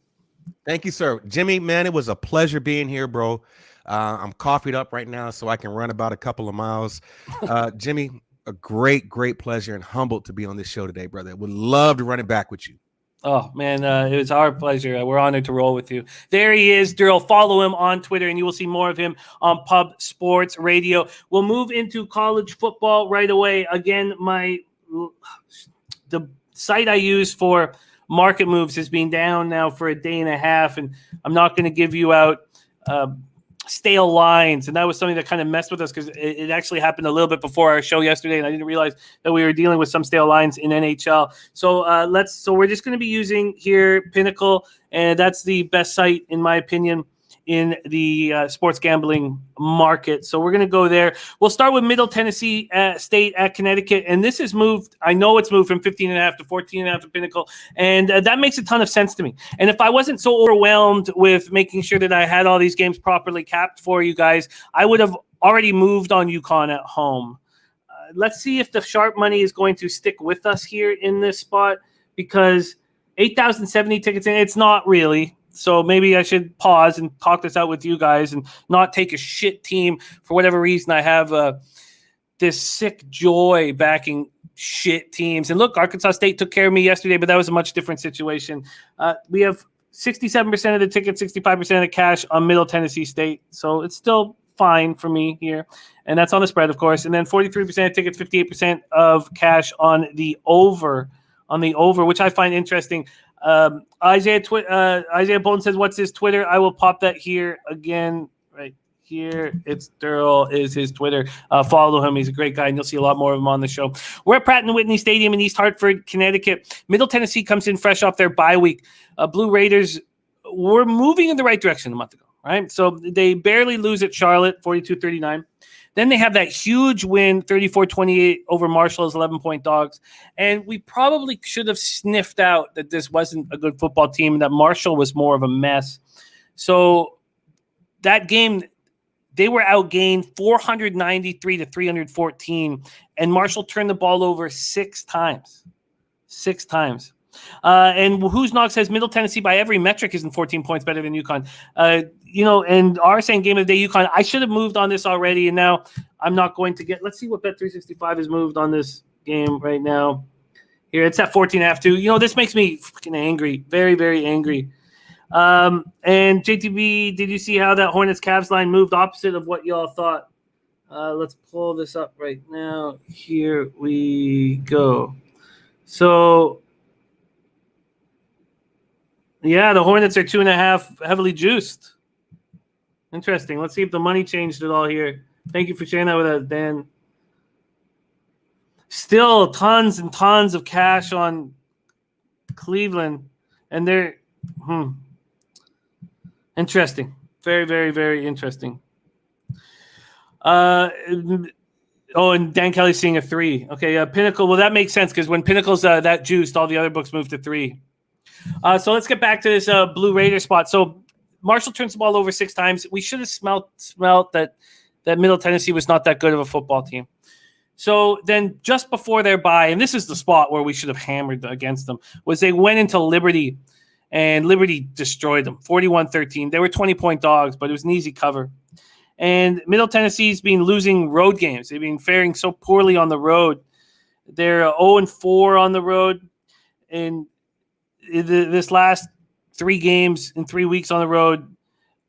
Thank you, sir. Jimmy, man, it was a pleasure being here, bro. I'm coffeeed up right now, so I can run about a couple of miles. Jimmy, a great pleasure and humbled to be on this show today, brother. Would love to run it back with you. Oh, man, it was our pleasure. We're honored to roll with you. There he is, Derl. Follow him on Twitter, and you will see more of him on Pub Sports Radio. We'll move into college football right away. Again, the site I use for market moves has been down now for a day and a half, and I'm not going to give you out stale lines, and that was something that kind of messed with us because it actually happened a little bit before our show yesterday, and I didn't realize that we were dealing with some stale lines in NHL. So we're just going to be using here Pinnacle, and that's the best site in my opinion in the sports gambling market. So we're going to go there. We'll start with Middle Tennessee State at Connecticut. And this has moved. I know it's moved from 15.5 to 14.5 at Pinnacle. And that makes a ton of sense to me. And if I wasn't so overwhelmed with making sure that I had all these games properly capped for you guys, I would have already moved on Uconn at home. let's see if the sharp money is going to stick with us here in this spot, because 8,070 tickets in, it's not really. So maybe I should pause and talk this out with you guys and not take a shit team. For whatever reason, I have this sick joy backing shit teams. And look, Arkansas State took care of me yesterday, but that was a much different situation. We have 67% of the tickets, 65% of the cash on Middle Tennessee State. So it's still fine for me here. And that's on the spread, of course. And then 43% of tickets, 58% of cash on the over, which I find interesting. Isaiah Bolton says, what's his Twitter? I will pop that here again right here. It's Derl is his Twitter. Follow him. He's a great guy, and you'll see a lot more of him on the show. We're at Pratt & Whitney Stadium in East Hartford, Connecticut. Middle Tennessee comes in fresh off their bye week. Blue Raiders were moving in the right direction a month ago, right? So they barely lose at Charlotte, 42-39. Then they have that huge win, 34-28 over Marshall as 11-point dogs. And we probably should have sniffed out that this wasn't a good football team and that Marshall was more of a mess. So that game, they were outgained 493-314, and Marshall turned the ball over 6 times. 6 times. And Who's Knock says Middle Tennessee by every metric isn't 14 points better than UConn. And our saying game of the day, UConn. I should have moved on this already, and now I'm not going to get. Let's see what Bet365 has moved on this game right now. Here, it's at 14.5 too. This makes me fucking angry, very, very angry. And JTB, did you see how that Hornets Cavs line moved opposite of what y'all thought? Let's pull this up right now. Here we go. So. Yeah, the Hornets are 2.5 heavily juiced. Interesting. Let's see if the money changed at all here. Thank you for sharing that with us, Dan. Still tons and tons of cash on Cleveland. And they're interesting. Very, very, very interesting. And Dan Kelly's seeing a 3. Okay, Pinnacle. Well, that makes sense because when Pinnacle's that juiced, all the other books move to 3. So let's get back to this Blue Raider spot. So Marshall turns the ball over 6 times. We should have smelt that Middle Tennessee was not that good of a football team. So then just before their bye, and this is the spot where we should have hammered against them, was they went into Liberty, and Liberty destroyed them, 41-13. They were 20-point dogs, but it was an easy cover. And Middle Tennessee's been losing road games. They've been faring so poorly on the road. They're 0-4 on the road. And this last 3 games in 3 weeks on the road,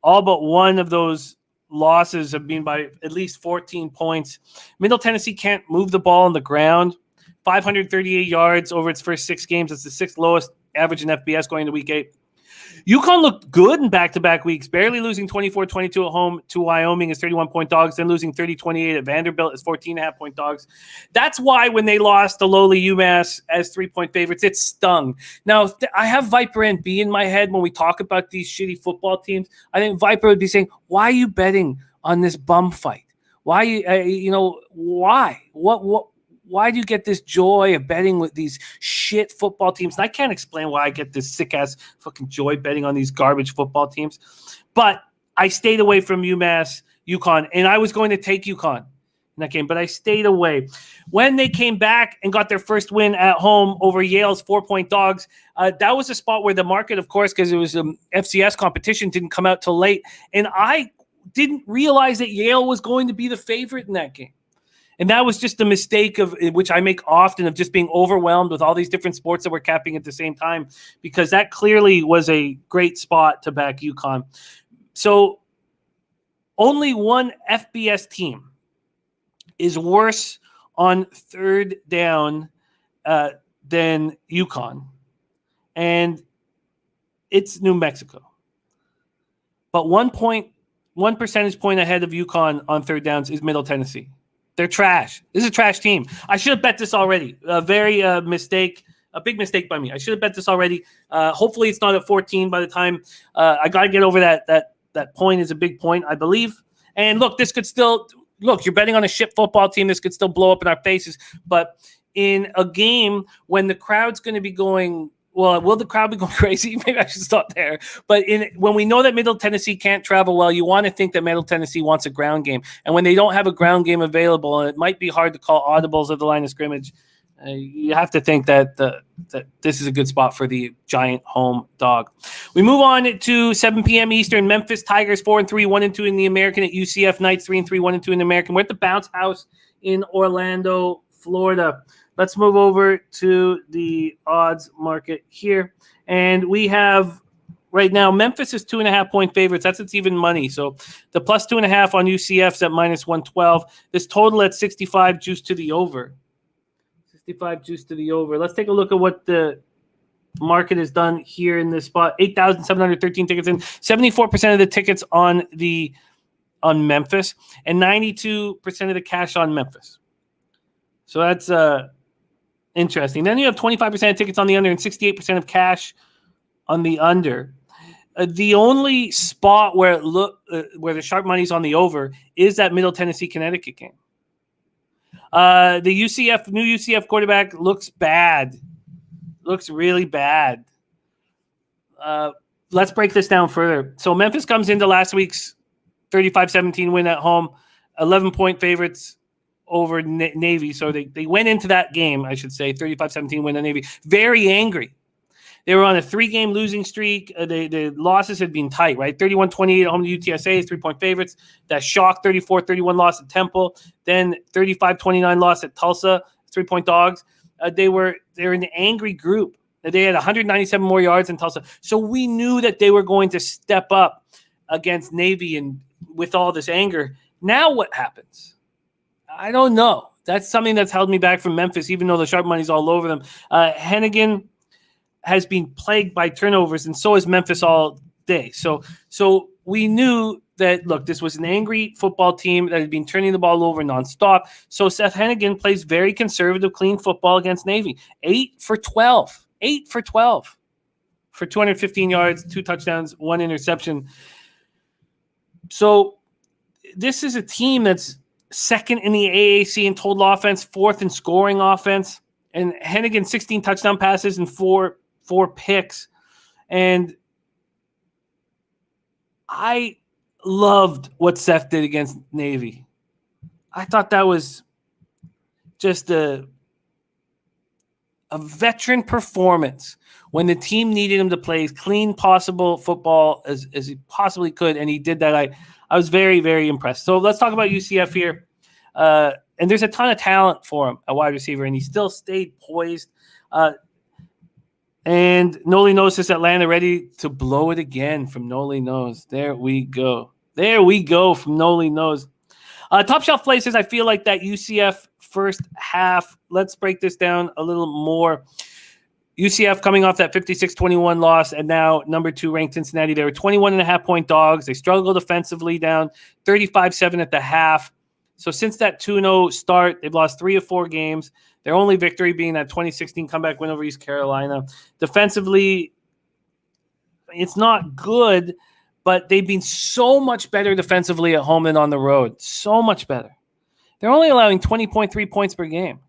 all but one of those losses have been by at least 14 points. Middle Tennessee can't move the ball on the ground. 538 yards over its first 6 games. It's the 6th lowest average in FBS going into week 8. UConn looked good in back-to-back weeks, barely losing 24-22 at home to Wyoming as 31-point dogs, then losing 30-28 at Vanderbilt as 14.5-point dogs. That's why when they lost to lowly UMass as 3-point favorites, it stung. Now, I have Viper NB in my head when we talk about these shitty football teams. I think Viper would be saying, why are you betting on this bum fight? Why, why? Why do you get this joy of betting with these shit football teams? And I can't explain why I get this sick-ass fucking joy betting on these garbage football teams. But I stayed away from UMass, UConn, and I was going to take UConn in that game, but I stayed away. When they came back and got their first win at home over Yale's 4-point dogs, that was a spot where the market, of course, because it was FCS competition, didn't come out till late. And I didn't realize that Yale was going to be the favorite in that game. And that was just a mistake of which I make often of just being overwhelmed with all these different sports that we're capping at the same time, because that clearly was a great spot to back UConn. So only one FBS team is worse on 3rd down than UConn, and it's New Mexico. But 1 percentage point ahead of UConn on 3rd downs is Middle Tennessee. They're trash. This is a trash team. I should have bet this already. A big mistake by me. I should have bet this already. Hopefully it's not at 14 by the time I got to get over that point is a big point, I believe. And look, this could still you're betting on a shit football team. This could still blow up in our faces. But in a game when the crowd's going to be going, well, will the crowd be going crazy? Maybe I should stop there. But when we know that Middle Tennessee can't travel well, you want to think that Middle Tennessee wants a ground game. And when they don't have a ground game available, and it might be hard to call audibles at the line of scrimmage, you have to think that that this is a good spot for the Giant home dog. We move on to 7 p.m. Eastern. Memphis Tigers 4-3, 1-2 in the American at UCF. Knights 3-3, 1-2 in the American. We're at the Bounce House in Orlando, Florida. Let's move over to the odds market here. And we have right now Memphis is 2.5-point favorites. That's its even money. So the plus 2.5 on UCF's at minus 112. This total at 65 juice to the over. 65 juice to the over. Let's take a look at what the market has done here in this spot. 8,713 tickets in. 74% of the tickets on Memphis and 92% of the cash on Memphis. So that's interesting. Then you have 25% of tickets on the under and 68% of cash on the under. The only spot where where the sharp money's on the over is that Middle Tennessee Connecticut game. The new UCF quarterback looks bad. Looks really bad. Let's break this down further. So Memphis comes into last week's 35-17 win at home, 11-point favorites over Navy. So they went into that game, I should say, 35-17 win at Navy, very angry. They were on a 3-game losing streak. The losses had been tight, right? 31-28 at home to UTSA, 3-point favorites. That shock 34-31 loss at Temple. Then 35-29 loss at Tulsa, 3-point dogs. They're an angry group. They had 197 more yards in Tulsa. So we knew that they were going to step up against Navy and with all this anger. Now what happens? I don't know. That's something that's held me back from Memphis, even though the sharp money's all over them. Hennigan has been plagued by turnovers, and so has Memphis all day. So we knew that, look, this was an angry football team that had been turning the ball over nonstop. So Seth Hennigan plays very conservative, clean football against Navy. 8 for 12. 8 for 12 for 215 yards, 2 touchdowns, 1 interception. So this is a team that's second in the AAC in total offense, 4th in scoring offense. And Hennigan, 16 touchdown passes and 4 picks. And I loved what Seth did against Navy. I thought that was just a veteran performance when the team needed him to play as clean possible football as he possibly could, and he did that. I was very, very impressed. So let's talk about UCF here. And there's a ton of talent for him, a wide receiver, and he still stayed poised. And Noli knows this Atlanta ready to blow it again from Noli knows. There we go. There we go from Noli knows. Top shelf places, I feel like that UCF first half. Let's break this down a little more. UCF coming off that 56-21 loss, and now number 2 ranked Cincinnati. They were 21.5-point dogs. They struggled offensively, down 35-7 at the half. So since that 2-0 start, they've lost 3 of 4 games. Their only victory being that 2016 comeback win over East Carolina. Defensively, it's not good, but they've been so much better defensively at home than on the road. So much better. They're only allowing 20.3 points per game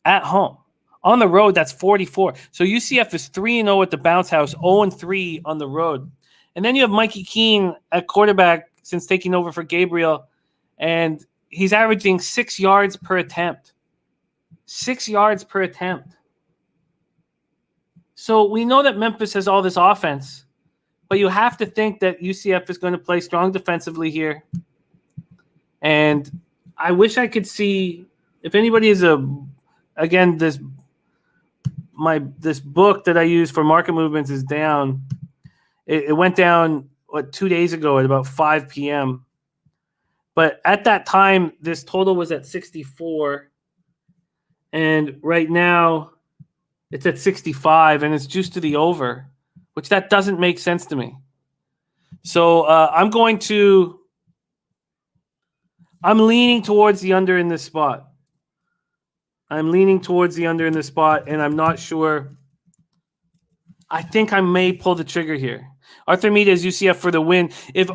at home. On the road, that's 44. So UCF is 3-0 at the Bounce House, 0-3 on the road. And then you have Mikey Keene at quarterback since taking over for Gabriel, and he's averaging 6 yards per attempt. 6 yards per attempt. So we know that Memphis has all this offense, but you have to think that UCF is going to play strong defensively here. And I wish I could see, if anybody is this book that I use for market movements is down. It went down 2 days ago at about 5 p.m. But at that time, this total was at 64. And right now, it's at 65, and it's juiced to the over, which that doesn't make sense to me. So I'm leaning towards the under in this spot. And I'm not sure. I think I may pull the trigger here. Arthur Meade has UCF for the win. If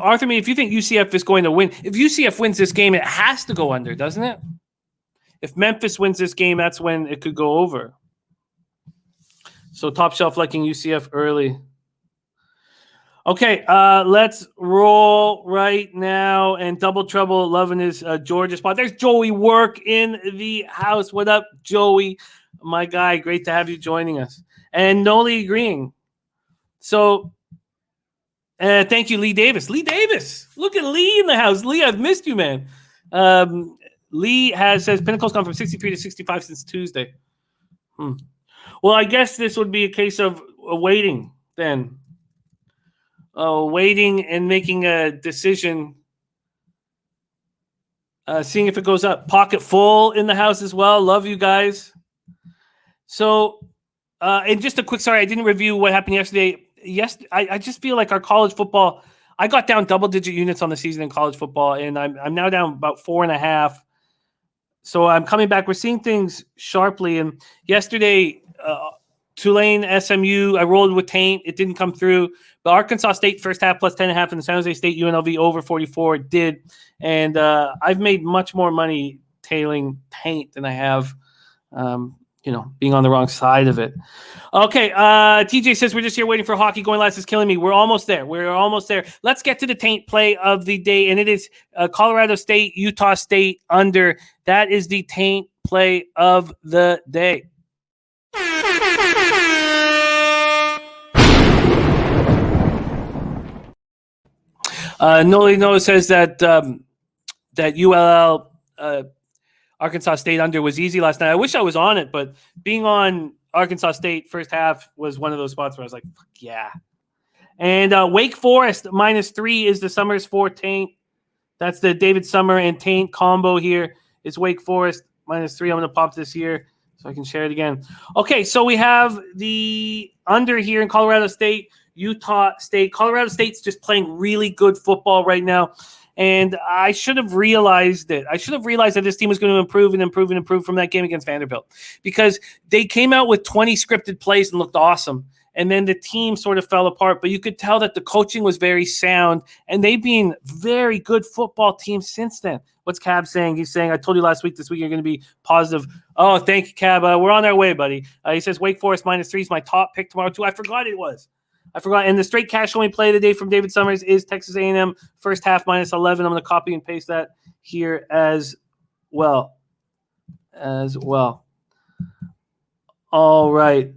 you think UCF is going to win, if UCF wins this game, it has to go under, doesn't it? If Memphis wins this game, that's when it could go over. So Top Shelf liking UCF early. Okay, let's roll right now. And Double Trouble loving his Georgia spot. There's Joey Work in the house. What up, Joey? My guy, great to have you joining us. And Noli agreeing. So thank you, Lee Davis. Lee Davis. Look at Lee in the house. Lee, I've missed you, man. Lee says Pinnacle's gone from 63 to 65 since Tuesday. Well, I guess this would be a case of waiting then. Waiting and making a decision, seeing if it goes up. Pocket full in the house as well. Love you guys. So, and just a quick, sorry, I didn't review what happened yesterday. Yes, I just feel like our college football, I got down double-digit units on the season in college football, and I'm now down about 4.5. So I'm coming back. We're seeing things sharply. And yesterday, Tulane, SMU, I rolled with Taint. It didn't come through. But Arkansas State first half plus 10.5 and the San Jose State UNLV over 44 did. And I've made much more money tailing Taint than I have, being on the wrong side of it. Okay, TJ says we're just here waiting for hockey. Going last is killing me. We're almost there. Let's get to the Taint play of the day. And it is Colorado State, Utah State under. That is the Taint play of the day. Noli Noah says that that ULL Arkansas State under was easy last night. I wish I was on it, but being on Arkansas State first half was one of those spots where I was like, fuck yeah. And Wake Forest -3 is the Summers for Taint. That's the David Summer and Taint combo here. It's Wake Forest -3. I'm going to pop this here so I can share it again. Okay, so we have the under here in Colorado State. Utah State. Colorado State's just playing really good football right now. And I should have realized it. I should have realized that this team was going to improve and improve and improve from that game against Vanderbilt, because they came out with 20 scripted plays and looked awesome. And then the team sort of fell apart. But you could tell that the coaching was very sound, and they've been very good football team since then. What's Cab saying? He's saying, I told you last week, this week you're going to be positive. Oh, thank you, Cab. We're on our way, buddy. He says Wake Forest -3 is my top pick tomorrow, too. I forgot it was. And the straight cash only play of the day from David Summers is Texas A&M first half -11. I'm going to copy and paste that here as well. All right.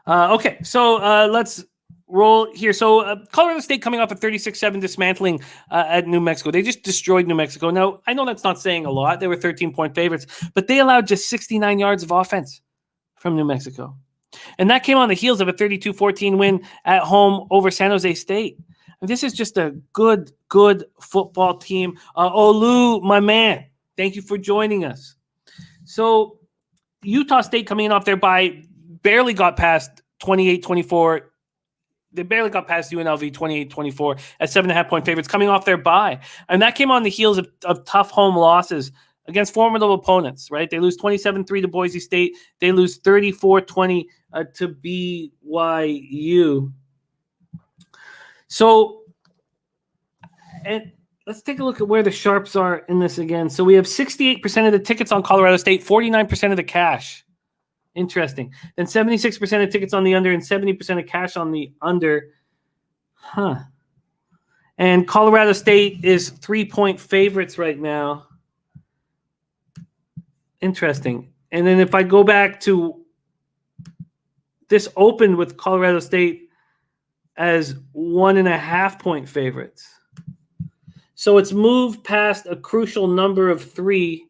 Okay, so let's roll here. So Colorado State coming off a 36-7 dismantling at New Mexico. They just destroyed New Mexico. Now, I know that's not saying a lot. They were 13-point favorites, but they allowed just 69 yards of offense from New Mexico. And that came on the heels of a 32-14 win at home over San Jose State. And this is just a good football team. Olu, my man, thank you for joining us. So Utah State coming in off their bye barely got past 28-24. They barely got past UNLV 28-24 at 7.5-point favorites coming off their bye. And that came on the heels of tough home losses against formidable opponents, right? They lose 27-3 to Boise State. They lose 34-20 to BYU. So, and let's take a look at where the sharps are in this again. So we have 68% of the tickets on Colorado State, 49% of the cash. Interesting. Then 76% of tickets on the under and 70% of cash on the under. And Colorado State is 3-point favorites right now. Interesting. And then if I go back to this, opened with Colorado State as 1.5-point favorites. So it's moved past a crucial number of 3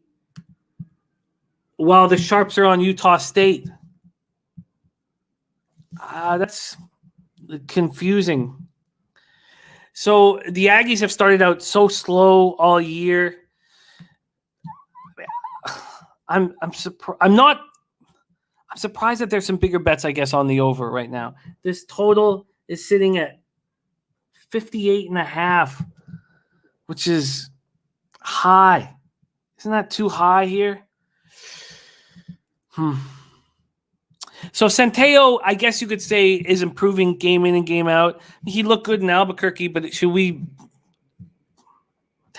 while the sharps are on Utah State. That's confusing. So the Aggies have started out so slow all year. I'm surprised that there's some bigger bets, I guess, on the over right now. This total is sitting at 58.5, which is high. Isn't that too high here? So Centeio, I guess you could say, is improving game in and game out. He looked good in Albuquerque, but should we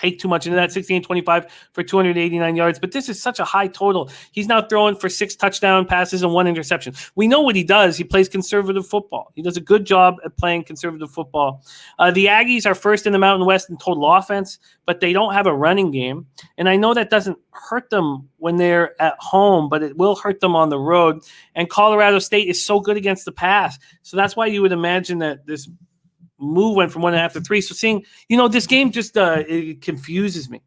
take too much into that. 16-25 for 289 yards. But this is such a high total. He's now throwing for 6 touchdown passes and 1 interception. We know what he does. He plays conservative football. He does a good job at playing conservative football. The Aggies are first in the Mountain West in total offense, but they don't have a running game. And I know that doesn't hurt them when they're at home, but it will hurt them on the road. And Colorado State is so good against the pass. So that's why you would imagine that this move went from 1.5 to 3. So seeing, this game just it confuses me.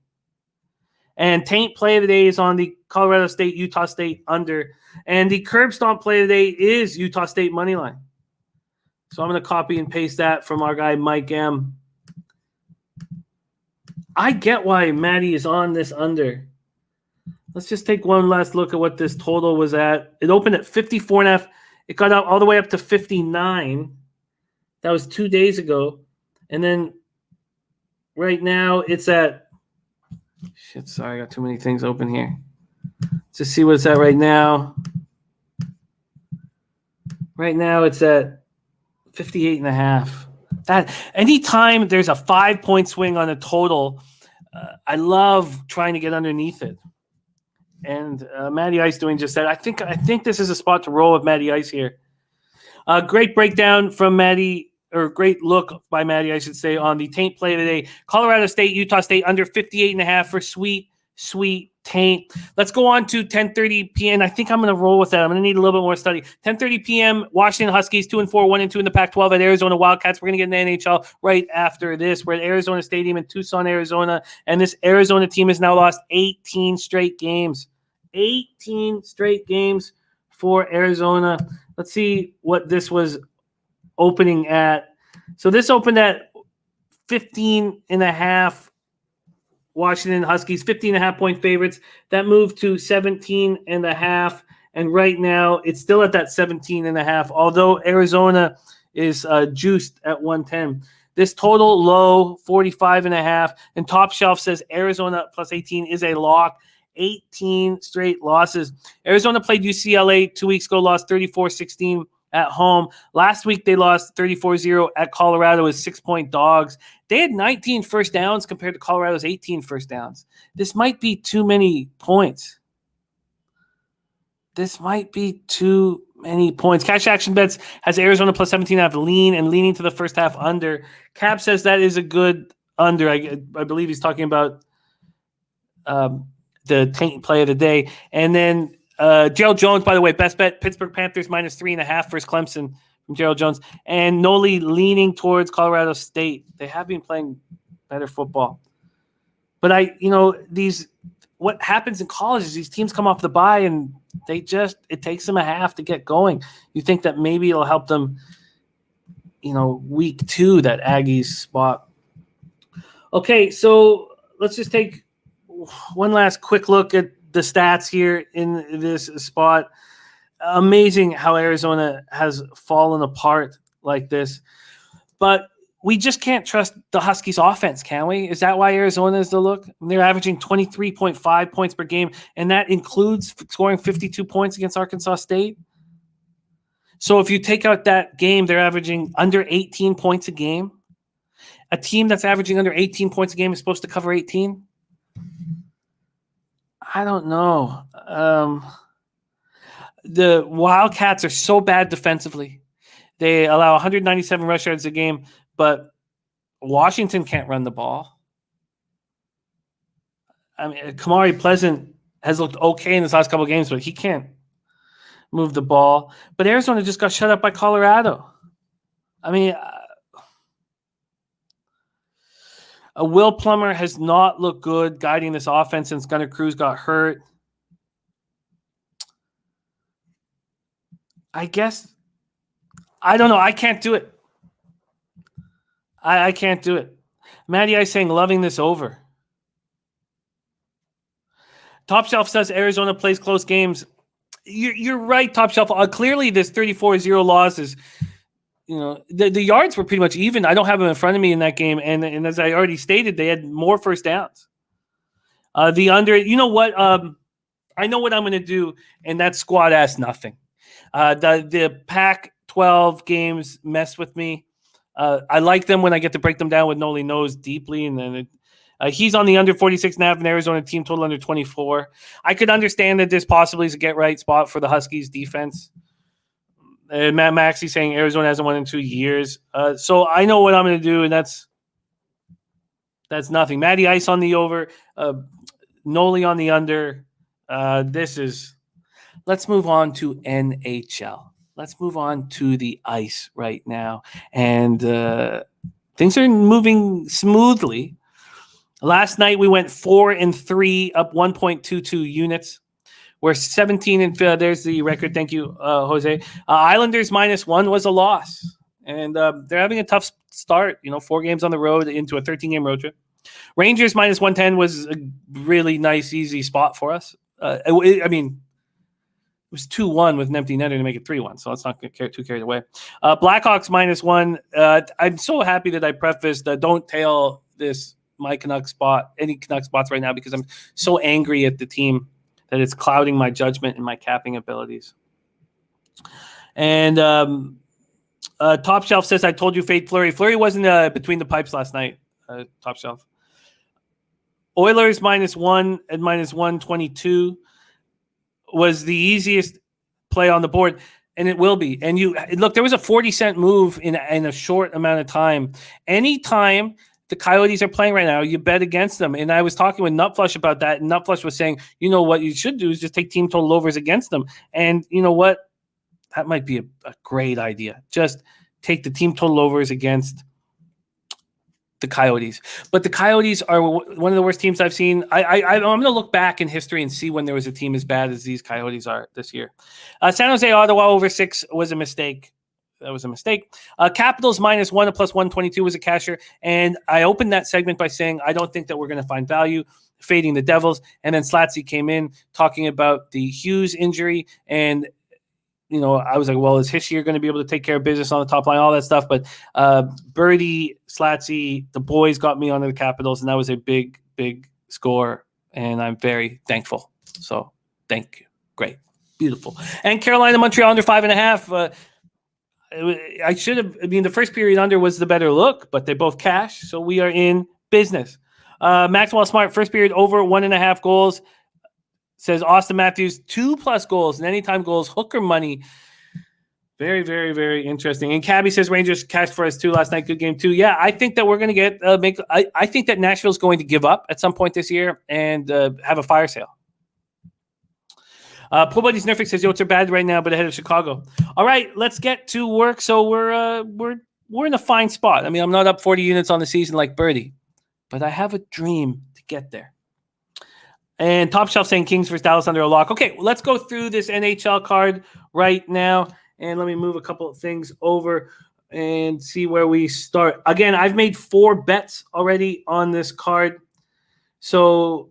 And taint play of the day is on the Colorado State, Utah State under. And the curb stomp play of the day is Utah State money line. So I'm going to copy and paste that from our guy Mike M. I get why Maddie is on this under. Let's just take one last look at what this total was at. It opened at 54.5. It got out all the way up to 59. That was 2 days ago. And then right now it's at – sorry, I got too many things open here. Let's just see what it's at right now. Right now it's at 58.5. That anytime there's a 5-point swing on a total, I love trying to get underneath it. And Matty Ice doing just that. I think this is a spot to roll with Matty Ice here. Great breakdown from Matty, or great look by Matty, I should say, on the taint play today. Colorado State, Utah State under 58.5 for sweet taint. Let's go on to 10:30 p.m. I think I'm going to roll with that. I'm going to need a little bit more study. 10:30 p.m. Washington Huskies 2-4, 1-2 in the Pac-12 at Arizona Wildcats. We're going to get in the NHL right after this. We're at Arizona Stadium in Tucson, Arizona, and this Arizona team has now lost 18 straight games. 18 straight games for Arizona. Let's see what this was opening at. So this opened at 15.5. Washington Huskies, 15.5 point favorites. That moved to 17.5. And right now it's still at that 17.5, although Arizona is juiced at 110. This total low, 45.5. And Top Shelf says Arizona plus 18 is a lock. 18 straight losses. Arizona played UCLA 2 weeks ago, lost 34-16 at home. Last week, they lost 34-0 at Colorado as 6-point dogs. They had 19 first downs compared to Colorado's 18 first downs. This might be too many points. This might be too many points. Cash Action Bets has Arizona plus 17.5 leaning to the first half under. Cap says that is a good under. I believe he's talking about the taint play of the day. And then Gerald Jones, by the way, best bet, Pittsburgh Panthers minus 3.5 versus Clemson from Gerald Jones. And Noli leaning towards Colorado State. They have been playing better football. But what happens in college is these teams come off the bye and it takes them a half to get going. You think that maybe it'll help them, week 2, that Aggies spot. Okay, so let's just take one last quick look at the stats here in this spot. Amazing how Arizona has fallen apart like this. But we just can't trust the Huskies offense, can we? Is that why Arizona is the look? They're averaging 23.5 points per game, and that includes scoring 52 points against Arkansas State. So if you take out that game, they're averaging under 18 points a game. A team that's averaging under 18 points a game is supposed to cover 18? I don't know. The Wildcats are so bad defensively. They allow 197 rush yards a game, but Washington can't run the ball. I mean, Kamari Pleasant has looked okay in his last couple of games, but he can't move the ball. But Arizona just got shut up by Colorado. I mean, Will Plummer has not looked good guiding this offense since Gunnar Cruz got hurt. I guess, I don't know. I can't do it. I can't do it. Matty Ice saying loving this over. Top Shelf says Arizona plays close games. You're right, Top Shelf. Clearly, this 34-0 loss is, the yards were pretty much even. I don't have them in front of me in that game. And as I already stated, they had more first downs. The under, you know what? I know what I'm going to do, and that's squad ass nothing. The Pac-12 games mess with me. I like them when I get to break them down with Noli Knows deeply, and then He's on the under 46.5 in Arizona, team total under 24. I could understand that this possibly is a get-right spot for the Huskies defense. Matt Maxey saying Arizona hasn't won in 2 years. So I know what I'm going to do, and that's nothing. Matty Ice on the over. Noli on the under. Let's move on to NHL. Let's move on to the ice right now. And things are moving smoothly. Last night we went 4-3, up 1.22 units. We're 17 and there's the record. Thank you, Jose. Islanders -1 was a loss. And they're having a tough start, 4 games on the road into a 13-game road trip. Rangers -110 was a really nice, easy spot for us. It was 2-1 with an empty netter to make it 3-1, so let's not get too carried away. Blackhawks -1. I'm so happy that I prefaced don't tail my Canuck spot, any Canuck spots right now, because I'm so angry at the team that it's clouding my judgment and my capping abilities. And Top Shelf says, I told you fade Fleury. Fleury wasn't between the pipes last night, Top Shelf. Oilers -1 at -122 was the easiest play on the board, and it will be. And look, there was a 40-cent move in a short amount of time. Anytime the Coyotes are playing right now, you bet against them. And I was talking with Nutflush about that, and Nutflush was saying, what you should do is just take team total overs against them. And you know what? That might be a great idea. Just take the team total overs against the Coyotes. But the Coyotes are one of the worst teams I've seen. I'm going to look back in history and see when there was a team as bad as these Coyotes are this year. San Jose Ottawa over 6 was a mistake. That was a mistake. Capitals -1 at +122 was a casher. And I opened that segment by saying I don't think that we're going to find value fading the Devils. And then Slatsy came in talking about the Hughes injury. And I was like, well, is Hischier going to be able to take care of business on the top line, all that stuff? But Birdie, Slatsy, the boys got me onto the Capitals, and that was a big, big score, and I'm very thankful. So thank you. Great. Beautiful. And Carolina, Montreal under 5.5. The first period under was the better look, but they both cash, so we are in business. Maxwell Smart, first period over 1.5 goals. Says Austin Matthews, 2+ goals and anytime goals, hooker money. Very, very, very interesting. And Cabby says Rangers cashed for us too last night. Good game too. Yeah, I think that we're going to get I think that Nashville's going to give up at some point this year and have a fire sale. Poor Buddy's Nerfix says, it's bad right now, but ahead of Chicago. All right, let's get to work. So we're in a fine spot. I'm not up 40 units on the season like Birdie, but I have a dream to get there. And Top Shelf saying Kings versus Dallas under a lock. Okay, let's go through this NHL card right now. And let me move a couple of things over and see where we start. Again, I've made 4 bets already on this card. So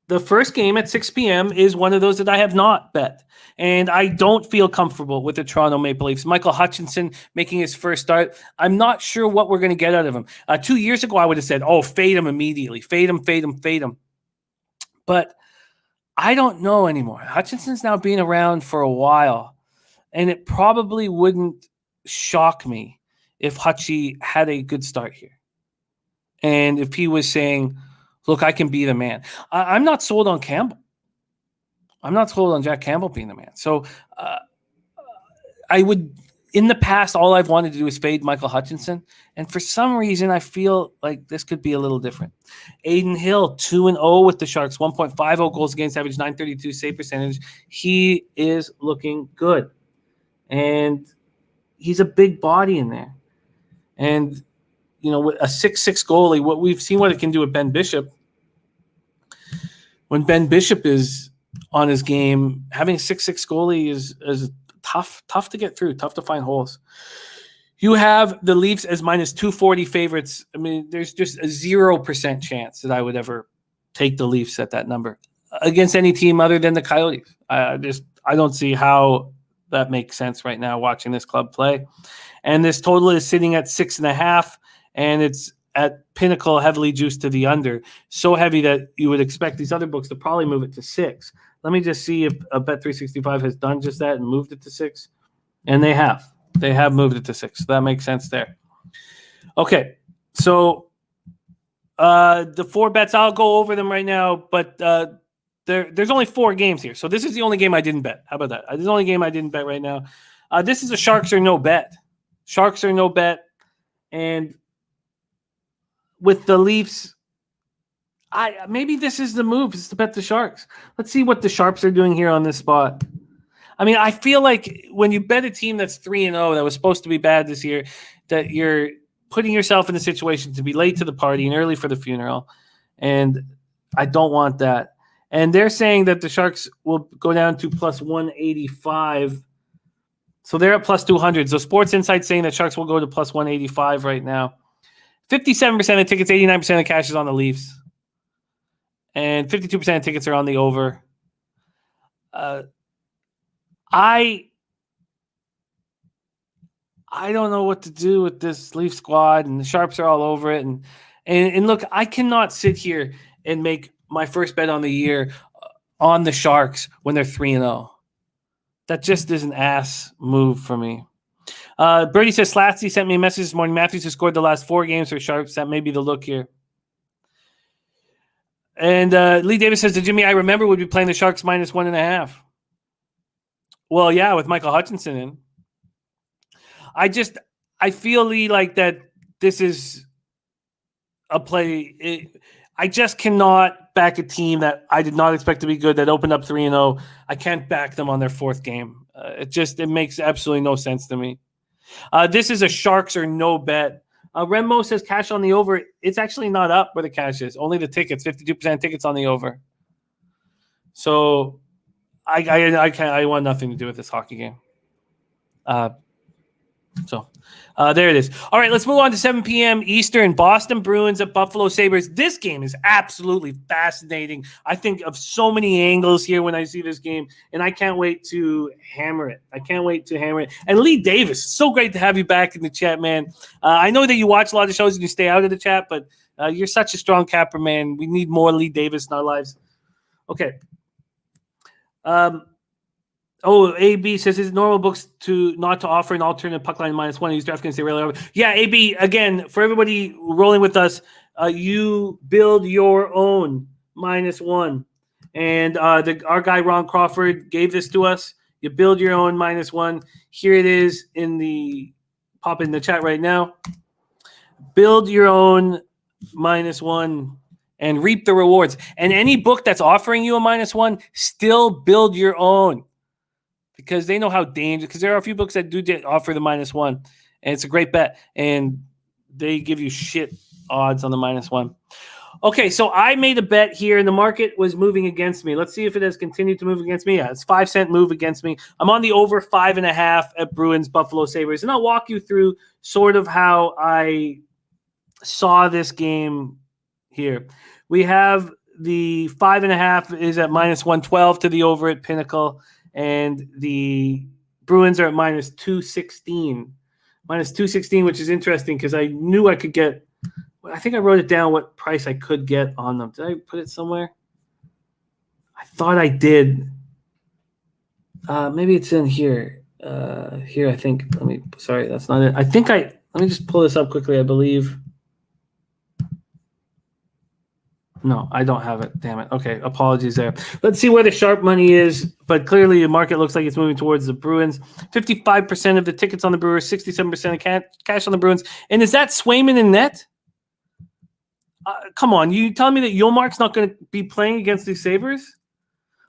the first game at 6 p.m. is one of those that I have not bet. And I don't feel comfortable with the Toronto Maple Leafs. Michael Hutchinson making his first start. I'm not sure what we're going to get out of him. 2 years ago, I would have said, fade him immediately. Fade him. But I don't know anymore. Hutchinson's now been around for a while, and it probably wouldn't shock me if Hutchie had a good start here. And if he was saying, look, I can be the man. I'm not sold on Campbell. I'm not sold on Jack Campbell being the man. So I would, in the past, all I've wanted to do is fade Michael Hutchinson. And for some reason, I feel like this could be a little different. Aiden Hill, 2-0 with the Sharks, 1.50 goals against average, .932 save percentage. He is looking good. And he's a big body in there. And, with a 6'6 goalie, what we've seen what it can do with Ben Bishop. When Ben Bishop is on his game, having a 6'6 goalie is tough to get through, tough to find holes. You have the Leafs as -240 favorites. There's just a 0% chance that I would ever take the Leafs at that number against any team other than the Coyotes. I don't see how that makes sense right now watching this club play. And this total is sitting at 6.5, and it's at Pinnacle heavily juiced to the under. So heavy that you would expect these other books to probably move it to 6. Let me just see if Bet365 has done just that and moved it to 6. And they have. They have moved it to 6. So that makes sense there. Okay, so The 4 bets, I'll go over them right now, but there's only 4 games here. So this is the only game I didn't bet. How about that? This is the only game I didn't bet right now. This is a Sharks or no bet. Sharks or no bet. And with the Leafs, maybe this is the move, is to bet the Sharks. Let's see what the Sharps are doing here on this spot. I mean, I feel like when you bet a team that's 3-0 that was supposed to be bad this year, that you're putting yourself in a situation to be late to the party and early for the funeral. And I don't want that. And they're saying that the Sharks will go down to plus 185. So they're at plus 200. So Sports Insight saying that Sharks will go to plus 185 right now. 57% of tickets, 89% of cash is on the Leafs. And 52% of tickets are on the over. I don't know what to do with this Leaf squad, and the Sharps are all over it. And look, I cannot sit here and make my first bet on the year on the Sharks when they're 3-0. That just is an ass move for me. Birdie says Slatsy sent me a message this morning. Matthews has scored the last 4 games for Sharps. That may be the look here. And Lee Davis says, Jimmy, I remember would be playing the Sharks minus 1.5. Well, yeah, with Michael Hutchinson in. I feel, Lee, like that this is a play. I just cannot back a team that I did not expect to be good, that opened up 3-0. I can't back them on their 4th game. It makes absolutely no sense to me. This is a Sharks or no bet. Renmo says cash on the over. It's actually not up where the cash is. Only the tickets, 52% tickets on the over. So I want nothing to do with this hockey game. There it is. All right, let's move on to 7 p.m. Eastern. Boston Bruins at Buffalo Sabres. This game is absolutely fascinating. I think of so many angles here when I see this game, and I can't wait to hammer it. And Lee Davis, so great to have you back in the chat, man. I know that you watch a lot of shows and you stay out of the chat, but you're such a strong capper, man. We need more Lee Davis in our lives. Okay. AB says his normal books not to offer an alternate puck line -1. Use DraftKings. They really are. Yeah, AB, again, for everybody rolling with us, you build your own -1. And our guy Ron Crawford gave this to us. You build your own -1. Here it is pop in the chat right now. Build your own -1 and reap the rewards. And any book that's offering you a -1, still build your own. Because they know how dangerous. Because there are a few books that do offer the -1, and it's a great bet, and they give you shit odds on the -1. Okay, so I made a bet here, and the market was moving against me. Let's see if it has continued to move against me. Yeah, it's 5-cent move against me. I'm on the over 5.5 at Bruins Buffalo Sabres, and I'll walk you through sort of how I saw this game here. We have the 5.5 is at -112 to the over at Pinnacle. And the Bruins are at -216. -216, which is interesting because I knew I could get – I think I wrote it down what price I could get on them. Did I put it somewhere? I thought I did. Maybe it's in here. Here, I think. Sorry, that's not it. Let me just pull this up quickly, I believe. No, I don't have it. Damn it. Okay, apologies there. Let's see where the sharp money is. But clearly, the market looks like it's moving towards the Bruins. 55% of the tickets on the Brewers, 67% of cash on the Bruins. And is that Swayman in net? Come on, you telling me that Yolmark's not going to be playing against the Sabres?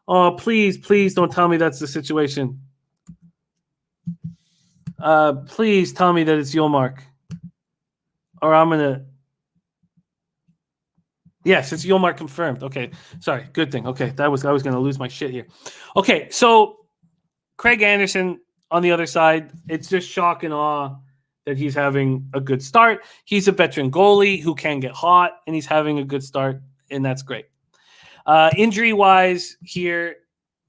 Oh, please don't tell me that's the situation. Please tell me that it's Yolmark. Or I'm going to... Yes, it's Yolmark confirmed. Okay, sorry. Good thing. Okay, I was going to lose my shit here. Okay, so Craig Anderson on the other side, it's just shock and awe that he's having a good start. He's a veteran goalie who can get hot, and he's having a good start, and that's great. Injury-wise here,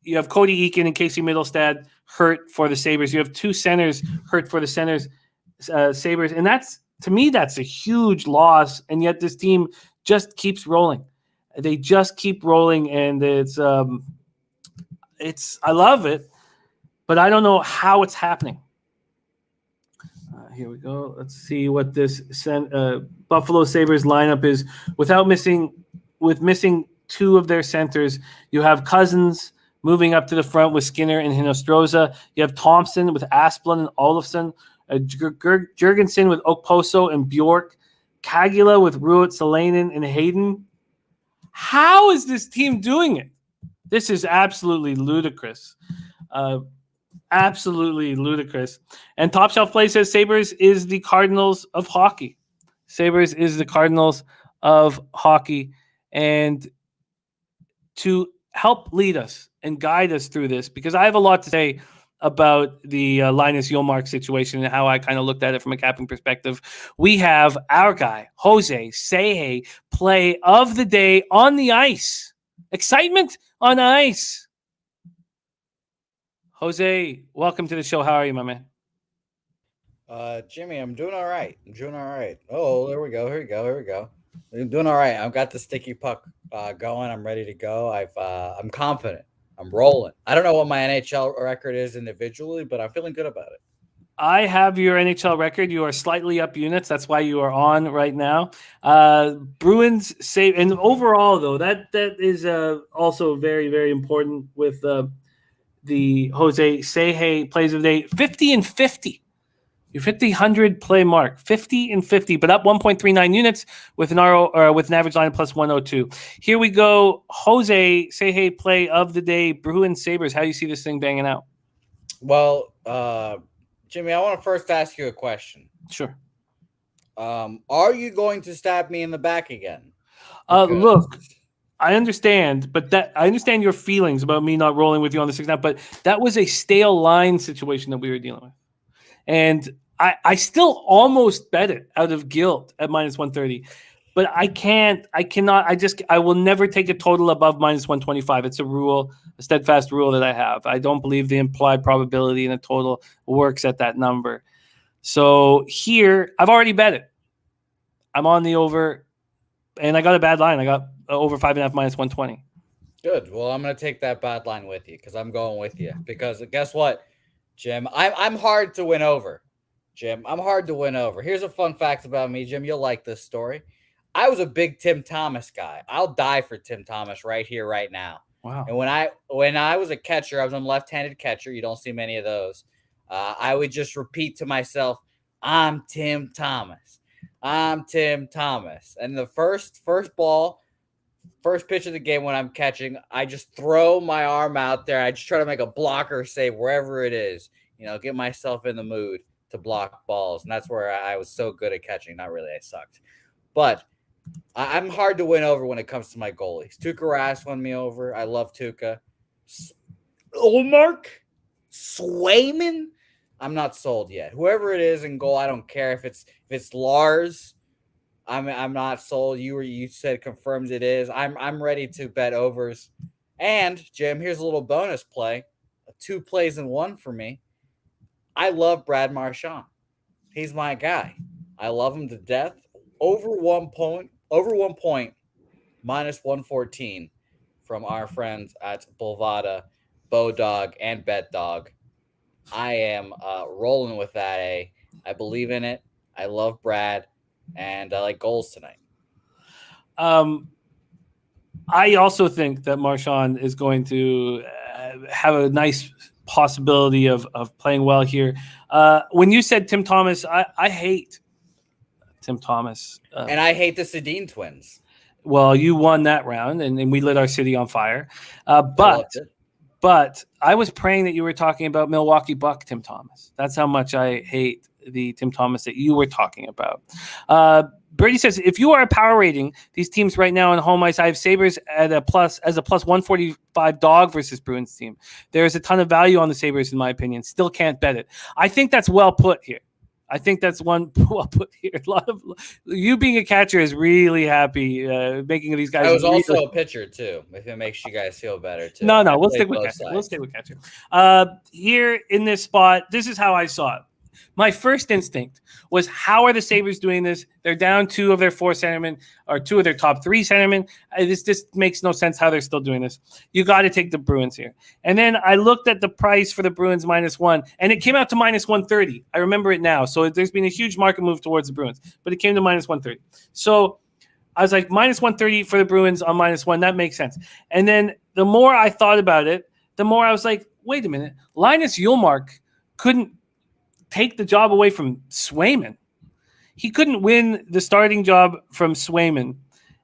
you have Cody Eakin and Casey Middlestad hurt for the Sabres. You have 2 centers hurt for the Sabres, and to me, that's a huge loss, and yet this team just keeps rolling. They just keep rolling, and it's I love it, but I don't know how it's happening. Here we go. Let's see what this Buffalo Sabres lineup is. With missing two of their centers, you have Cousins moving up to the front with Skinner and Hinostroza. You have Thompson with Asplund and Olofsson. Jurgensen with Okposo and Bjork. Kagula with Ruot, Salainen, and Hayden. How is this team doing it? This is absolutely ludicrous. Absolutely ludicrous. And Top Shelf Play says Sabres is the Cardinals of hockey. Sabres is the Cardinals of hockey. And to help lead us and guide us through this, because I have a lot to say about the Linus Ullmark situation and how I kind of looked at it from a capping perspective, we have our guy, Jose Sehe, play of the day on the ice. Excitement on ice. Jose, welcome to the show. How are you, my man? Jimmy, I'm doing all right. Oh, there we go. Here we go. I'm doing all right. I've got the sticky puck going. I'm ready to go. I'm confident. I'm rolling. I don't know what my NHL record is individually, but I'm feeling good about it. I have your NHL record. You are slightly up units. That's why you are on right now. Bruins save, and overall though, that is also very, very important with the Jose Sehe plays of the day. 50 and 50. You've hit the 100 play mark, 50 and 50, but up 1.39 units with an average line of plus 102. Here we go. Jose Sehe play of the day. Bruins Sabers. How do you see this thing banging out? Well, Jimmy, I want to first ask you a question. Sure. Are you going to stab me in the back again? Look, I understand, but I understand your feelings about me not rolling with you on the 6-9, but that was a stale line situation that we were dealing with. And I still almost bet it out of guilt at minus 130, but I will never take a total above minus 125. It's a rule, a steadfast rule that I have. I don't believe the implied probability in a total works at that number. So here, I've already bet it. I'm on the over, and I got a bad line. I got over 5.5 minus 120. Good. Well, I'm going to take that bad line with you because I'm going with you. Because guess what, Jim? I'm hard to win over. I'm hard to win over. Here's a fun fact about me, Jim. You'll like this story. I was a big Tim Thomas guy. I'll die for Tim Thomas right here, right now. Wow. And when I was a catcher, I was a left-handed catcher. You don't see many of those. I would just repeat to myself, I'm Tim Thomas. I'm Tim Thomas. And the first pitch of the game when I'm catching, I just throw my arm out there. I just try to make a blocker save wherever it is. Get myself in the mood to block balls. And that's where I was so good at catching. Not really, I sucked. But I'm hard to win over when it comes to my goalies. Tuukka Rask won me over. I love Tuukka. Ullmark? Swayman? I'm not sold yet. Whoever it is in goal, I don't care if it's Lars. I'm not sold. You said confirms it is. I'm ready to bet overs. And Jim, here's a little bonus play. 2 plays in 1 for me. I love Brad Marchand. He's my guy. I love him to death. Over 1 point, minus 114 from our friends at Bovada, Bodog, and BetDog. I am rolling with that. I believe in it. I love Brad, and I like goals tonight. I also think that Marchand is going to have a nice possibility of playing well here. When you said Tim Thomas, I hate Tim Thomas. And I hate the Sedin twins. Well, you won that round, and we lit our city on fire. But I was praying that you were talking about Milwaukee Buck Tim Thomas. That's how much I hate the Tim Thomas that you were talking about. Birdie says, if you are a power rating these teams right now on home ice, I have Sabres as a plus 145 dog versus Bruins team. There is a ton of value on the Sabres, in my opinion. Still can't bet it. I think that's well put here. I think that's one well put here. A lot of you being a catcher is really happy making these guys. I was also a pitcher too. If it makes you guys feel better too. No, we'll stick with catcher. We'll stick with catcher. Here in this spot, this is how I saw it. My first instinct was, how are the Sabres doing this? They're down 2 of their 4 centermen, or 2 of their top 3 centermen. This just makes no sense how they're still doing this. You got to take the Bruins here. And then I looked at the price for the Bruins -1, and it came out to -130. I remember it now. So there's been a huge market move towards the Bruins, but it came to -130. So I was like, -130 for the Bruins on -1. That makes sense. And then the more I thought about it, the more I was like, wait a minute. Linus Ullmark couldn't take the job away from Swayman. He couldn't win the starting job from Swayman.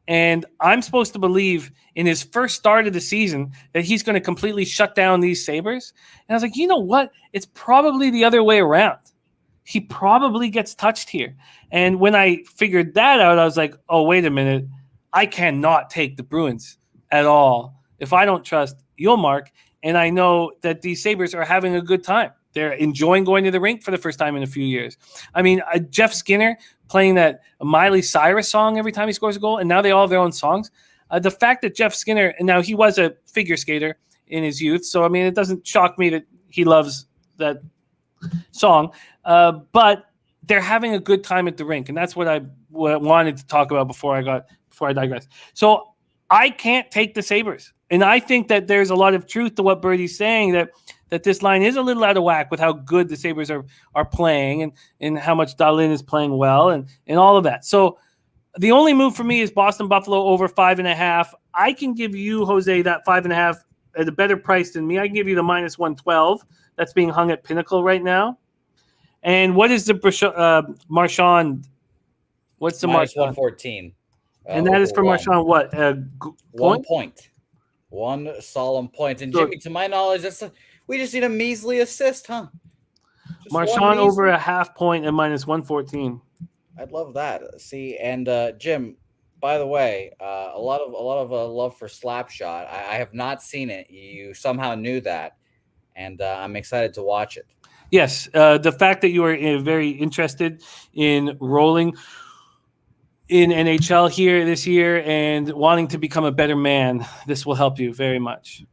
And I'm supposed to believe in his first start of the season that he's going to completely shut down these Sabres. And I was like, you know what? It's probably the other way around. He probably gets touched here. And when I figured that out, I was like, oh, wait a minute. I cannot take the Bruins at all if I don't trust Ullmark. And I know that these Sabres are having a good time. They're enjoying going to the rink for the first time in a few years. I mean, Jeff Skinner playing that Miley Cyrus song every time he scores a goal, and now they all have their own songs. The fact that Jeff Skinner, and now he was a figure skater in his youth, so I mean, it doesn't shock me that he loves that song. But they're having a good time at the rink, and that's what I wanted to talk about before I digress. So I can't take the Sabres, and I think that there's a lot of truth to what Birdie's saying, that this line is a little out of whack with how good the Sabres are playing, and how much Dahlin is playing well, and all of that. So the only move for me is Boston Buffalo over 5.5. I can give you, Jose, that 5.5 at a better price than me. I can give you the -112 that's being hung at Pinnacle right now. And what is the Marchand? What's the Marchand? -114. And that is for Marchand what? 1 point. 1 solemn point. And Jimmy, to my knowledge, we just need a measly assist, huh? Just Marchand over a half point at -114. I'd love that. See, and Jim, by the way, a lot of love for Slapshot. I have not seen it. You somehow knew that, and I'm excited to watch it. Yes, the fact that you are very interested in rolling in NHL here this year and wanting to become a better man, this will help you very much.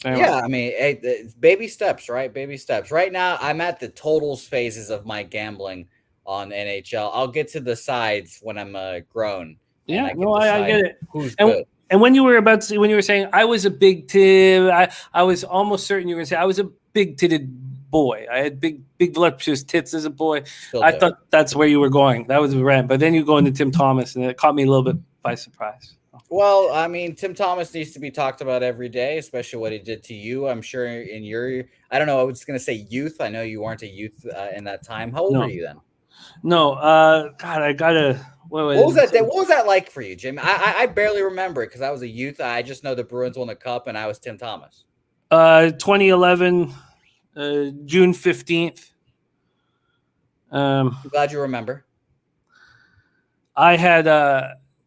I mean, it's baby steps, right? Baby steps. Right now, I'm at the totals phases of my gambling on NHL. I'll get to the sides when I'm grown. Yeah, I get it. Who's good? And when you were saying I was a big tit, I was almost certain you were going to say I was a big titted boy. I had big voluptuous tits as a boy. I thought that's where you were going. That was a rant. But then you go into Tim Thomas, and it caught me a little bit by surprise. Well, I mean, Tim Thomas needs to be talked about every day, especially what he did to you. I'm sure in your, I don't know, I was going to say youth. I know you weren't a youth in that time. How old were you then? No, God, I gotta. What was that? What was that like for you, Jim? I barely remember it because I was a youth. I just know the Bruins won the cup, and I was Tim Thomas. 2011, June 15th. I'm glad you remember. I had,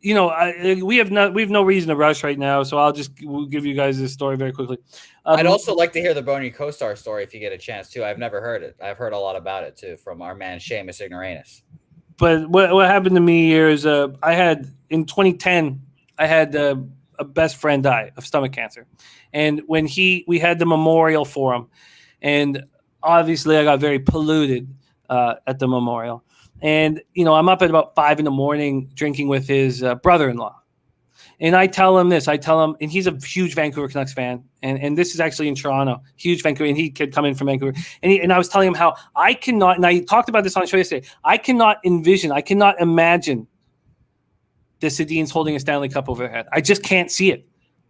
we have no reason to rush right now, so we'll give you guys this story very quickly. I'd also like to hear the Boney Co-Star story if you get a chance too. I've never heard it. I've heard a lot about it too from our man Seamus Ignoramus. But what happened to me here is I had in 2010 I had a best friend die of stomach cancer, and when we had the memorial for him, and obviously I got very polluted at the memorial. And, I'm up at about 5 a.m. drinking with his brother-in-law. And I tell him this. And he's a huge Vancouver Canucks fan. And this is actually in Toronto, huge Vancouver. And he could come in from Vancouver. And I was telling him how I cannot, and I talked about this on the show yesterday, I cannot imagine the Sedins holding a Stanley Cup over their head. I just can't see it.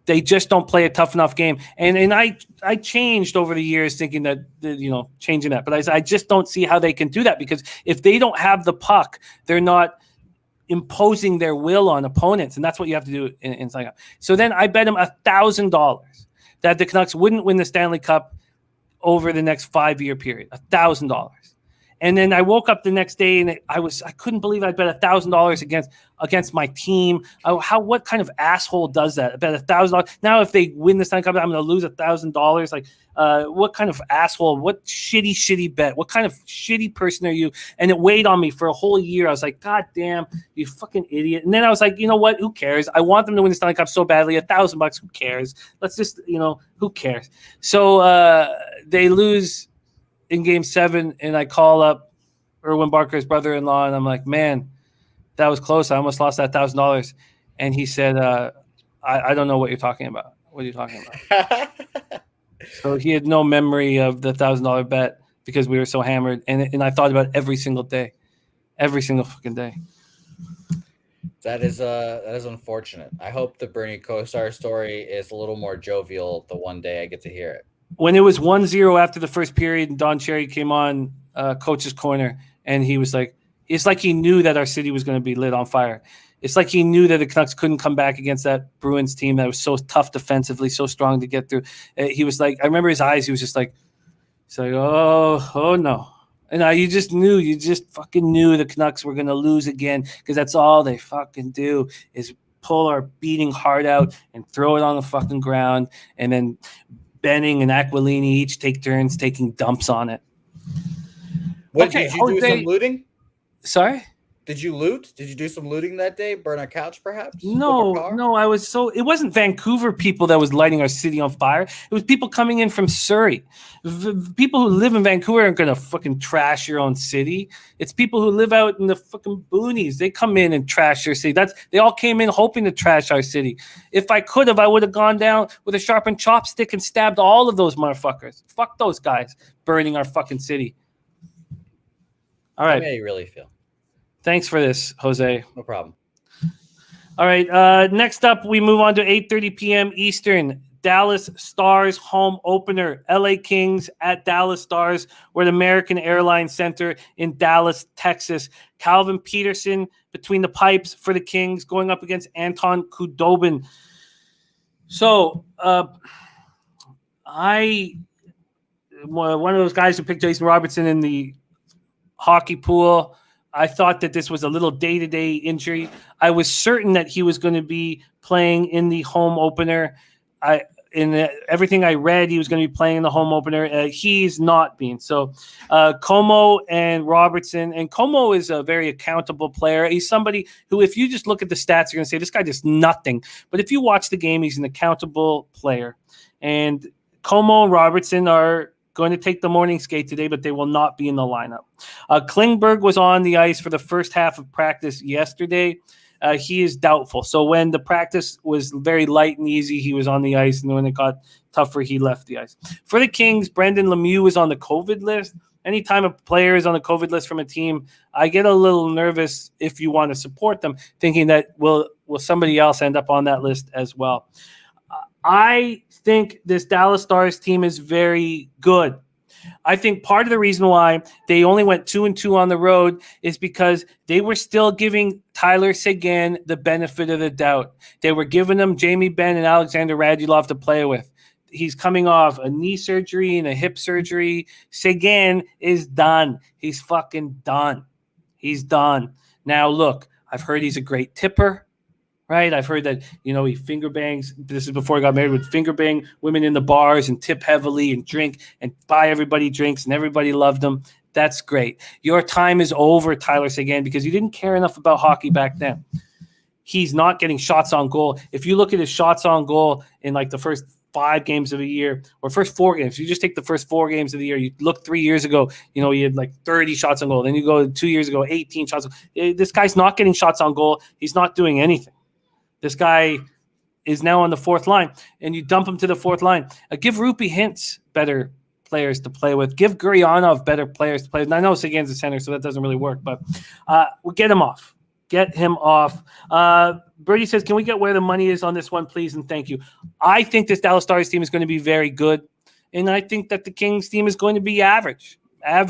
They just don't play a tough enough game. And I changed over the years thinking that, changing that. But I just don't see how they can do that, because if they don't have the puck, they're not imposing their will on opponents. And that's what you have to do in Stanley Cup. So then I bet him $1,000 that the Canucks wouldn't win the Stanley Cup over the next 5-year period. $1,000. And then I woke up the next day and I couldn't believe I bet $1,000 against my team. What kind of asshole does that? I bet $1,000. Now, if they win the Stanley Cup, I'm going to lose $1,000. Like, what kind of asshole? What shitty bet? What kind of shitty person are you? And it weighed on me for a whole year. I was like, God damn, you fucking idiot. And then I was like, you know what? Who cares? I want them to win the Stanley Cup so badly. $1,000. Who cares? Let's just, who cares? So they lose in Game 7, and I call up Erwin Barker's brother-in-law, and I'm like, man, that was close. I almost lost that $1,000. And he said, I don't know what you're talking about. What are you talking about? So he had no memory of the $1,000 bet because we were so hammered. And I thought about it every single day, every single fucking day. That is unfortunate. I hope the Bernie Kosar story is a little more jovial the one day I get to hear it. When it was 1-0 after the first period and Don Cherry came on Coach's Corner, and he was like, it's like he knew that our city was going to be lit on fire. It's like he knew that the Canucks couldn't come back against that Bruins team that was so tough defensively, so strong to get through. He was like, I remember his eyes. He was just like, oh no. And you just fucking knew the Canucks were going to lose again, because that's all they fucking do is pull our beating heart out and throw it on the fucking ground. And then Benning and Aquilini each take turns taking dumps on it. Did you do some looting? Sorry? Did you loot? Did you do some looting that day? Burn a couch, perhaps? No. It wasn't Vancouver people that was lighting our city on fire. It was people coming in from Surrey. People who live in Vancouver aren't going to fucking trash your own city. It's people who live out in the fucking boonies. They come in and trash your city. They all came in hoping to trash our city. If I could have, I would have gone down with a sharpened chopstick and stabbed all of those motherfuckers. Fuck those guys burning our fucking city. All right. How you really feel? Thanks for this, Jose. No problem. All right. Next up, we move on to 8:30 p.m. Eastern. Dallas Stars home opener. LA Kings at Dallas Stars. We're at American Airlines Center in Dallas, Texas. Calvin Peterson between the pipes for the Kings, going up against Anton Khudobin. So, one of those guys who picked Jason Robertson in the hockey pool. I thought that this was a little day-to-day injury. I was certain that he was going to be playing in the home opener. Everything I read, he was going to be playing in the home opener. He's not being. So Como and Robertson, and Como is a very accountable player. He's somebody who, if you just look at the stats, you're going to say, this guy does nothing. But if you watch the game, he's an accountable player. And Como and Robertson are going to take the morning skate today, but they will not be in the lineup. Klingberg was on the ice for the first half of practice yesterday. He is doubtful. So when the practice was very light and easy, he was on the ice, and when it got tougher, he left the ice. For the Kings, Brendan Lemieux is on the COVID list. Anytime a player is on the COVID list from a team, I get a little nervous if you want to support them, thinking that will somebody else end up on that list as well. I think this Dallas Stars team is very good. I think part of the reason why they only went 2-2 on the road is because they were still giving Tyler Seguin the benefit of the doubt. They were giving him Jamie Benn and Alexander Radulov to play with. He's coming off a knee surgery and a hip surgery. Seguin is done. He's fucking done. He's done. Now, look, I've heard he's a great tipper. Right, I've heard that, he finger bangs. This is before he got married, would finger bang women in the bars and tip heavily and drink and buy everybody drinks and everybody loved him. That's great. Your time is over, Tyler Seguin, because you didn't care enough about hockey back then. He's not getting shots on goal. If you look at his shots on goal in like the first 5 games of a year or first 4 games, you just take the first 4 games of the year. You look 3 years ago, he had like 30 shots on goal. Then you go 2 years ago, 18 shots. This guy's not getting shots on goal. He's not doing anything. This guy is now on the 4th line, and you dump him to the 4th line. Give Rupi Hintz better players to play with. Give Guryanov better players to play with. And I know Seguin's the center, so that doesn't really work, but we'll get him off. Get him off. Birdie says, can we get where the money is on this one, please, and thank you. I think this Dallas Stars team is going to be very good, and I think that the Kings team is going to be average. I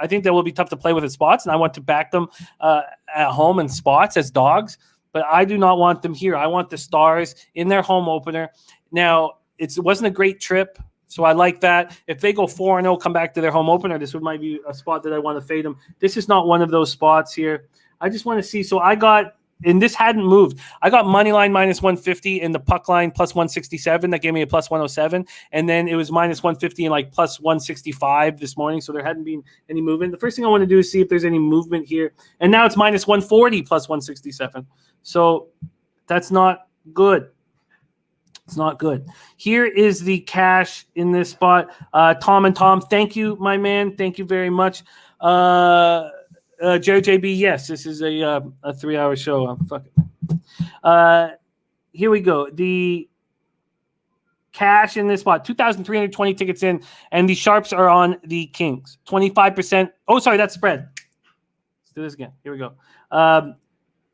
think that will be tough to play with at spots, and I want to back them at home in spots as dogs. But I do not want them here. I want the Stars in their home opener. Now, it wasn't a great trip, so I like that. If they go 4-0, come back to their home opener, this might be a spot that I want to fade them. This is not one of those spots here. I just want to see. So I got, and this hadn't moved. I got money line minus 150 and the puck line plus 167. That gave me a plus 107. And then it was minus 150 and like plus 165 this morning. So there hadn't been any movement. The first thing I want to do is see if there's any movement here. And now it's minus 140 plus 167. So that's not good. It's not good. Here is the cash in this spot. Tom and Tom, thank you, my man. Thank you very much. Jared JB, yes, this is a 3-hour show. Fuck it. Here we go. The cash in this spot, 2,320 tickets in, and the Sharps are on the Kings. 25%. Oh, sorry, that's spread. Let's do this again. Here we go.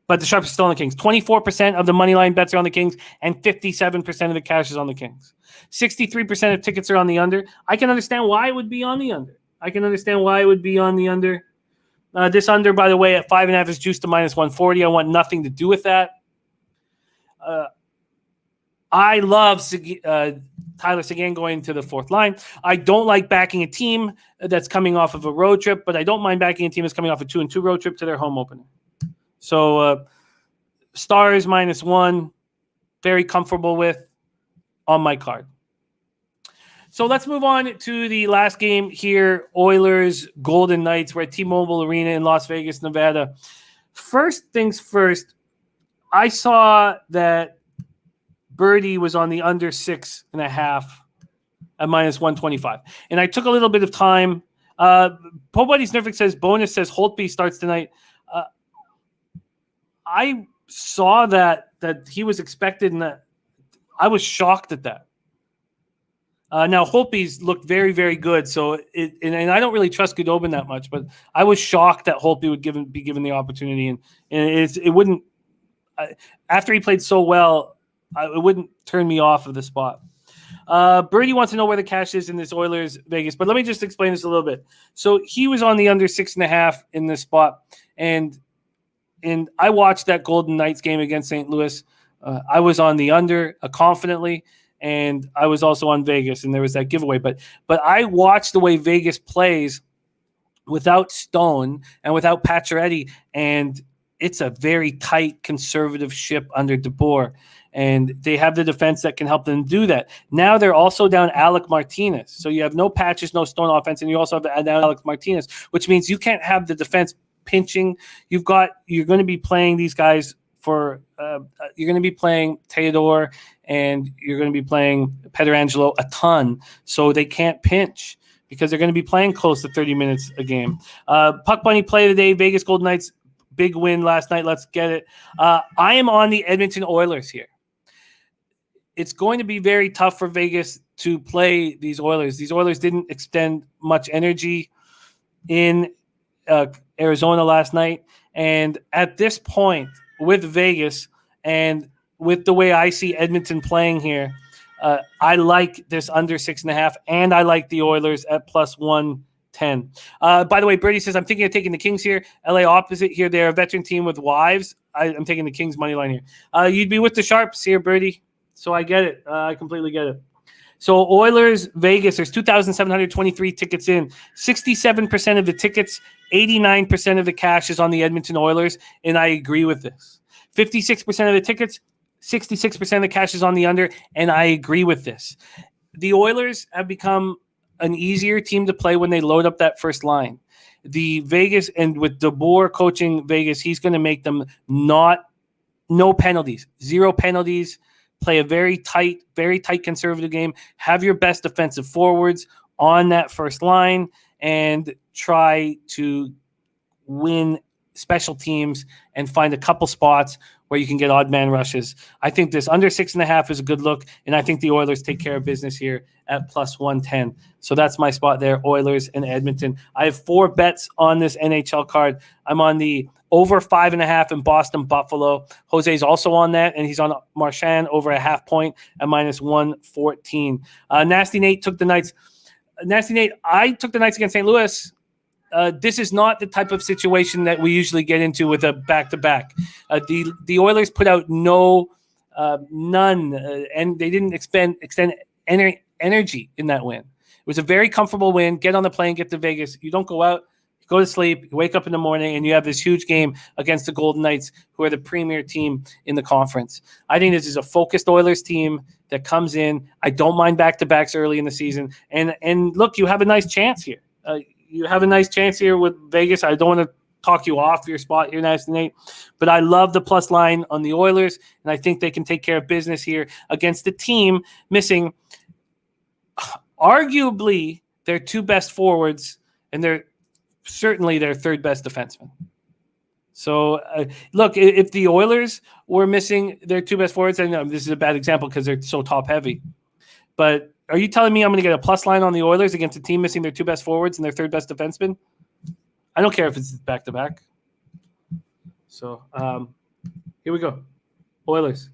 But the Sharps are still on the Kings. 24% of the money line bets are on the Kings, and 57% of the cash is on the Kings. 63% of tickets are on the under. I can understand why it would be on the under. This under, by the way, at 5.5 is juiced to -140. I want nothing to do with that. I love Tyler Seguin going to the fourth line. I don't like backing a team that's coming off of a road trip, but I don't mind backing a team that's coming off a 2-2 road trip to their home opener. So Stars -1, very comfortable with on my card. So let's move on to the last game here, Oilers Golden Knights. We're at T-Mobile Arena in Las Vegas, Nevada. First things first, I saw that Birdie was on the under 6.5 at -125. And I took a little bit of time. Po Buddy's Nerfic says, bonus says Holtby starts tonight. I saw that he was expected, and that I was shocked at that. Now Holtby's looked very, very good. So and I don't really trust Goodobin that much, but I was shocked that Holtby would be given the opportunity, and it wouldn't. After he played so well, it wouldn't turn me off of the spot. Birdie wants to know where the cash is in this Oilers Vegas, but let me just explain this a little bit. So he was on the under 6.5 in this spot, and I watched that Golden Knights game against St. Louis. I was on the under confidently, and I was also on Vegas, and there was that giveaway. But I watched the way Vegas plays without Stone and without Pacioretty, and it's a very tight, conservative ship under DeBoer, and they have the defense that can help them do that. Now they're also down Alec Martinez, so you have no Patches, no Stone offense, and you also have to add down Alec Martinez, which means you can't have the defense pinching. You're going to be playing these guys for you're going to be playing Theodore, and you're going to be playing Pietrangelo a ton, so they can't pinch because they're going to be playing close to 30 minutes a game. Puck Bunny play of the day, Vegas Golden Knights, big win last night. Let's get it. I am on the Edmonton Oilers here. It's going to be very tough for Vegas to play these Oilers. These Oilers didn't extend much energy in Arizona last night. And at this point, with Vegas and with the way I see Edmonton playing here, I like this under 6.5, and I like the Oilers at +110. By the way, Birdie says, I'm thinking of taking the Kings here. LA opposite here. They're a veteran team with wives. I'm taking the Kings money line here. You'd be with the Sharps here, Birdie. So I get it. I completely get it. So Oilers, Vegas, there's 2,723 tickets in. 67% of the tickets, 89% of the cash is on the Edmonton Oilers, and I agree with this. 56% of the tickets, 66% of the cash is on the under, and I agree with this. The Oilers have become an easier team to play when they load up that first line. The Vegas, and with DeBoer coaching Vegas, he's going to make them no penalties, 0 penalties. Play a very tight conservative game. Have your best defensive forwards on that first line and try to win special teams and find a couple spots where you can get odd man rushes. I think this under 6.5 is a good look, and I think the Oilers take care of business here at +110. So that's my spot there, Oilers and Edmonton. I have 4 bets on this NHL card. I'm on the over 5.5 in Boston Buffalo. Jose's also on that, and he's on Marchand over a half point at -114. Nasty Nate took the Knights. Nasty Nate, I took the Knights against St. Louis. This is not the type of situation that we usually get into with a back-to-back. The Oilers put out none, and they didn't extend energy in that win. It was a very comfortable win. Get on the plane, get to Vegas. You don't go out, you go to sleep, you wake up in the morning, and you have this huge game against the Golden Knights, who are the premier team in the conference. I think this is a focused Oilers team that comes in. I don't mind back-to-backs early in the season. And look, you have a nice chance here. You have a nice chance here with Vegas. I don't want to talk you off your spot here, Nasty Nate, but I love the plus line on the Oilers, and I think they can take care of business here against the team missing arguably their 2 best forwards and their certainly their third best defenseman. So, look, if the Oilers were missing their two best forwards, and this is a bad example because they're so top heavy, but are you telling me I'm going to get a plus line on the Oilers against a team missing their two best forwards and their third best defenseman? I don't care if it's back-to-back. So, here we go. Oilers.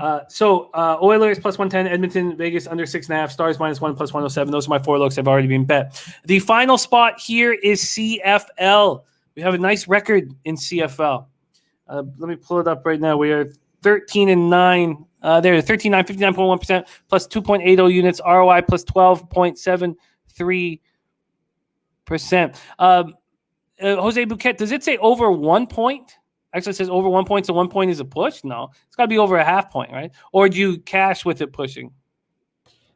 Oilers plus 110, Edmonton, Vegas under 6.5, Stars -1 plus 107. Those are my 4 looks. Have already been bet. The final spot here is CFL. We have a nice record in CFL. Let me pull it up right now. We are 13-9. There, 13-9, 59.1%, plus 2.80 units. ROI plus 12.73%. Jose Bouquet, does it say over 1 point? Actually, it says over 1 point, so 1 point is a push? No. It's got to be over a half point, right? Or do you cash with it pushing?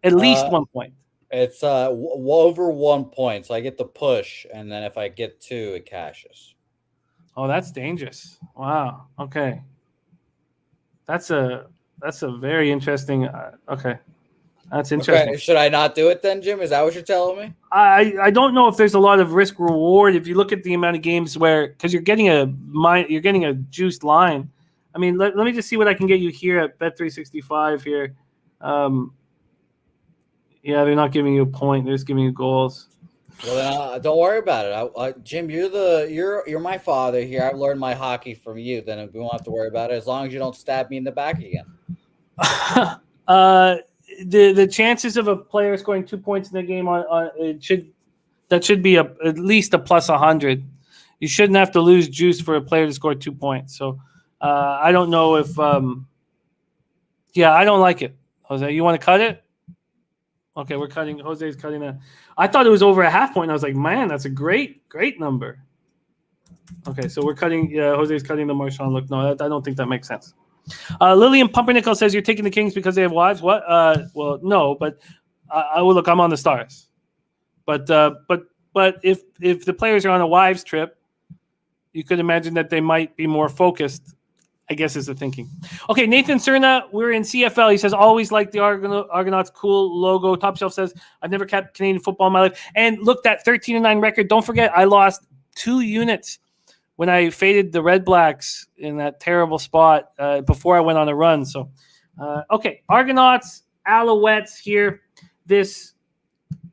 At least 1 point. It's over 1 point, so I get the push, and then if I get 2, it cashes. Oh, that's dangerous. Wow. Okay. That's a very interesting. Okay. That's interesting. Okay. Should I not do it then, Jim? Is that what you're telling me? I don't know if there's a lot of risk reward if you look at the amount of games where, because you're getting a juiced line. I mean, let me just see what I can get you here at Bet365 here. Yeah, they're not giving you a point. They're just giving you goals. Well, then, don't worry about it. Jim, you're my father here. I've learned my hockey from you. Then we won't have to worry about it as long as you don't stab me in the back again. The chances of a player scoring 2 points in the game that should be at least a plus 100. You shouldn't have to lose juice for a player to score 2 points. So I don't know if I don't like it. Jose, you want to cut it? Okay, we're cutting. Jose's cutting that. I thought it was over a half point. And I was like, man, that's a great number. Okay, so we're cutting. Yeah, Jose's cutting the Marchand look. No, I don't think that makes sense. Lillian Pumpernickel says you're taking the Kings because they have wives. What? Well, no, but I will look. I'm on the Stars. But if the players are on a wives trip, you could imagine that they might be more focused. I guess is the thinking. Okay, Nathan Cerna, we're in CFL. He says, always like the Argonauts cool logo. Top Shelf says, I've never kept Canadian football in my life. And look, that 13-9 record, don't forget, I lost 2 units when I faded the Red Blacks in that terrible spot before I went on a run. So, okay, Argonauts, Alouettes here. This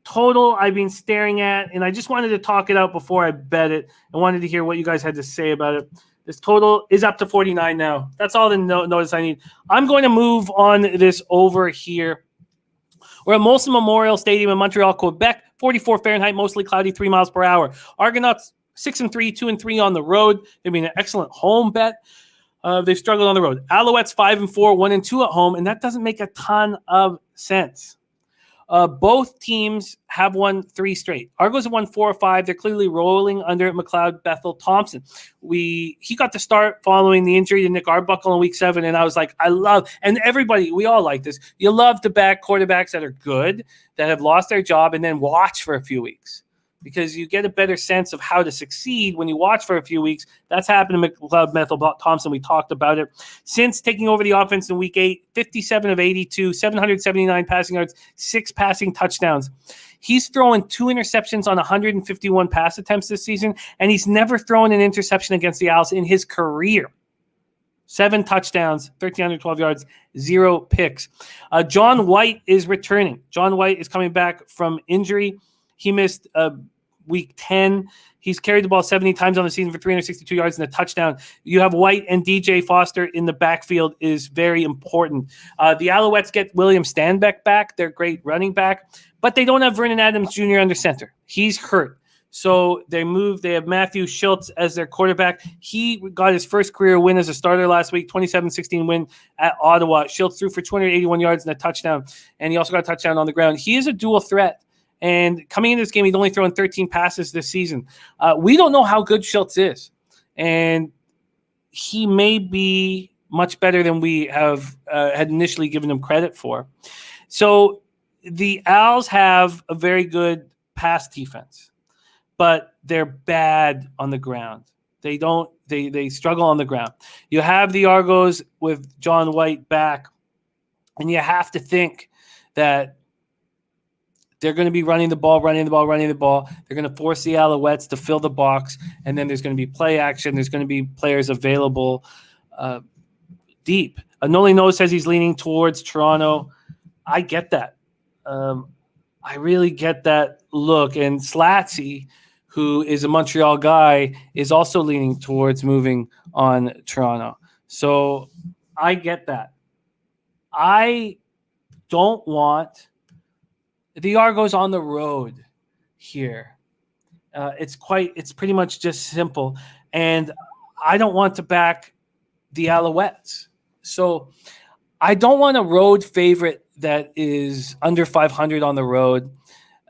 total I've been staring at, and I just wanted to talk it out before I bet it. I wanted to hear what you guys had to say about it. This total is up to 49 now. That's all the notice I need. I'm going to move on this over here. We're at Molson Memorial Stadium in Montreal, Quebec. 44 Fahrenheit, mostly cloudy, 3 miles per hour. Argonauts 6-3, 2-3 on the road. They've been an excellent home bet. They've struggled on the road. Alouettes 5-4, 1-2 at home, and that doesn't make a ton of sense. Both teams have won 3 straight. Argos have won 4 or 5. They're clearly rolling under McLeod, Bethel, Thompson. He got the start following the injury to Nick Arbuckle in week 7, and I was like, and everybody, we all like this. You love to back quarterbacks that are good, that have lost their job, and then watch for a few weeks. Because you get a better sense of how to succeed when you watch for a few weeks. That's happened to McLeod, Bethel, Thompson. We talked about it. Since taking over the offense in week 8, 57 of 82, 779 passing yards, 6 passing touchdowns. He's thrown 2 interceptions on 151 pass attempts this season, and he's never thrown an interception against the Owls in his career. 7 touchdowns, 1,312 yards, 0 picks. John White is returning. John White is coming back from injury. He missed week 10. He's carried the ball 70 times on the season for 362 yards and a touchdown. You have White and DJ Foster in the backfield is very important. The Alouettes get William Stanbeck back. They're great running back, but they don't have Vernon Adams Jr. under center. He's hurt. So they have Matthew Schultz as their quarterback. He got his first career win as a starter last week, 27-16 win at Ottawa. Schultz threw for 281 yards and a touchdown, and he also got a touchdown on the ground. He is a dual threat. And coming into this game, he's only thrown 13 passes this season. We don't know how good Schultz is. And he may be much better than we have had initially given him credit for. So the Owls have a very good pass defense, but they're bad on the ground. They struggle on the ground. You have the Argos with John White back, and you have to think that They're going to be running the ball. They're going to force the Alouettes to fill the box, and then there's going to be play action. There's going to be players available deep. Noli No says he's leaning towards Toronto. I get that. I really get that look. And Slatsy, who is a Montreal guy, is also leaning towards moving on Toronto. So I get that. I don't want the Argos on the road here. It's pretty much just simple. And I don't want to back the Alouettes. So I don't want a road favorite that is under 500 on the road.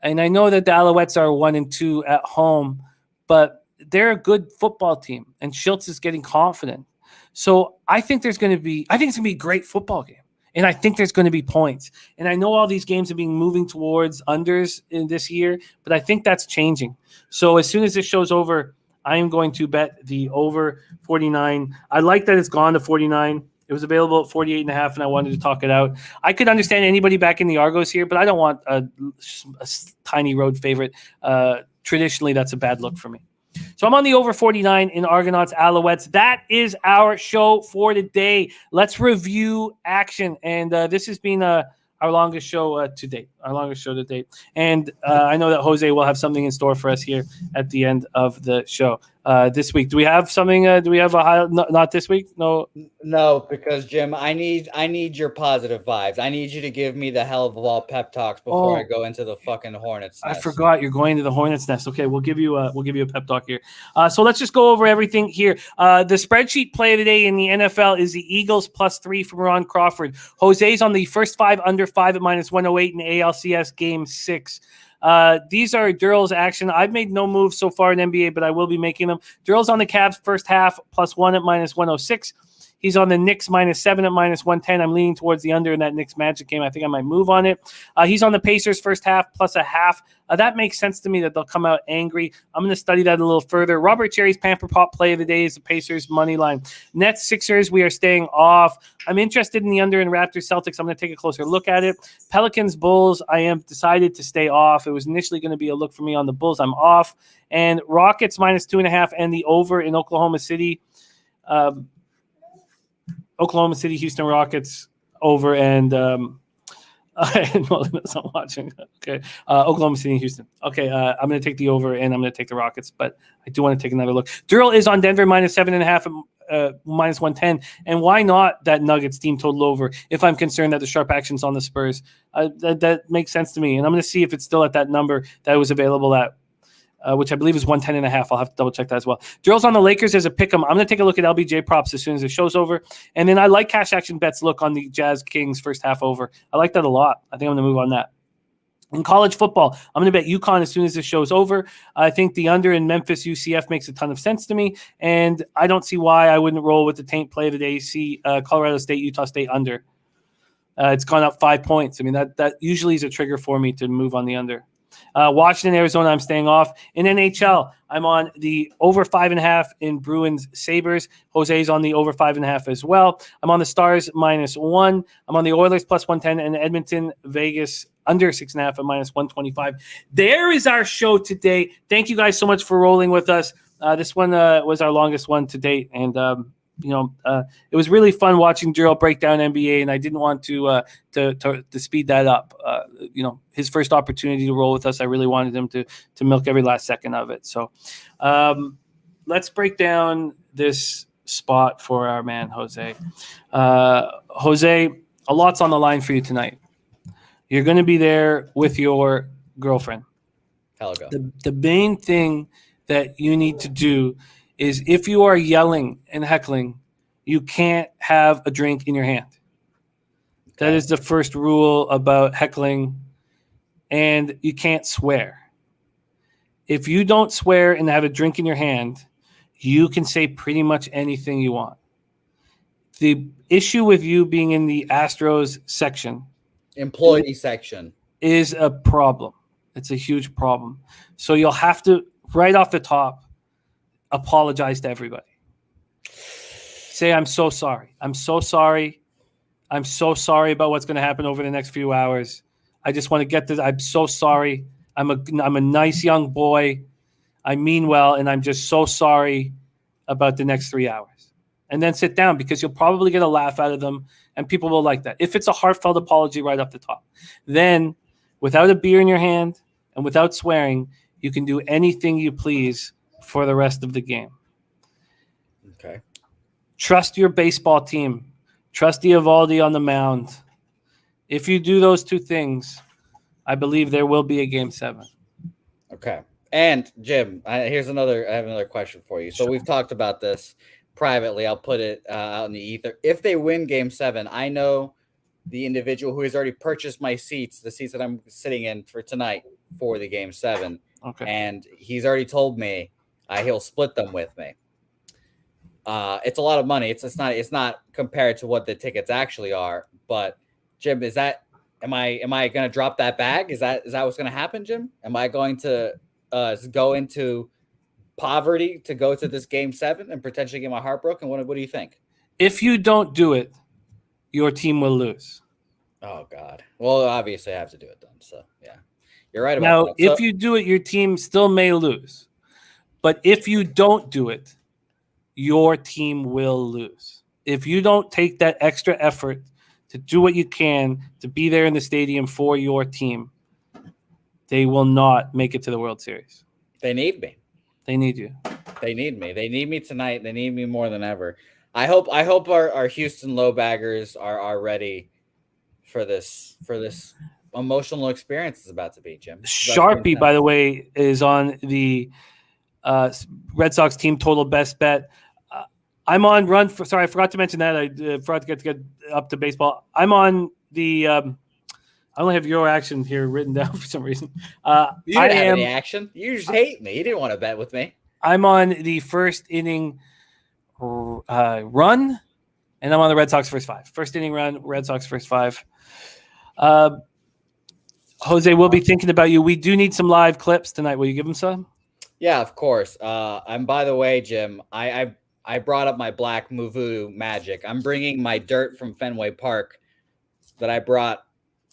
And I know that the Alouettes are 1-2 at home, but they're a good football team, and Schultz is getting confident. So I think it's going to be a great football game. And I think there's going to be points. And I know all these games are being moving towards unders in this year, but I think that's changing. So as soon as this show's over, I am going to bet the over 49. I like that it's gone to 49. It was available at 48.5, and I wanted to talk it out. I could understand anybody back in the Argos here, but I don't want a tiny road favorite. Traditionally, that's a bad look for me. So I'm on the over 49 in Argonauts Alouettes. That is our show for today. Let's review action. And this has been our longest show to date. And I know that Jose will have something in store for us here at the end of the show this week. Do we have something? Do we have a highlight? Not this week? No, because Jim, I need your positive vibes. I need you to give me the hell of all pep talks before I go into the fucking Hornets nest. I forgot you're going to the Hornets nest. Okay, we'll give you a pep talk here. So let's just go over everything here. The spreadsheet play of the day in the NFL is the Eagles +3 from Ron Crawford. Jose's on the first 5 under 5 at -108 in ALCS Game 6. These are Derl's action. I've made no moves so far in NBA, but I will be making them. Derl's on the Cavs first half +1 at -106. He's on the Knicks -7 at -110. I'm leaning towards the under in that Knicks Magic game. I think I might move on it. He's on the Pacers first half +0.5. That makes sense to me that they'll come out angry. I'm going to study that a little further. Robert Cherry's Pamper Pop play of the day is the Pacers money line. Nets Sixers, we are staying off. I'm interested in the under in Raptors Celtics. I'm going to take a closer look at it. Pelicans Bulls, I am decided to stay off. It was initially going to be a look for me on the Bulls. I'm off. And Rockets -2.5 and the over in Oklahoma City. Oklahoma City, Houston Rockets over, and I'm watching. Okay, Oklahoma City, Houston. Okay, I'm going to take the over, and I'm going to take the Rockets, but I do want to take another look. Derl is on Denver -7.5 -110, and why not that Nuggets team total over? If I'm concerned that the sharp action's on the Spurs, that makes sense to me, and I'm going to see if it's still at that number that was available at. Which I believe is 110.5. I'll have to double check that as well. Derl's on the Lakers as a pick 'em. I'm going to take a look at LBJ props as soon as the show's over. And then I like cash action bets look on the Jazz Kings first half over. I like that a lot. I think I'm going to move on that. In college football, I'm going to bet Uconn as soon as the show's over. I think the under in Memphis UCF makes a ton of sense to me. And I don't see why I wouldn't roll with the taint play of the day. See Colorado State, Utah State under. It's gone up 5 points. I mean, that usually is a trigger for me to move on the under. Washington, Arizona, I'm staying off. In NHL, I'm on the over 5.5 in Bruins Sabers. Jose's on the over 5.5 as well. I'm on the Stars -1. I'm on the Oilers +110 and Edmonton, Vegas under 6.5 at -125. There is our show today. Thank you guys so much for rolling with us. This one was our longest one to date, and it was really fun watching Derl break down NBA, and I didn't want to speed that up. His first opportunity to roll with us, I really wanted him to milk every last second of it. So let's break down this spot for our man, Jose. Jose, a lot's on the line for you tonight. You're going to be there with your girlfriend. Hell go. The main thing that you need to do is if you are yelling and heckling, you can't have a drink in your hand. That is the first rule about heckling, and you can't swear. If you don't swear and have a drink in your hand, you can say pretty much anything you want. The issue with you being in the Astros section, employee section, is a problem. It's a huge problem. So you'll have to, right off the top, apologize to everybody. Say, I'm so sorry. I'm so sorry. I'm so sorry about what's going to happen over the next few hours. I just want to get this. I'm so sorry. I'm a nice young boy. I mean well, and I'm just so sorry about the next 3 hours. And then sit down, because you'll probably get a laugh out of them, and people will like that. If it's a heartfelt apology right off the top, then without a beer in your hand and without swearing, you can do anything you please for the rest of the game. Okay. Trust your baseball team. Trust Eovaldi on the mound. If you do those two things, I believe there will be a Game 7. Okay. And Jim, I have another question for you. So Sure. We've talked about this privately. I'll put it out in the ether. If they win Game 7, I know the individual who has already purchased my seats, the seats that I'm sitting in for tonight for the Game 7. Okay. And he's already told me he'll split them with me. It's a lot of money. It's not compared to what the tickets actually are. But Jim, am I going to drop that bag? Is that what's going to happen, Jim? Am I going to go into poverty to go to this Game 7 and potentially get my heart broken? What do you think? If you don't do it, your team will lose. Oh God. Well, obviously I have to do it then. So yeah, you're right about Now, that. if you do it, your team still may lose. But if you don't do it, your team will lose. If you don't take that extra effort to do what you can to be there in the stadium for your team, they will not make it to the World Series. They need me. They need you. They need me. They need me tonight. They need me more than ever. I hope our Houston Lowbaggers are ready for this emotional experience it's about to be, Jim. Sharpie, by the way, is on the Red Sox team total best bet. I'm on run for. Sorry, I forgot to mention that. I forgot to get up to baseball. I'm on the. I only have your action here written down for some reason. You didn't have any action. You just hate me. You didn't want to bet with me. I'm on the first inning run, and I'm on the Red Sox first 5. First inning run, Red Sox first 5. Jose, we'll be thinking about you. We do need some live clips tonight. Will you give them some? Yeah, of course. And by the way, Jim, I brought up my black Voodoo Magic. I'm bringing my dirt from Fenway Park that I brought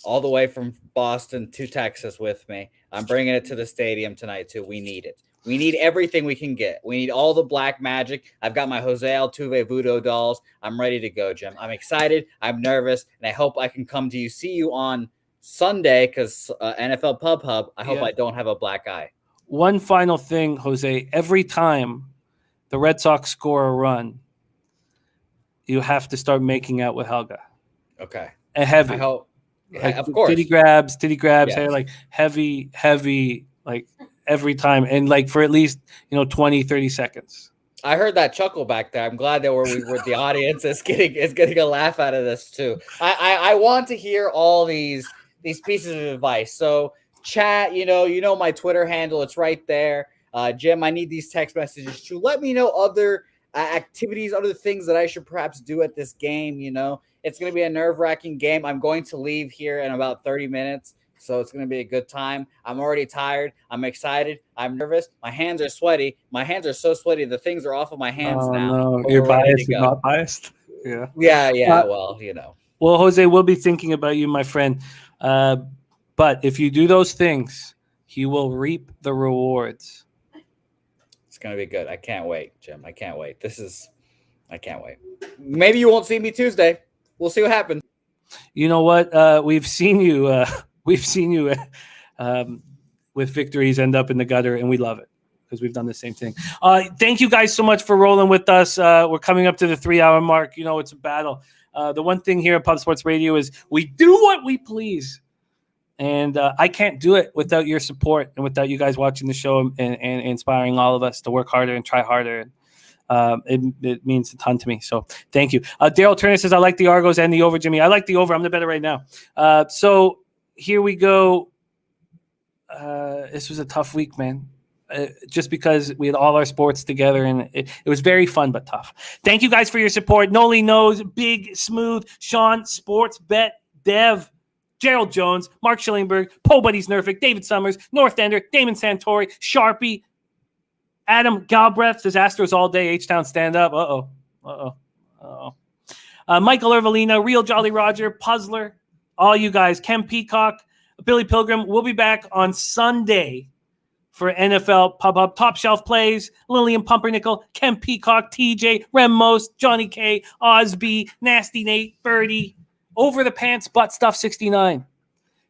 all the way from Boston to Texas with me. I'm bringing it to the stadium tonight, too. We need it. We need everything we can get. We need all the black magic. I've got my Jose Altuve Voodoo dolls. I'm ready to go, Jim. I'm excited. I'm nervous. And I hope I can come to see you on Sunday because NFL Pub Hub. I hope I don't have a black eye. One final thing, Jose. Every time the Red Sox score a run, you have to start making out with Helga. Okay. And heavy. I hope. Like, of course. Titty grabs, Yes. hair, like heavy, like every time. And like for at least, 20, 30 seconds. I heard that chuckle back there. I'm glad that the audience is getting a laugh out of this too. I want to hear all these pieces of advice. So chat, my Twitter handle. It's right there. Jim, I need these text messages to let me know other activities, other things that I should perhaps do at this game. It's going to be a nerve-wracking game. I'm going to leave here in about 30 minutes, so it's going to be a good time. I'm already tired. I'm excited. I'm nervous. My hands are sweaty. My hands are so sweaty. The things are off of my hands now. No. You're biased. You're not biased. Yeah. Yeah. Well, Well, Jose, we'll be thinking about you, my friend. But if you do those things, you will reap the rewards. It's going to be good. I can't wait, Jim. I can't wait. I can't wait. Maybe you won't see me Tuesday. We'll see what happens. You know what? We've seen you. With victories end up in the gutter, and we love it because we've done the same thing. Thank you guys so much for rolling with us. We're coming up to the 3-hour mark. It's a battle. The one thing here at Pub Sports Radio is we do what we please. And I can't do it without your support and without you guys watching the show and inspiring all of us to work harder and try harder. It means a ton to me. So thank you. Darryl Turner says, I like the Argos and the over, Jimmy. I like the over. I'm the better right now. So here we go. This was a tough week, man. Just because we had all our sports together and it was very fun but tough. Thank you guys for your support. Noli Knows, Big Smooth, Sean, Sports Bet, Dev, Gerald Jones, Mark Schillingberg, Po Buddies Nerfic, David Summers, North Ender, Damon Santori, Sharpie, Adam Galbraith says Astros all day, H-Town stand up. Michael Ervelina, Real Jolly Roger, Puzzler, all you guys, Ken Peacock, Billy Pilgrim. We'll be back on Sunday for NFL Pub Hub Top Shelf Plays. Lillian Pumpernickel, Ken Peacock, TJ, Rem Most, Johnny K, Osby, Nasty Nate, Birdie, Over the Pants, Butt Stuff 69.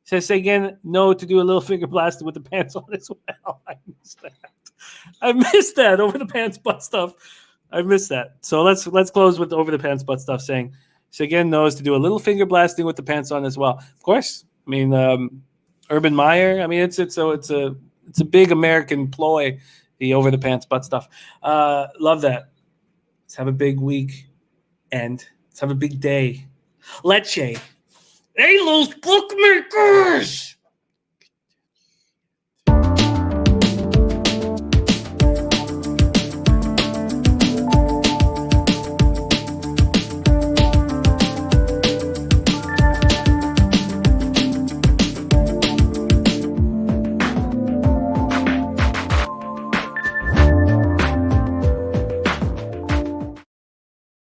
Says again, no to do a little finger blasting with the pants on as well. I missed that. Over the Pants, Butt Stuff. I missed that. So let's close with Over the Pants, Butt Stuff saying, so again, knows to do a little finger blasting with the pants on as well. Of course. I mean, Urban Meyer. I mean, it's a big American ploy, the Over the Pants Butt Stuff. Love that. Let's have a big week and let's have a big day. Leche. Hey, those bookmakers!